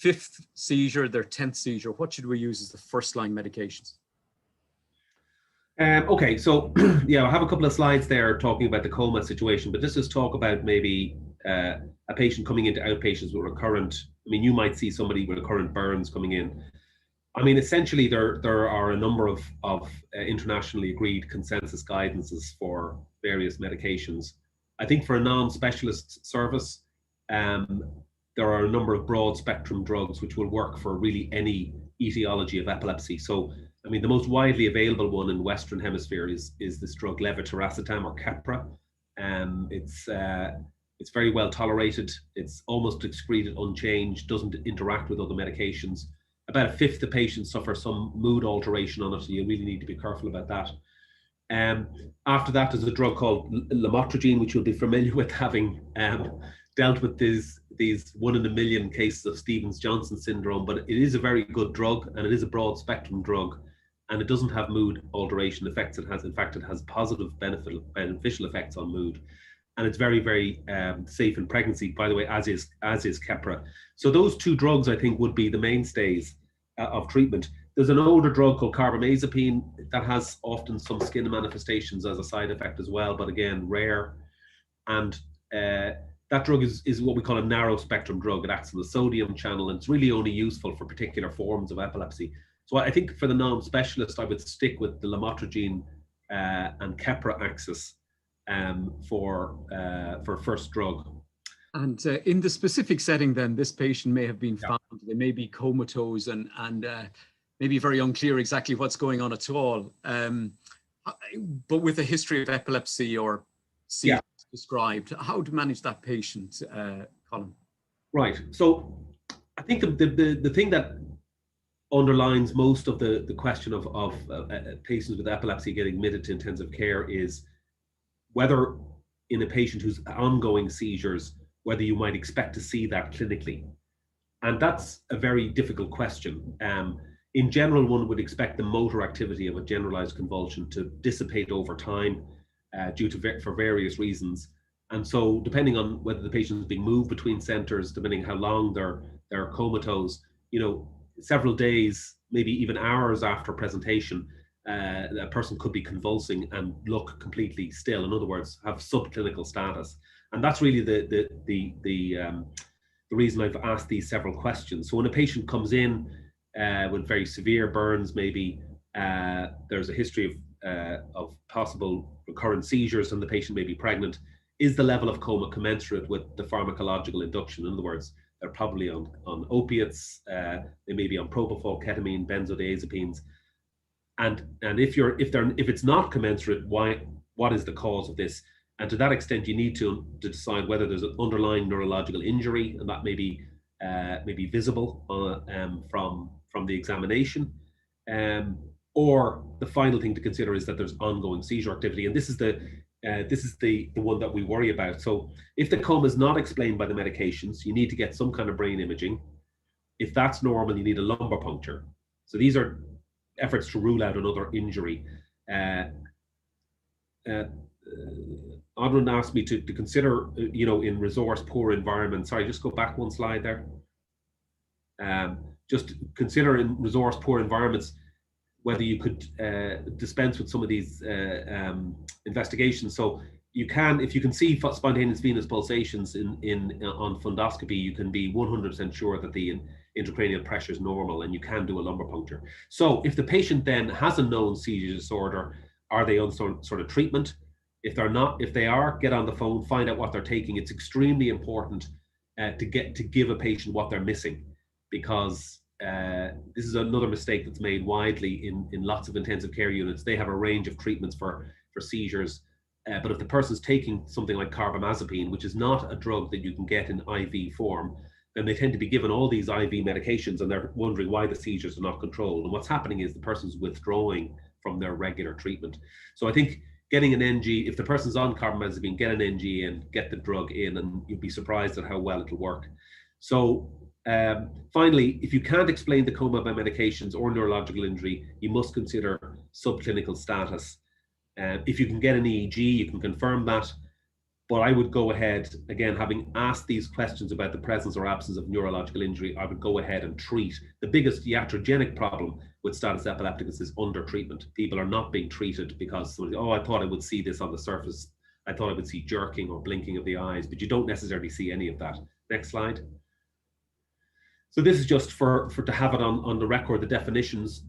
5th seizure, their 10th seizure, what should we use as the first line medications? Okay, so yeah, I have a couple of slides there talking about the coma situation, but let's just talk about maybe a patient coming into outpatients with recurrent, I mean, you might see somebody with recurrent burns coming in. I mean, essentially, there are a number of internationally agreed consensus guidances for various medications. I think for a non-specialist service, there are a number of broad spectrum drugs which will work for really any etiology of epilepsy. So, I mean, the most widely available one in the Western Hemisphere is this drug levetiracetam, or Keppra. It's very well tolerated. It's almost excreted unchanged, doesn't interact with other medications. About a fifth of patients suffer some mood alteration on it, so you really need to be careful about that. After that, there's a drug called lamotrigine, which you'll be familiar with, having dealt with these 1 in a million cases of Stevens-Johnson syndrome. But it is a very good drug, and it is a broad spectrum drug, and it doesn't have mood alteration effects. It has, in fact, it has positive beneficial effects on mood. And it's very, very safe in pregnancy, by the way, as is Keppra. So those two drugs, I think, would be the mainstays of treatment. There's an older drug called carbamazepine that has often some skin manifestations as a side effect as well, but again, rare. And that drug is what we call a narrow spectrum drug. It acts on the sodium channel, and it's really only useful for particular forms of epilepsy. So I think for the non-specialist, I would stick with the lamotrigine and Keppra axis for first drug. And in the specific setting, then, this patient may have been found, they may be comatose and maybe very unclear exactly what's going on at all. But with a history of epilepsy or seizures described, how to manage that patient, Colin? Right. So I think the thing that underlines most of the question of patients with epilepsy getting admitted to intensive care is whether in a patient who's ongoing seizures, whether you might expect to see that clinically. And that's a very difficult question. In general, one would expect the motor activity of a generalized convulsion to dissipate over time for various reasons. And so depending on whether the patient is being moved between centers, depending how long they're comatose, several days, maybe even hours after presentation, a person could be convulsing and look completely still. In other words, have subclinical status. And that's really the reason I've asked these several questions. So when a patient comes in with very severe burns, maybe there's a history of possible recurrent seizures and the patient may be pregnant, is the level of coma commensurate with the pharmacological induction? In other words, they're probably on opiates, they may be on propofol, ketamine, benzodiazepines. And if it's not commensurate, what is the cause of this? And to that extent, you need to decide whether there's an underlying neurological injury, and that may be visible from the examination. Or the final thing to consider is that there's ongoing seizure activity, and this is the one that we worry about. So if the coma is not explained by the medications, you need to get some kind of brain imaging. If that's normal, you need a lumbar puncture. So these are efforts to rule out another injury. Adrian asked me to consider, in resource poor environments. Sorry, just go back one slide there. Just consider in resource poor environments whether you could dispense with some of these investigations. So you can, if you can see spontaneous venous pulsations on fundoscopy, you can be 100% sure that the intracranial pressure is normal, and you can do a lumbar puncture. So if the patient then has a known seizure disorder, are they on some sort of treatment? If they're not, if they are, get on the phone, find out what they're taking. It's extremely important to give a patient what they're missing, because this is another mistake that's made widely in lots of intensive care units. They have a range of treatments for seizures, but if the person's taking something like carbamazepine, which is not a drug that you can get in IV form, then they tend to be given all these IV medications, and they're wondering why the seizures are not controlled. And what's happening is the person's withdrawing from their regular treatment. So I think getting an NG, if the person's on carbamazepine, get an NG and get the drug in, and you'll be surprised at how well it'll work. So finally, if you can't explain the coma by medications or neurological injury, you must consider subclinical status. If you can get an EEG, you can confirm that. But I would go ahead, again, having asked these questions about the presence or absence of neurological injury, I would go ahead and treat. The biggest iatrogenic problem with status epilepticus is under treatment. People are not being treated because somebody, oh, I thought I would see this on the surface. I thought I would see jerking or blinking of the eyes, but you don't necessarily see any of that. Next slide. So this is just for to have it on the record, the definitions.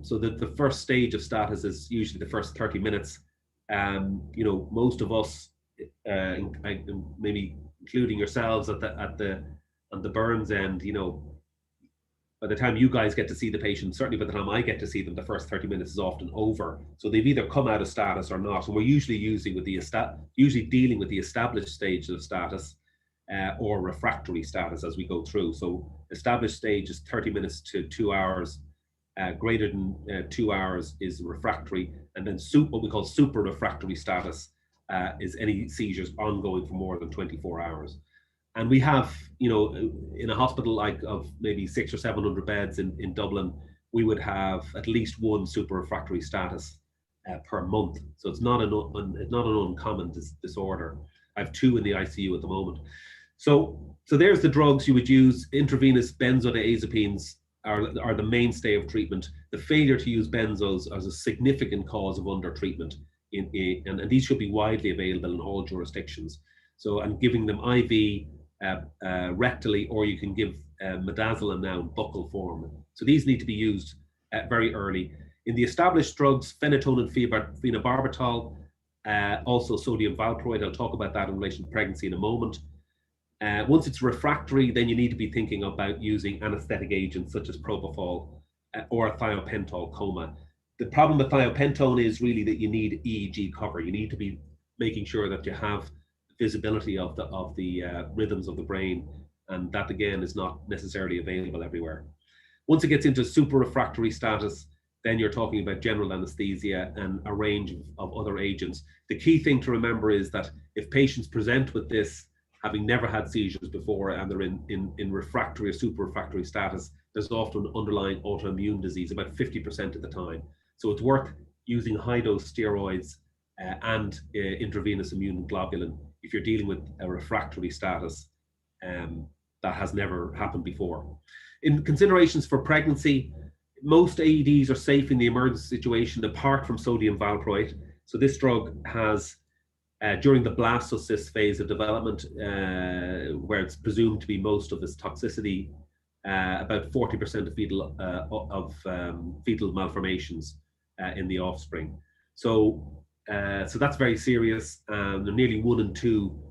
So that the first stage of status is usually the first 30 minutes. You know, most of us, maybe including yourselves on the burns end, you know, by the time you guys get to see the patient, certainly by the time I get to see them, the first 30 minutes is often over. So they've either come out of status or not. And we're usually dealing with the established stage of status or refractory status as we go through. So established stage is 30 minutes to 2 hours. Greater than 2 hours is refractory, and then what we call super refractory status is any seizures ongoing for more than 24 hours. And we have, you know, in a hospital like of maybe 600 or 700 beds in Dublin, we would have at least one super refractory status per month. So it's not an uncommon disorder. I have 2 in the ICU at the moment. So there's the drugs you would use. Intravenous benzodiazepines are the mainstay of treatment. The failure to use benzos is a significant cause of undertreatment, and these should be widely available in all jurisdictions. So I'm giving them IV, rectally, or you can give midazolam now in buccal form. So these need to be used very early. In the established drugs, phenytoin and phenobarbital, also sodium valproate. I'll talk about that in relation to pregnancy in a moment. Once it's refractory, then you need to be thinking about using anesthetic agents such as propofol or thiopental coma. The problem with thiopental is really that you need EEG cover. You need to be making sure that you have visibility of the rhythms of the brain, and that again is not necessarily available everywhere. Once it gets into super refractory status, then you're talking about general anesthesia and a range of other agents. The key thing to remember is that if patients present with this having never had seizures before and they're in refractory or super refractory status, there's often underlying autoimmune disease about 50% of the time. So it's worth using high-dose steroids and intravenous immune globulin if you're dealing with a refractory status that has never happened before. In considerations for pregnancy, most AEDs are safe in the emergency situation apart from sodium valproate. So this drug has, during the blastocyst phase of development, where it's presumed to be most of its toxicity, about 40% of fetal malformations in the offspring. So that's very serious. They're nearly 1 in 2.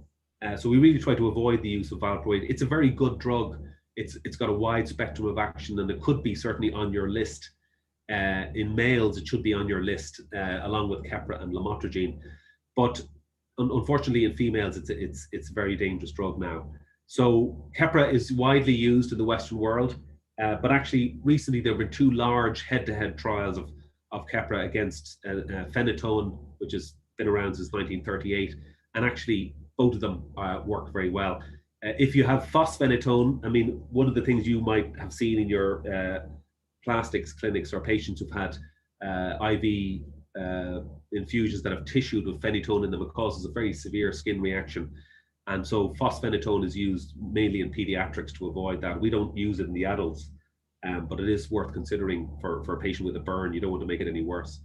So we really try to avoid the use of valproate. It's a very good drug. It's got a wide spectrum of action, and it could be certainly on your list. In males, it should be on your list along with Keppra and lamotrigine. But unfortunately, in females, it's a very dangerous drug now. So Keppra is widely used in the Western world, but actually recently there were 2 large head-to-head trials of Keppra against phenytoin, which has been around since 1938, and actually both of them work very well. If you have phosphenetone, I mean, one of the things you might have seen in your plastics clinics or patients who've had IV infusions that have tissued with phenytoin in them, it causes a very severe skin reaction. And so phosphenetone is used mainly in pediatrics to avoid that. We don't use it in the adults, but it is worth considering for a patient with a burn. You don't want to make it any worse.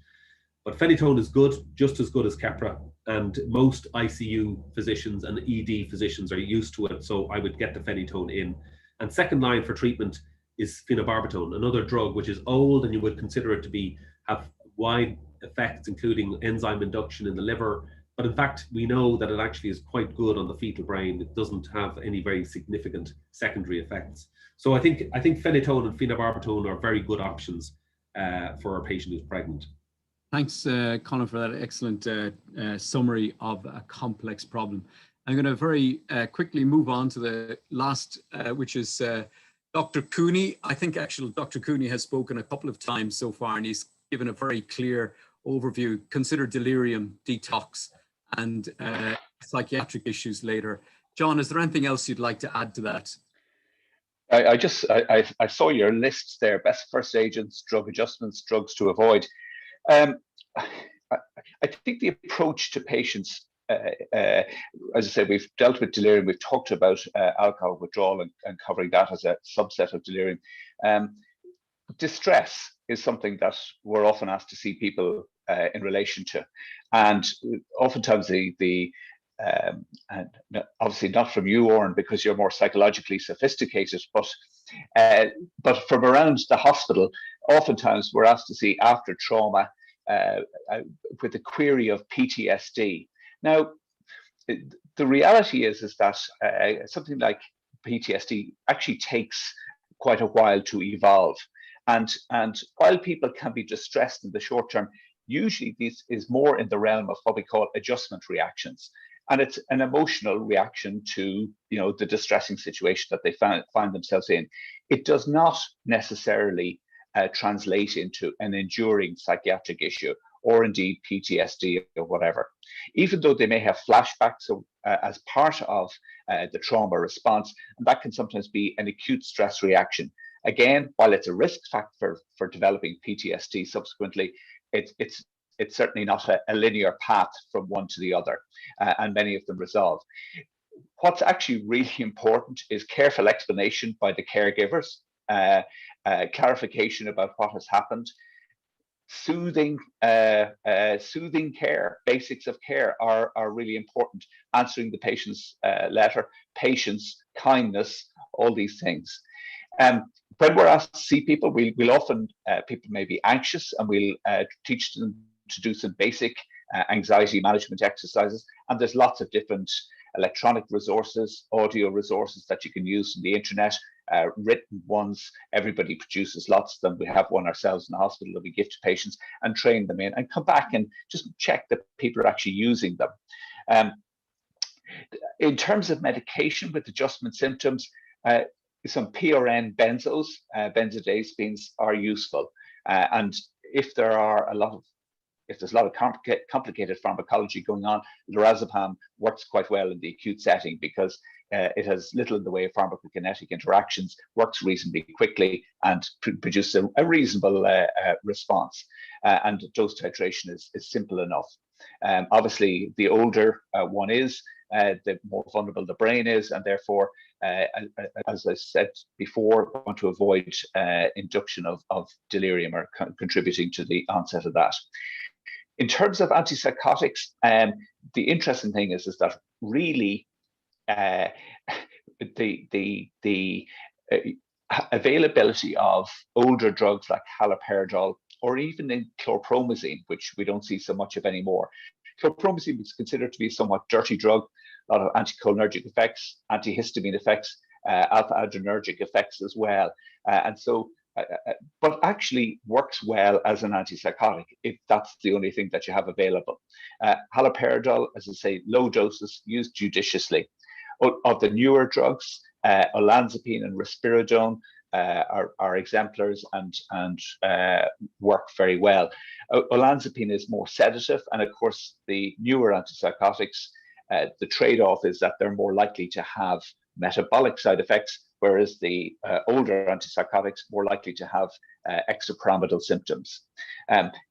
But phenytoin is good, just as good as Keppra, and most ICU physicians and ED physicians are used to it, so I would get the phenytoin in. And second line for treatment is phenobarbital, another drug which is old, and you would consider it to have wide effects, including enzyme induction in the liver. But in fact, we know that it actually is quite good on the fetal brain. It doesn't have any very significant secondary effects. So I think phenytoin and phenobarbital are very good options for a patient who's pregnant. Thanks, Colin, for that excellent summary of a complex problem. I'm going to very quickly move on to the last, which is Dr. Cooney. I think actually Dr. Cooney has spoken a couple of times so far, and he's given a very clear overview. Consider delirium, detox, and psychiatric issues later. John, is there anything else you'd like to add to that? I saw your lists there: best first agents, drug adjustments, drugs to avoid. I think the approach to patients, as I said, we've dealt with delirium, we've talked about alcohol withdrawal and covering that as a subset of delirium. Distress is something that we're often asked to see people in relation to, and oftentimes the and obviously not from you, Oren, because you're more psychologically sophisticated, but from around the hospital, oftentimes we're asked to see after trauma with the query of PTSD. Now, the reality is that something like PTSD actually takes quite a while to evolve. And while people can be distressed in the short term, usually this is more in the realm of what we call adjustment reactions. And it's an emotional reaction to, the distressing situation that they find themselves in. It does not necessarily translate into an enduring psychiatric issue or indeed PTSD or whatever. Even though they may have flashbacks as part of the trauma response, and that can sometimes be an acute stress reaction. Again, while it's a risk factor for developing PTSD subsequently, it's certainly not a linear path from one to the other, and many of them resolve. What's actually really important is careful explanation by the caregivers, clarification about what has happened, soothing care, basics of care are really important. Answering the patient's letter, patience, kindness, all these things. When we're asked to see people, we'll often, people may be anxious, and we'll teach them to do some basic anxiety management exercises. And there's lots of different electronic resources, audio resources that you can use from the internet, written ones. Everybody produces lots of them. We have one ourselves in the hospital that we give to patients and train them in, and come back and just check that people are actually using them. In terms of medication with adjustment symptoms, some PRN benzos, benzodiazepines are useful. And if there's a lot of complicated pharmacology going on, lorazepam works quite well in the acute setting because it has little in the way of pharmacokinetic interactions, works reasonably quickly, and produces a reasonable response. And dose titration is simple enough. Obviously, the older one is, the more vulnerable the brain is, and therefore, as I said before, want to avoid induction of delirium or contributing to the onset of that. In terms of antipsychotics, the interesting thing is that really the availability of older drugs like haloperidol, or even in chlorpromazine, which we don't see so much of anymore. Chlorpromazine is considered to be a somewhat dirty drug, a lot of anticholinergic effects, antihistamine effects, alpha adrenergic effects as well. But actually works well as an antipsychotic if that's the only thing that you have available. Haloperidol, as I say, low doses, used judiciously. Of the newer drugs, olanzapine and risperidone are exemplars and work very well. Olanzapine is more sedative, and of course the newer antipsychotics, the trade-off is that they're more likely to have metabolic side effects, whereas the older antipsychotics more likely to have extrapyramidal symptoms.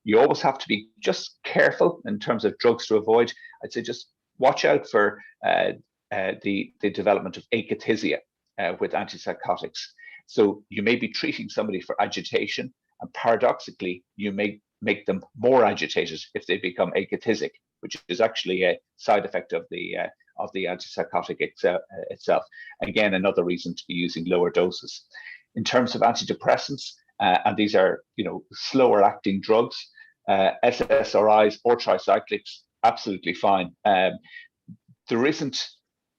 You always have to be just careful in terms of drugs to avoid. I'd say just watch out for the development of akathisia with antipsychotics. So you may be treating somebody for agitation, and paradoxically, you may make them more agitated if they become akathisic, which is actually a side effect of the antipsychotic itself. Again, another reason to be using lower doses. In terms of antidepressants, and these are slower acting drugs, SSRIs or tricyclics, absolutely fine. There isn't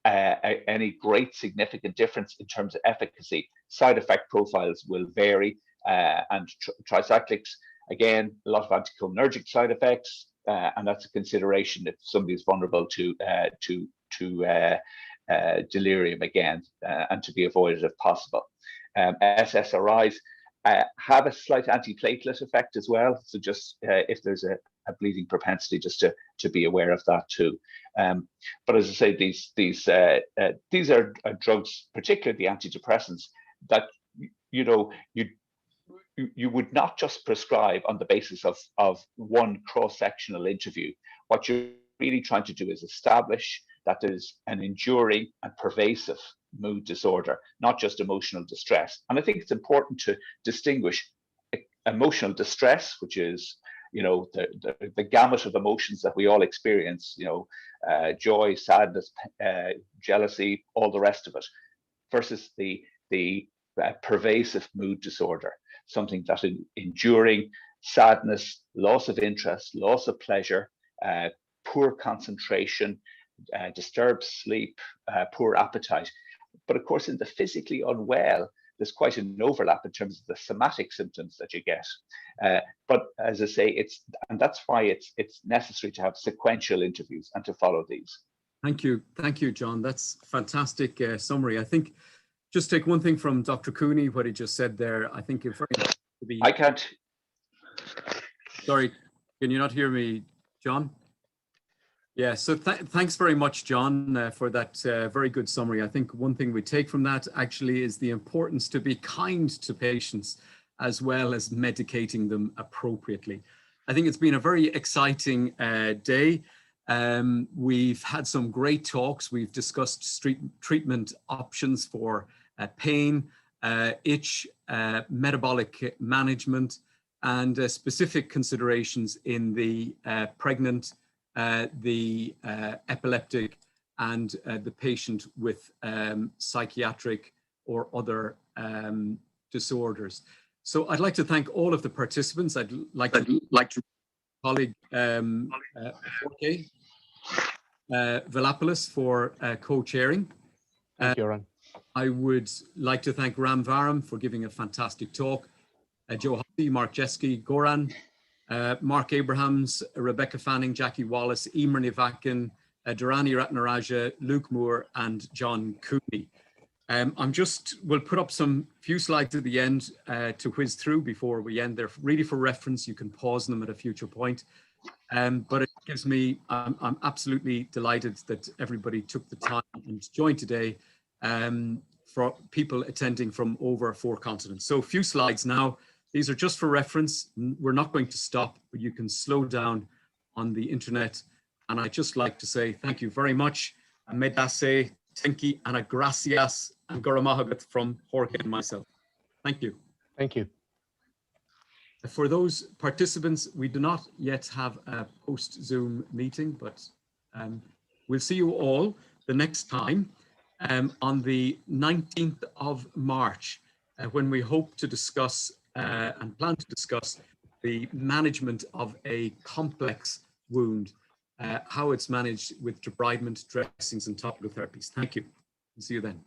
any great significant difference in terms of efficacy. Side effect profiles will vary, and tricyclics, again, a lot of anticholinergic side effects, and that's a consideration if somebody is vulnerable to delirium again, and to be avoided if possible. SSRIs have a slight antiplatelet effect as well, so just if there's a bleeding propensity, just to be aware of that too. But as I say, these are drugs, particularly the antidepressants, that you would not just prescribe on the basis of one cross-sectional interview. What you're really trying to do is establish that there's an enduring and pervasive mood disorder, not just emotional distress. And I think it's important to distinguish emotional distress, which is you know, the gamut of emotions that we all experience, you know, joy, sadness, jealousy, all the rest of it, versus the pervasive mood disorder, something that enduring sadness, loss of interest, loss of pleasure, poor concentration, disturbed sleep, poor appetite. But of course, in the physically unwell, there's quite an overlap in terms of the somatic symptoms that you get. But as I say, that's why it's necessary to have sequential interviews and to follow these. Thank you, John. That's fantastic summary. I think just take one thing from Dr. Cooney, what he just said there. I think I can't. Sorry, can you not hear me, John? Yeah, so thanks very much, John, for that very good summary. I think one thing we take from that actually is the importance to be kind to patients as well as medicating them appropriately. I think it's been a very exciting day. We've had some great talks. We've discussed treatment options for pain, itch, metabolic management, and specific considerations in the pregnant, the epileptic, and the patient with psychiatric or other disorders. So I'd like to thank all of the participants. I'd like to colleague Jorge Velopoulos for co-chairing. Thank you, Ron. I would like to thank Ramvaram for giving a fantastic talk. Joe Hoppy, Mark Jeske, Goran, Mark Abrahams, Rebecca Fanning, Jackie Wallace, Emer Nivakin, Durrani Ratnaraja, Luke Moore, and John Cooney. We'll put up some few slides at the end to whiz through before we end. They're really for reference. You can pause them at a future point. But it gives me, I'm absolutely delighted that everybody took the time and joined today, for people attending from over 4 continents. So a few slides now. These are just for reference. We're not going to stop, but you can slow down on the internet. And I'd just like to say thank you very much. Medase, Tenki, and gracias, and Goramahagat from Jorge and myself. Thank you. Thank you. For those participants, we do not yet have a post-Zoom meeting, but we'll see you all the next time on the 19th of March, when we hope to discuss and plan to discuss the management of a complex wound, how it's managed with debridement, dressings, and topical therapies. Thank you. See you then.